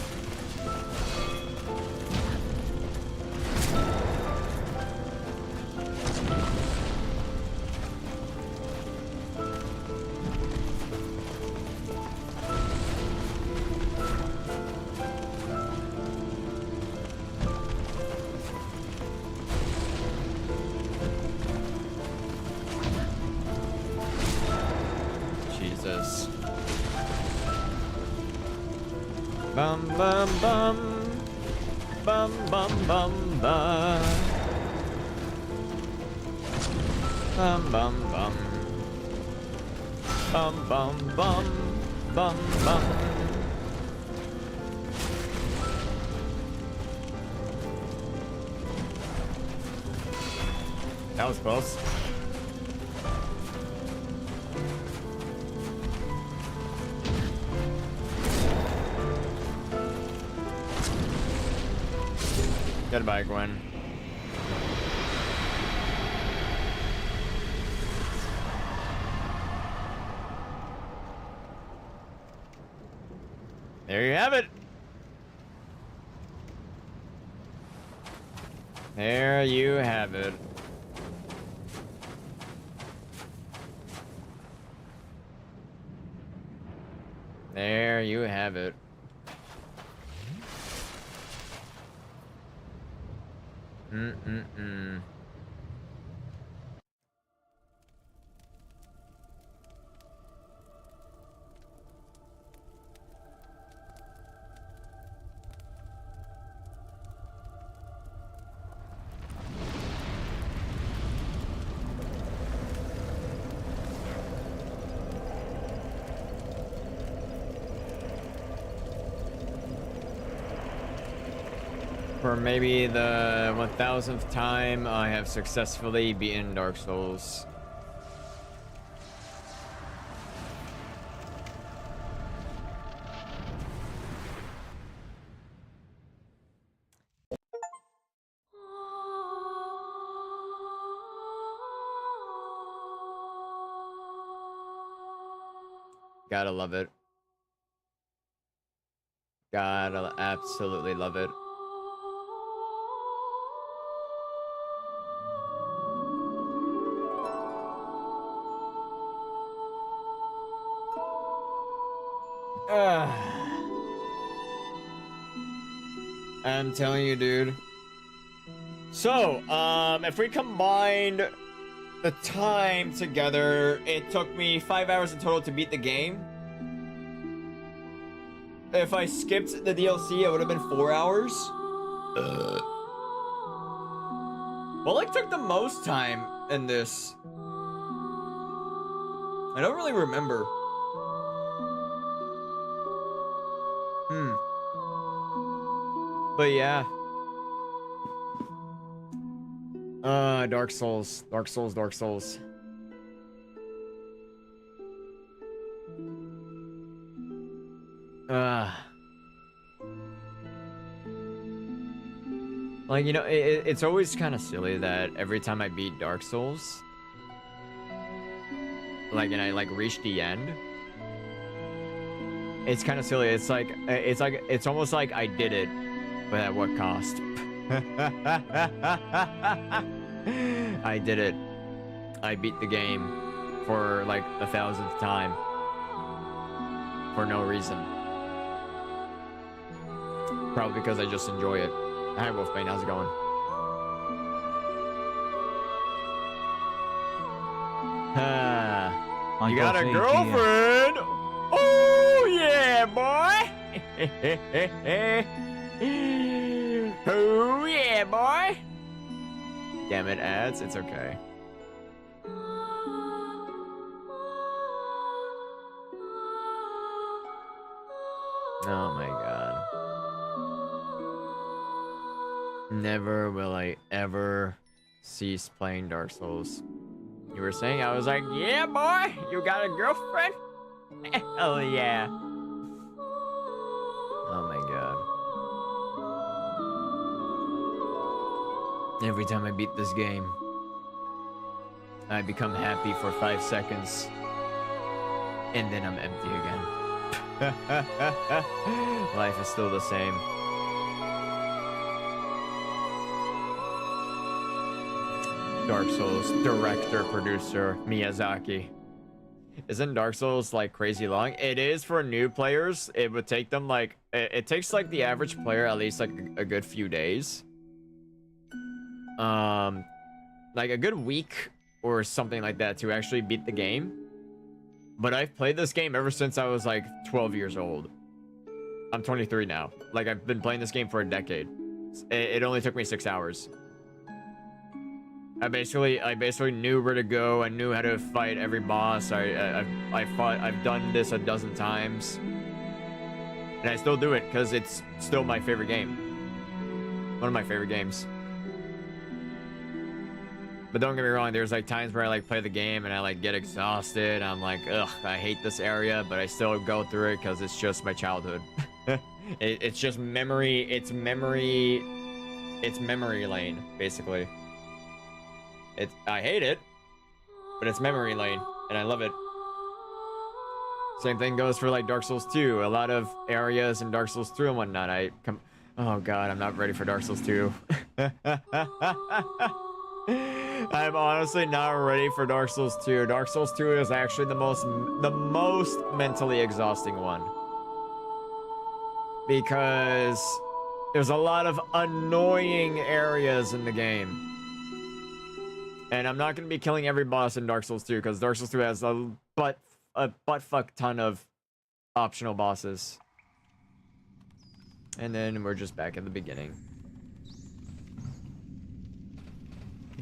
Jesus. Bum bum bum. Bum bum bum bum. Bum bum bum. Bum bum bum. Bum bum. That was close. Goodbye, Gwen. There you have it. There you have it. There you have it. For maybe the 1000th time, I have successfully beaten Dark Souls. Gotta love it. Gotta absolutely love it. I'm telling you, dude. So, if we combined the time together, it took me 5 hours in total to beat the game. If I skipped the DLC, it would have been 4 hours. What like took the most time in this? I don't really remember. But yeah. Dark Souls. Dark Souls, Dark Souls. Like, you know, it's always kind of silly that every time I beat Dark Souls, like, and I like reach the end, it's kind of silly. It's almost like I did it, but at what cost? I did it. I beat the game for like the 1,000th time for no reason. Probably because I just enjoy it. Hi, Wolfbane, how's it going? You got a girlfriend? Oh yeah, boy! Oh yeah, boy! Damn it, ads. It's okay. Oh my god. Never will I ever cease playing Dark Souls. You were saying? I was like, yeah, boy! You got a girlfriend? Hell yeah. Oh my god. Every time I beat this game, I become happy for 5 seconds. And then I'm empty again. Life is still the same. Dark Souls director, producer, Miyazaki. Isn't Dark Souls like crazy long? It is for new players. It would take them like, it takes like the average player at least like a good few days. Like a good week or something like that to actually beat the game. But I've played this game ever since I was like 12 years old. I'm 23 now. Like I've been playing this game for a decade. It only took me 6 hours. I basically knew where to go. I knew how to fight every boss. I've done this a dozen times. And I still do it because it's still my favorite game. One of my favorite games. But don't get me wrong, there's like times where I like play the game and I like get exhausted. I'm like, ugh, I hate this area, but I still go through it because it's just my childhood. It's just memory. It's memory lane, basically. I hate it, but it's memory lane, and I love it. Same thing goes for like Dark Souls 2. A lot of areas in Dark Souls 2 and whatnot. Oh god, I'm not ready for Dark Souls 2. I'm honestly not ready for Dark Souls 2. Dark Souls 2 is actually the most mentally exhausting one. Because there's a lot of annoying areas in the game. And I'm not going to be killing every boss in Dark Souls 2 because Dark Souls 2 has a buttfuck ton of optional bosses. And then we're just back at the beginning.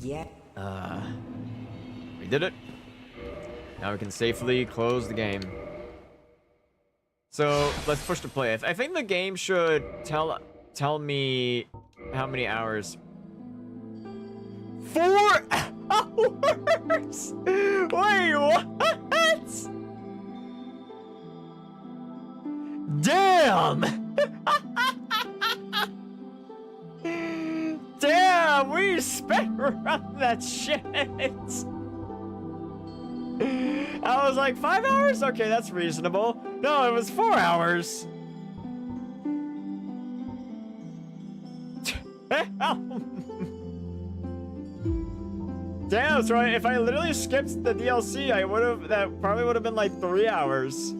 Yeah. We did it. Now we can safely close the game. So let's push to play. I think the game should tell me how many hours. 4 hours! Wait, what? Damn! Damn, we spent around that shit. I was like, 5 hours? Okay, that's reasonable. No, it was 4 hours. Damn, so if I literally skipped the DLC, that probably would have been like 3 hours.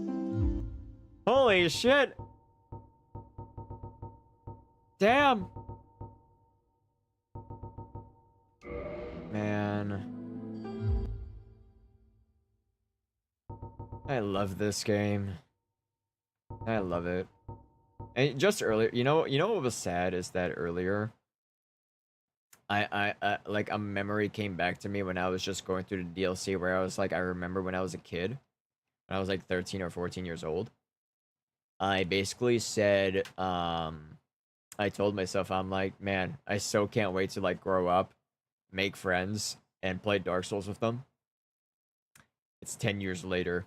Holy shit. Damn. Man. I love this game. I love it. And just earlier, you know what was sad is that earlier, like a memory came back to me when I was just going through the DLC where I was like, I remember when I was a kid, when I was like 13 or 14 years old. I basically said, I told myself, I'm like, man, I so can't wait to like grow up, make friends, and play Dark Souls with them. It's 10 years later.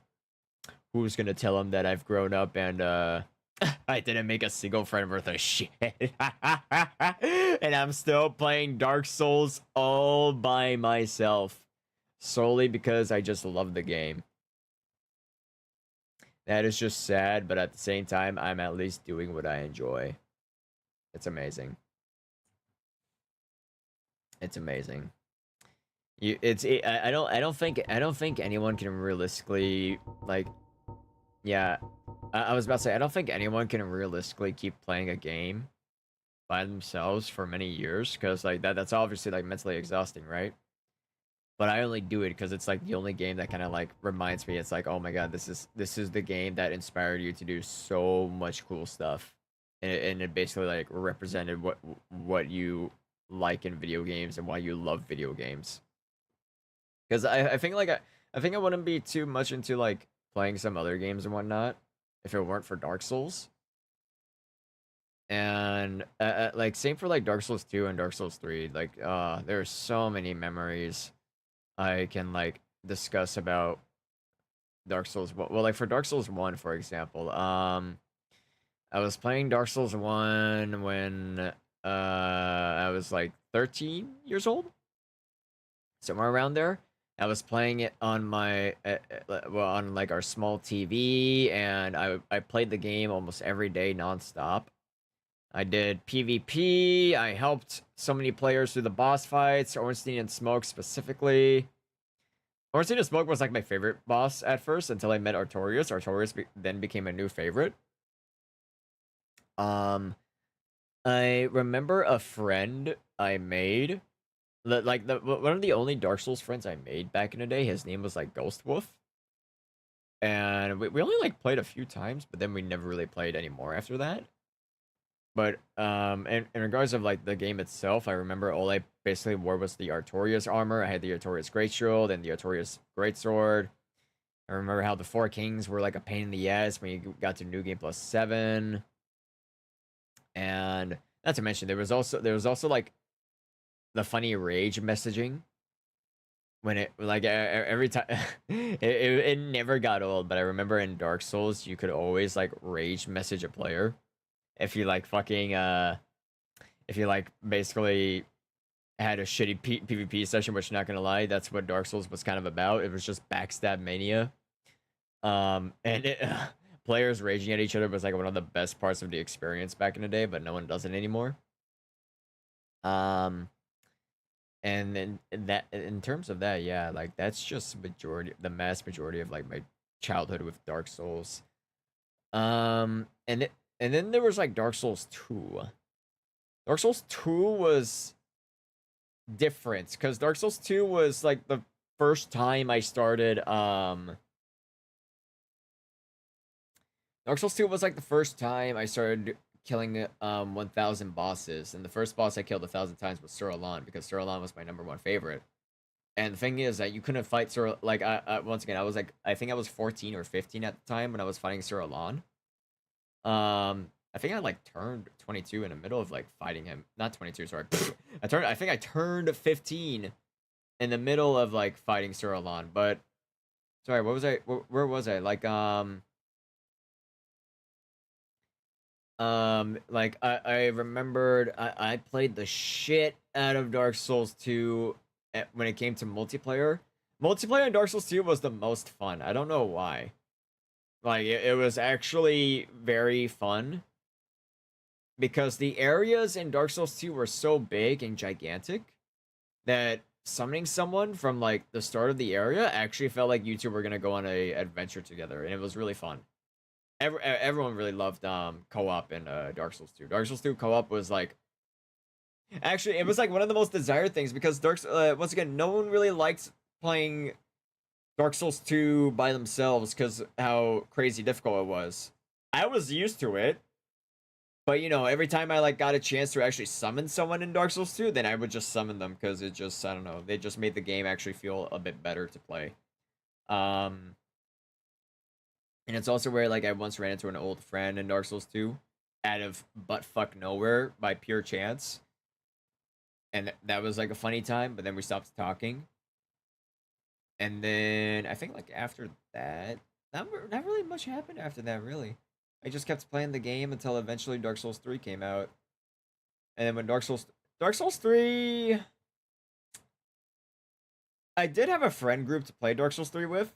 Who's gonna tell him that I've grown up and I didn't make a single friend worth of shit? And I'm still playing Dark Souls all by myself. Solely because I just love the game. That is just sad, but at the same time, I'm at least doing what I enjoy. It's amazing. It's amazing. I don't think anyone can realistically, like, yeah, I was about to say, I don't think anyone can realistically keep playing a game by themselves for many years, because like that's obviously like mentally exhausting, right? But I only do it because it's like the only game that kind of like reminds me, it's like, oh my god, this is the game that inspired you to do so much cool stuff, and it basically like represented what you like in video games and why you love video games. Because I think like I think I wouldn't be too much into like playing some other games and whatnot if it weren't for Dark Souls. And like same for like Dark Souls 2 and Dark Souls 3. Like there's so many memories I can like discuss about Dark Souls. Well, like for Dark Souls 1, for example, I was playing Dark Souls 1 when I was like 13 years old, somewhere around there. I was playing it on my well, on like our small TV, and I played the game almost every day nonstop. I did PvP. I helped so many players through the boss fights, Ornstein and Smoke specifically. Ornstein and Smoke was like my favorite boss at first until I met Artorias. Artorias then became a new favorite. I remember a friend I made. Like one of the only Dark Souls friends I made back in the day, his name was like Ghost Wolf. And we only like played a few times, but then we never really played anymore after that. But in regards of like the game itself, I remember all I basically wore was the Artorias armor. I had the Artorias Great Shield and the Artorias Great Sword. I remember how the Four Kings were like a pain in the ass when you got to New Game Plus 7. And not to mention there was also like the funny rage messaging when it like every time it never got old. But I remember in Dark Souls you could always like rage message a player if you like fucking if you like basically had a shitty PvP session, which not gonna lie, that's what Dark Souls was kind of about. It was just backstab mania. And players raging at each other was like one of the best parts of the experience back in the day, but no one does it anymore. And then that, in terms of that, yeah, like that's just the mass majority of like my childhood with Dark Souls. And then there was like Dark Souls 2. Dark Souls 2 was different because Dark Souls 2 was like the first time I started Dark Souls 2 was like the first time I started killing 1,000 bosses, and the first boss I killed 1,000 times was 𝙬𝙗 because 𝙬𝙗 was my #1 favorite. And the thing is that you couldn't fight like once again, I was like, I think I was 14 or 15 at the time when I was fighting 𝙬𝙗. I think I like turned 22 in the middle of like fighting him. Not 22, sorry. I think I turned 15 in the middle of like fighting 𝙬𝙗. But sorry, what was I? Where was I? Like I remembered I played the shit out of Dark Souls 2 when it came to multiplayer. Multiplayer in Dark Souls 2 was the most fun. I don't know why. Like it was actually very fun because the areas in Dark Souls 2 were so big and gigantic that summoning someone from like the start of the area actually felt like you two were gonna go on a adventure together, and it was really fun. Everyone really loved co-op in Dark Souls 2. Dark Souls 2 co-op was like Actually, it was like one of the most desired things because once again, no one really liked playing Dark Souls 2 by themselves because how crazy difficult it was. I was used to it, but you know, every time I like got a chance to actually summon someone in Dark Souls 2, then I would just summon them because it just, I don't know, they just made the game actually feel a bit better to play. And it's also where like I once ran into an old friend in Dark Souls 2 out of buttfuck nowhere by pure chance. And that was like a funny time, but then we stopped talking. And then I think like after that, not really much happened after that, really. I just kept playing the game until eventually Dark Souls 3 came out. And then when Dark Souls 3, I did have a friend group to play Dark Souls 3 with,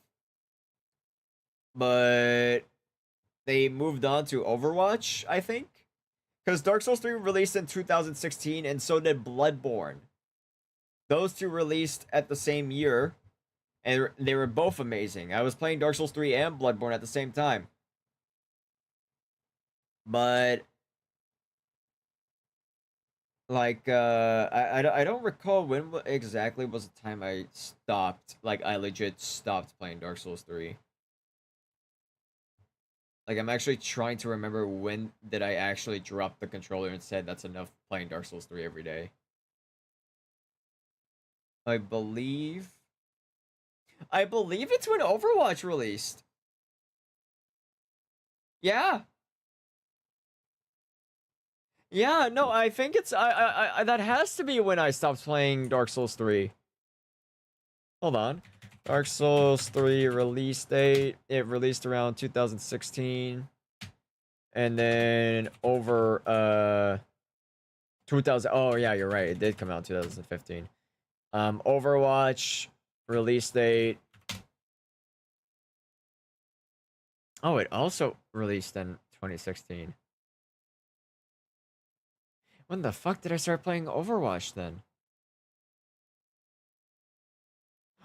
but they moved on to Overwatch, I think. Because Dark Souls 3 released in 2016, and so did Bloodborne. Those two released at the same year, and they were both amazing. I was playing Dark Souls 3 and Bloodborne at the same time. But like I don't recall when exactly was the time I stopped, like I legit stopped playing Dark Souls 3. Like I'm actually trying to remember when did I actually drop the controller and said that's enough playing Dark Souls 3 every day. I believe it's when Overwatch released. Yeah. Yeah, no, I think it's I that has to be when I stopped playing Dark Souls 3. Hold on. Dark Souls 3 release date. It released around 2016. And then over 2000, oh yeah, you're right. It did come out in 2015. Overwatch release date. Oh, it also released in 2016. When the fuck did I start playing Overwatch then?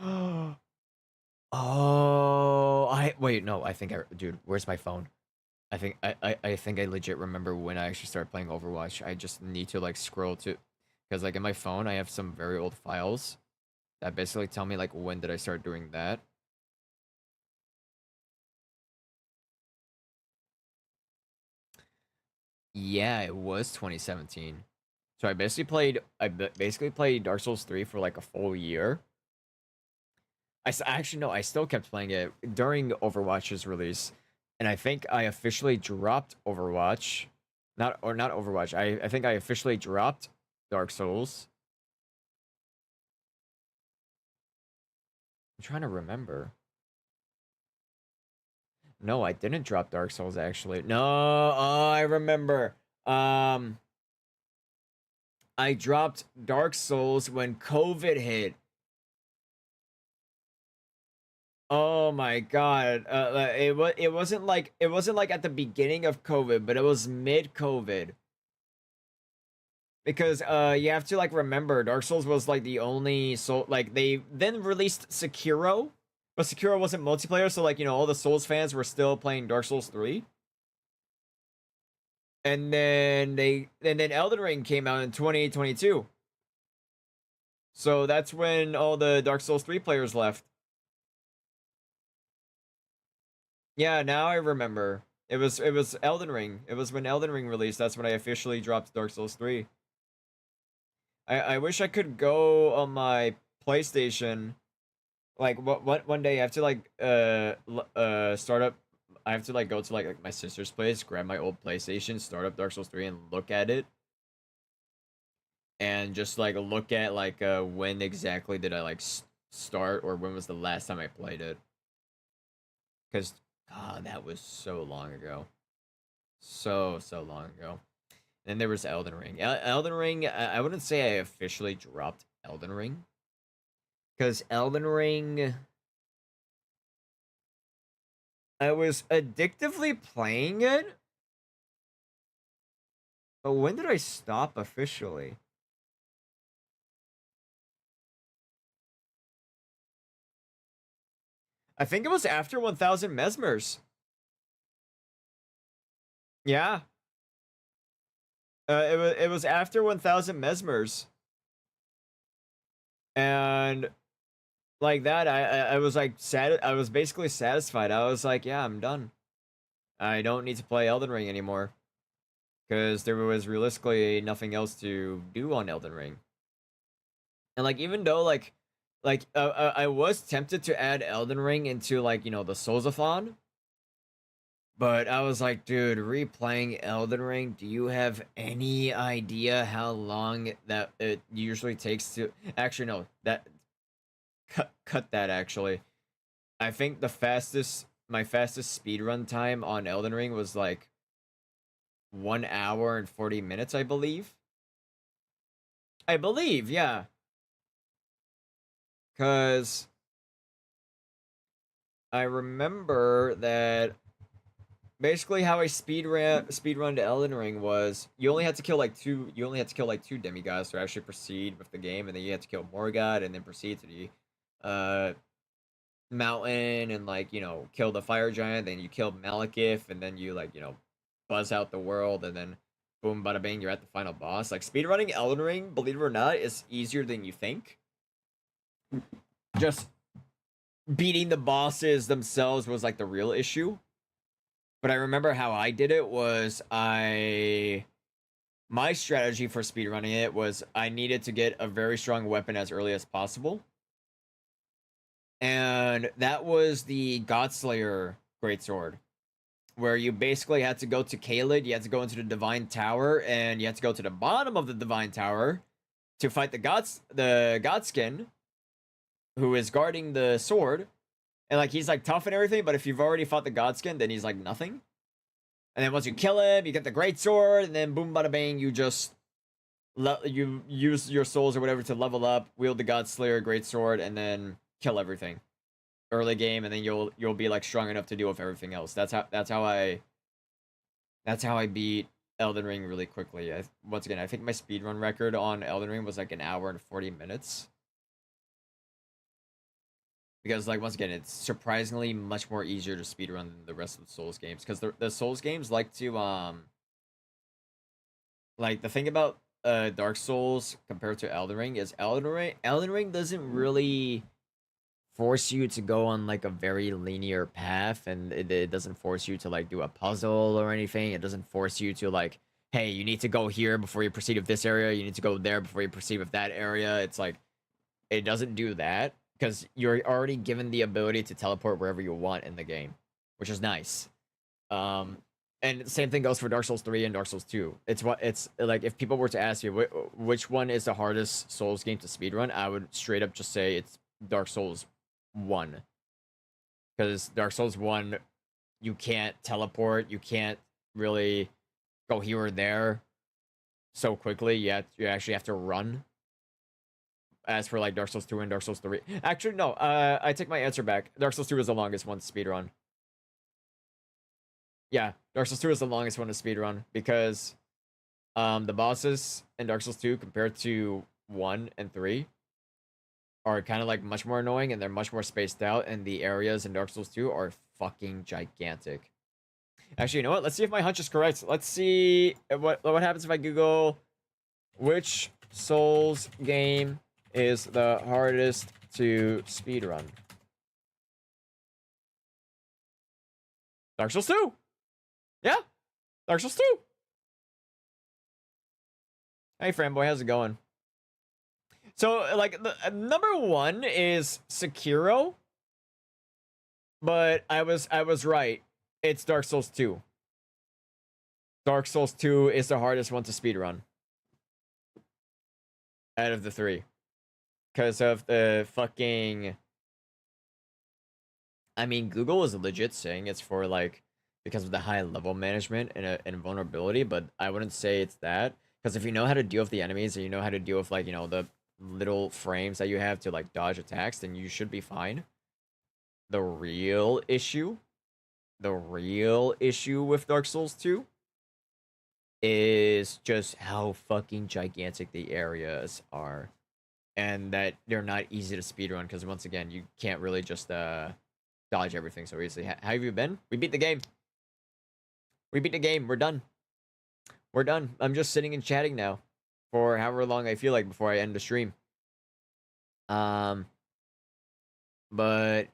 Oh, wait, no, I think dude, where's my phone? I think I legit remember when I actually started playing Overwatch. I just need to like scroll to, because like in my phone I have some very old files that basically tell me like when did I start doing that. Yeah, it was 2017. So I basically played Dark Souls 3 for like a full year. Actually no, I still kept playing it during Overwatch's release, and I think I officially dropped Overwatch. Not Overwatch. I think I officially dropped Dark Souls. I'm trying to remember. No, I didn't drop Dark Souls actually. No, oh, I remember. I dropped Dark Souls when COVID hit. Oh my god. It wasn't like at the beginning of COVID, but it was mid-COVID. Because you have to like remember Dark Souls was like the only soul, like they then released Sekiro, but Sekiro wasn't multiplayer, so like, you know, all the Souls fans were still playing Dark Souls 3. And then Elden Ring came out in 2022. So that's when all the Dark Souls 3 players left. Yeah, now I remember. It was Elden Ring. It was when Elden Ring released. That's when I officially dropped Dark Souls 3. I wish I could go on my PlayStation. Like what one day I have to like start up. I have to like go to like my sister's place, grab my old PlayStation, start up Dark Souls 3 and look at it. And just like look at like when exactly did I like start, or when was the last time I played it. Cuz god, that was so long ago. So long ago. Then there was Elden Ring. Elden Ring, I wouldn't say I officially dropped Elden Ring. Because Elden Ring, I was addictively playing it. But when did I stop officially? I think it was after 1000 Mesmers. Yeah. it was after 1000 mesmers. And like that, I was like I was basically satisfied. I was like, yeah, I'm done. I don't need to play Elden Ring anymore. Because there was realistically nothing else to do on Elden Ring. And like, even though I was tempted to add Elden Ring into like, the Souls-A-thon. But I was like, dude, replaying Elden Ring, do you have any idea how long that it usually takes to... Actually, no, that... Cut that, actually. I think my fastest speedrun time on Elden Ring was like 1 hour and 40 minutes, I believe. Yeah. Because I remember that basically how I speedrun to Elden Ring was you only had to kill like two demigods to actually proceed with the game, and then you had to kill Morgott and then proceed to the mountain and kill the fire giant, then you kill Malekith, and then you buzz out the world, and then boom bada bang, you're at the final boss. Like, speedrunning Elden Ring, believe it or not, is easier than you think. Just beating the bosses themselves was like the real issue. But I remember how I did it was my strategy for speedrunning it was I needed to get a very strong weapon as early as possible. And that was the Godslayer Greatsword, where you basically had to go to Caelid, you had to go into the Divine Tower, and you had to go to the bottom of the Divine Tower to fight the Godskin, who is guarding the sword. And like, he's like tough and everything, but if you've already fought the Godskin, then he's like nothing. And then once you kill him, you get the Greatsword, and then boom bada bang, you just you use your souls or whatever to level up, wield the Godslayer Greatsword, and then kill everything early game, and then you'll be like strong enough to deal with everything else. That's how I beat Elden Ring really quickly. Once again, I think my speedrun record on Elden Ring was like 1 hour and 40 minutes. Because, like, once again, it's surprisingly much more easier to speedrun than the rest of the Souls games. Because the Souls games like to, like, the thing about Dark Souls compared to Elden Ring is Elden Ring doesn't really force you to go on, like, a very linear path. And it doesn't force you to, like, do a puzzle or anything. It doesn't force you to, like, hey, you need to go here before you proceed with this area. You need to go there before you proceed with that area. It's like, it doesn't do that. Because you're already given the ability to teleport wherever you want in the game, which is nice. And the same thing goes for Dark Souls 3 and Dark Souls 2. It's like, if people were to ask you which one is the hardest Souls game to speedrun, I would straight up just say it's Dark Souls 1. Because Dark Souls 1, you can't teleport, you can't really go here or there so quickly. You actually have to run. As for like Dark Souls 2 and Dark Souls 3. Actually, no, I take my answer back. Dark Souls 2 is the longest one to speedrun. Yeah, Dark Souls 2 is the longest one to speedrun because the bosses in Dark Souls 2 compared to 1 and 3 are kind of like much more annoying, and they're much more spaced out, and the areas in Dark Souls 2 are fucking gigantic. Actually, you know what? Let's see if my hunch is correct. Let's see what happens if I Google which Souls game is the hardest to speedrun. Dark Souls 2. Yeah, Dark Souls 2. Hey, Framboy, how's it going? So, like, the number 1 is Sekiro, but I was right. It's Dark Souls 2. Dark Souls 2 is the hardest one to speedrun out of the 3. Because of the fucking... I mean, Google is legit saying it's for, like, because of the high level management and vulnerability, but I wouldn't say it's that. Because if you know how to deal with the enemies, and you know how to deal with, like, the little frames that you have to, like, dodge attacks, then you should be fine. The real issue with Dark Souls 2 is just how fucking gigantic the areas are. And that they're not easy to speedrun, because once again, you can't really just dodge everything so easily. How have you been? We beat the game. We're done. we're done. I'm just sitting and chatting now for however long I feel like before I end the stream. But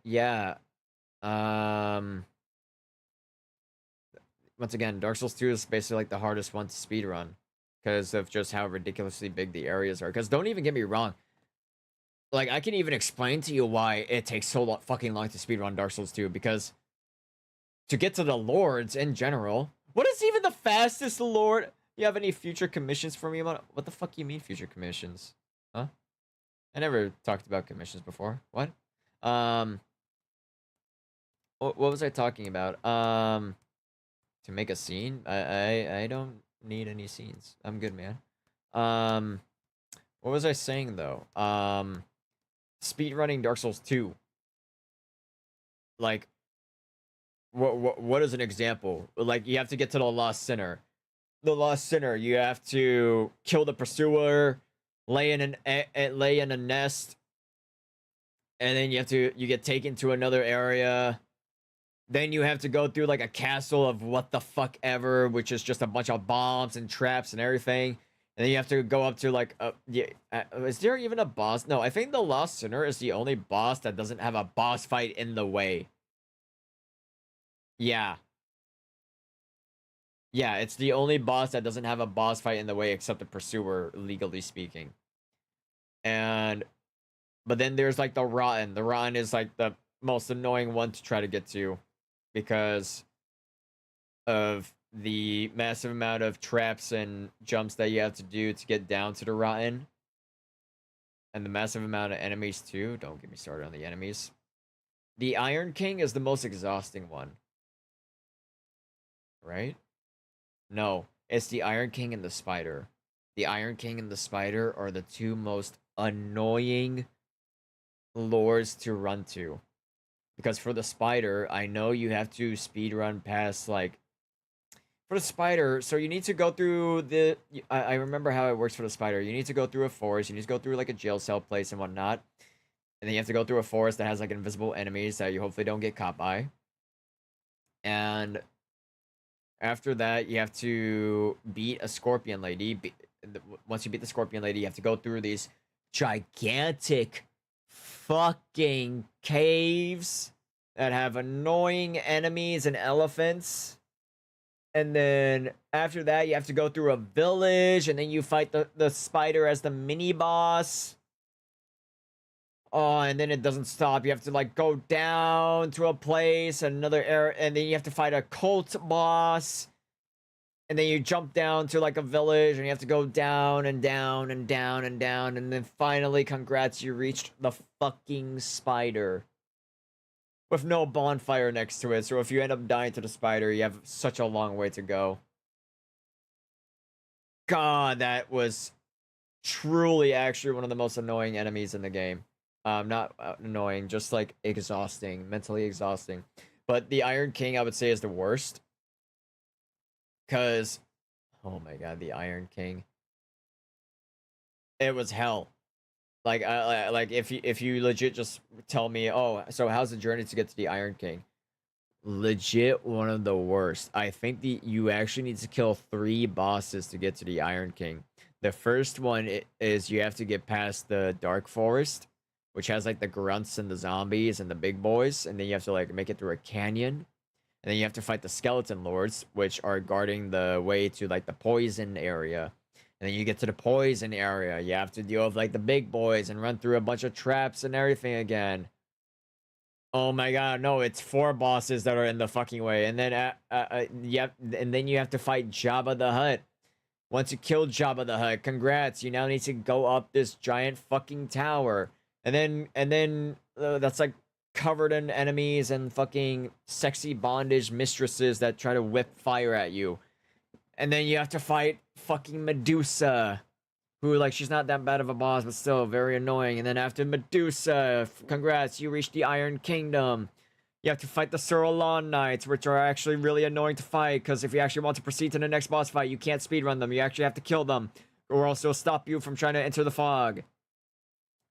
yeah. Once again, Dark Souls 2 is basically like the hardest one to speedrun because of just how ridiculously big the areas are. Because don't even get me wrong, like I can even explain to you why it takes so fucking long to speedrun Dark Souls 2, because to get to the lords in general, what is even the fastest lord? You have any future commissions for me? What the fuck you mean future commissions? Huh? I never talked about commissions before. What? What was I talking about? To make a scene? I don't need any scenes. I'm good, man. What was I saying though? Speedrunning Dark Souls 2. Like, what is an example? Like, you have to get to the Lost Sinner. The Lost Sinner, you have to kill the pursuer, lay in a nest, and then you get taken to another area. Then you have to go through like a castle of what the fuck ever, which is just a bunch of bombs and traps and everything. And then you have to go up to like is there even a boss? No, I think the Lost Sinner is the only boss that doesn't have a boss fight in the way. Yeah. Yeah, it's the only boss that doesn't have a boss fight in the way except the pursuer, legally speaking. But then there's like the Rotten. The Rotten is like the most annoying one to try to get to because of the massive amount of traps and jumps that you have to do to get down to the Rotten. And the massive amount of enemies too. Don't get me started on the enemies. The Iron King is the most exhausting one. Right? No, it's the Iron King and the Spider. The Iron King and the Spider are the two most annoying lords to run to. Because for the Spider, I know you have to speedrun past, like... For the Spider, so you need to go through the... I remember how it works for the Spider. You need to go through a forest, you need to go through, like, a jail cell place and whatnot. And then you have to go through a forest that has, like, invisible enemies that you hopefully don't get caught by. And... after that, you have to beat a Scorpion Lady. Once you beat the Scorpion Lady, you have to go through these gigantic fucking caves that have annoying enemies and elephants. And then after that, you have to go through a village, and then you fight the spider as the mini-boss. Oh, and then it doesn't stop. You have to, like, go down to a place, another area, and then you have to fight a cult boss. And then you jump down to, like, a village, and you have to go down and down and down and down. And then finally, congrats, you reached the fucking spider. With no bonfire next to it, so if you end up dying to the spider, you have such a long way to go. God, that was truly actually one of the most annoying enemies in the game. Not annoying, just like exhausting, mentally exhausting. But the Iron King, I would say, is the worst. Cause, oh my god, the Iron King. It was hell. Like, like if you legit just tell me, oh, so how's the journey to get to the Iron King? Legit one of the worst. I think you actually need to kill 3 bosses to get to the Iron King. The first one is you have to get past the Dark Forest, which has like the grunts and the zombies and the big boys, and then you have to like make it through a canyon, and then you have to fight the skeleton lords, which are guarding the way to like the poison area. And then you get to the poison area, you have to deal with like the big boys and run through a bunch of traps and everything again. Oh my god, no, it's 4 bosses that are in the fucking way. And then and then you have to fight Jabba the Hutt. Once you kill Jabba the Hutt, congrats, you now need to go up this giant fucking tower. And then that's like covered in enemies and fucking sexy bondage mistresses that try to whip fire at you. And then you have to fight fucking Medusa, who, like, she's not that bad of a boss, but still very annoying. And then after Medusa, congrats, you reached the Iron Kingdom. You have to fight the Sauron Knights, which are actually really annoying to fight, because if you actually want to proceed to the next boss fight, you can't speedrun them. You actually have to kill them, or else they'll stop you from trying to enter the fog.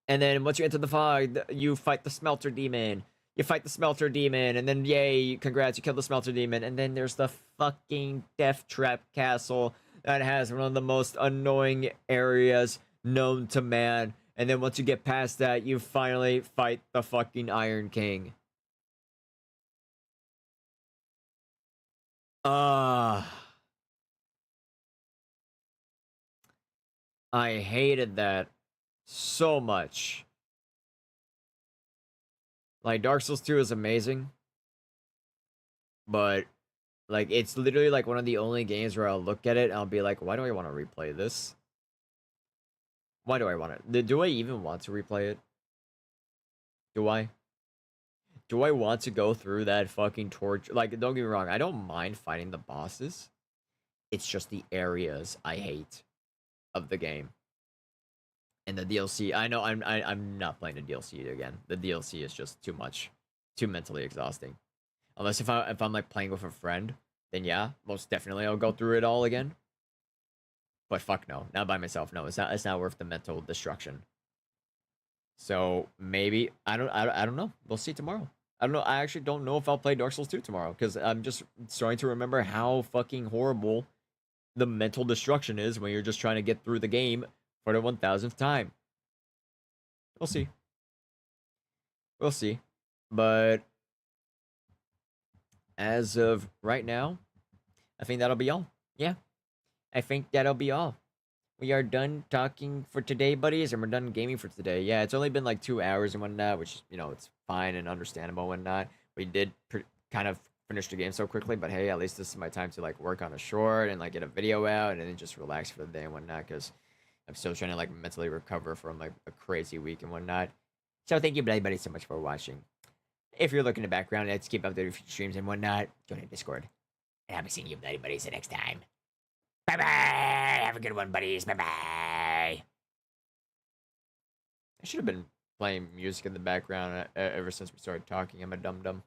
And then once you enter the fog, you fight the Smelter Demon. You fight the Smelter Demon, and then yay, congrats, you killed the Smelter Demon. And then there's the fucking Death Trap Castle that has one of the most annoying areas known to man. And then once you get past that, you finally fight the fucking Iron King. I hated that so much. Like, Dark Souls 2 is amazing, but like, it's literally like one of the only games where I'll look at it and I'll be like, why do I want to replay this? Why do I want it? Do I even want to replay it? Do I? Do I want to go through that fucking torture? Like, don't get me wrong, I don't mind fighting the bosses. It's just the areas I hate of the game. And the DLC, I know I'm not playing the DLC again. The DLC is just too much, too mentally exhausting. Unless if I'm like playing with a friend, then yeah, most definitely I'll go through it all again. But fuck no, not by myself. No, it's not worth the mental destruction. So maybe I don't know. We'll see tomorrow. I don't know. I actually don't know if I'll play Dark Souls 2 tomorrow because I'm just starting to remember how fucking horrible the mental destruction is when you're just trying to get through the game for the 1000th time. We'll see. We'll see. But as of right now, I think that'll be all. Yeah. I think that'll be all. We are done talking for today, buddies, and we're done gaming for today. Yeah, it's only been like 2 hours and whatnot, which, you know, it's fine and understandable and whatnot. We did kind of finish the game so quickly, but hey, at least this is my time to like work on a short and like get a video out and then just relax for the day and whatnot, because I'm still trying to like mentally recover from like a crazy week and whatnot. So thank you, everybody, so much for watching. If you're looking in the background, let's keep updated with streams and whatnot. Join the Discord. And I'll be seeing you, buddies, the next time. Bye-bye! Have a good one, buddies. Bye-bye! I should have been playing music in the background ever since we started talking. I'm a dum-dum.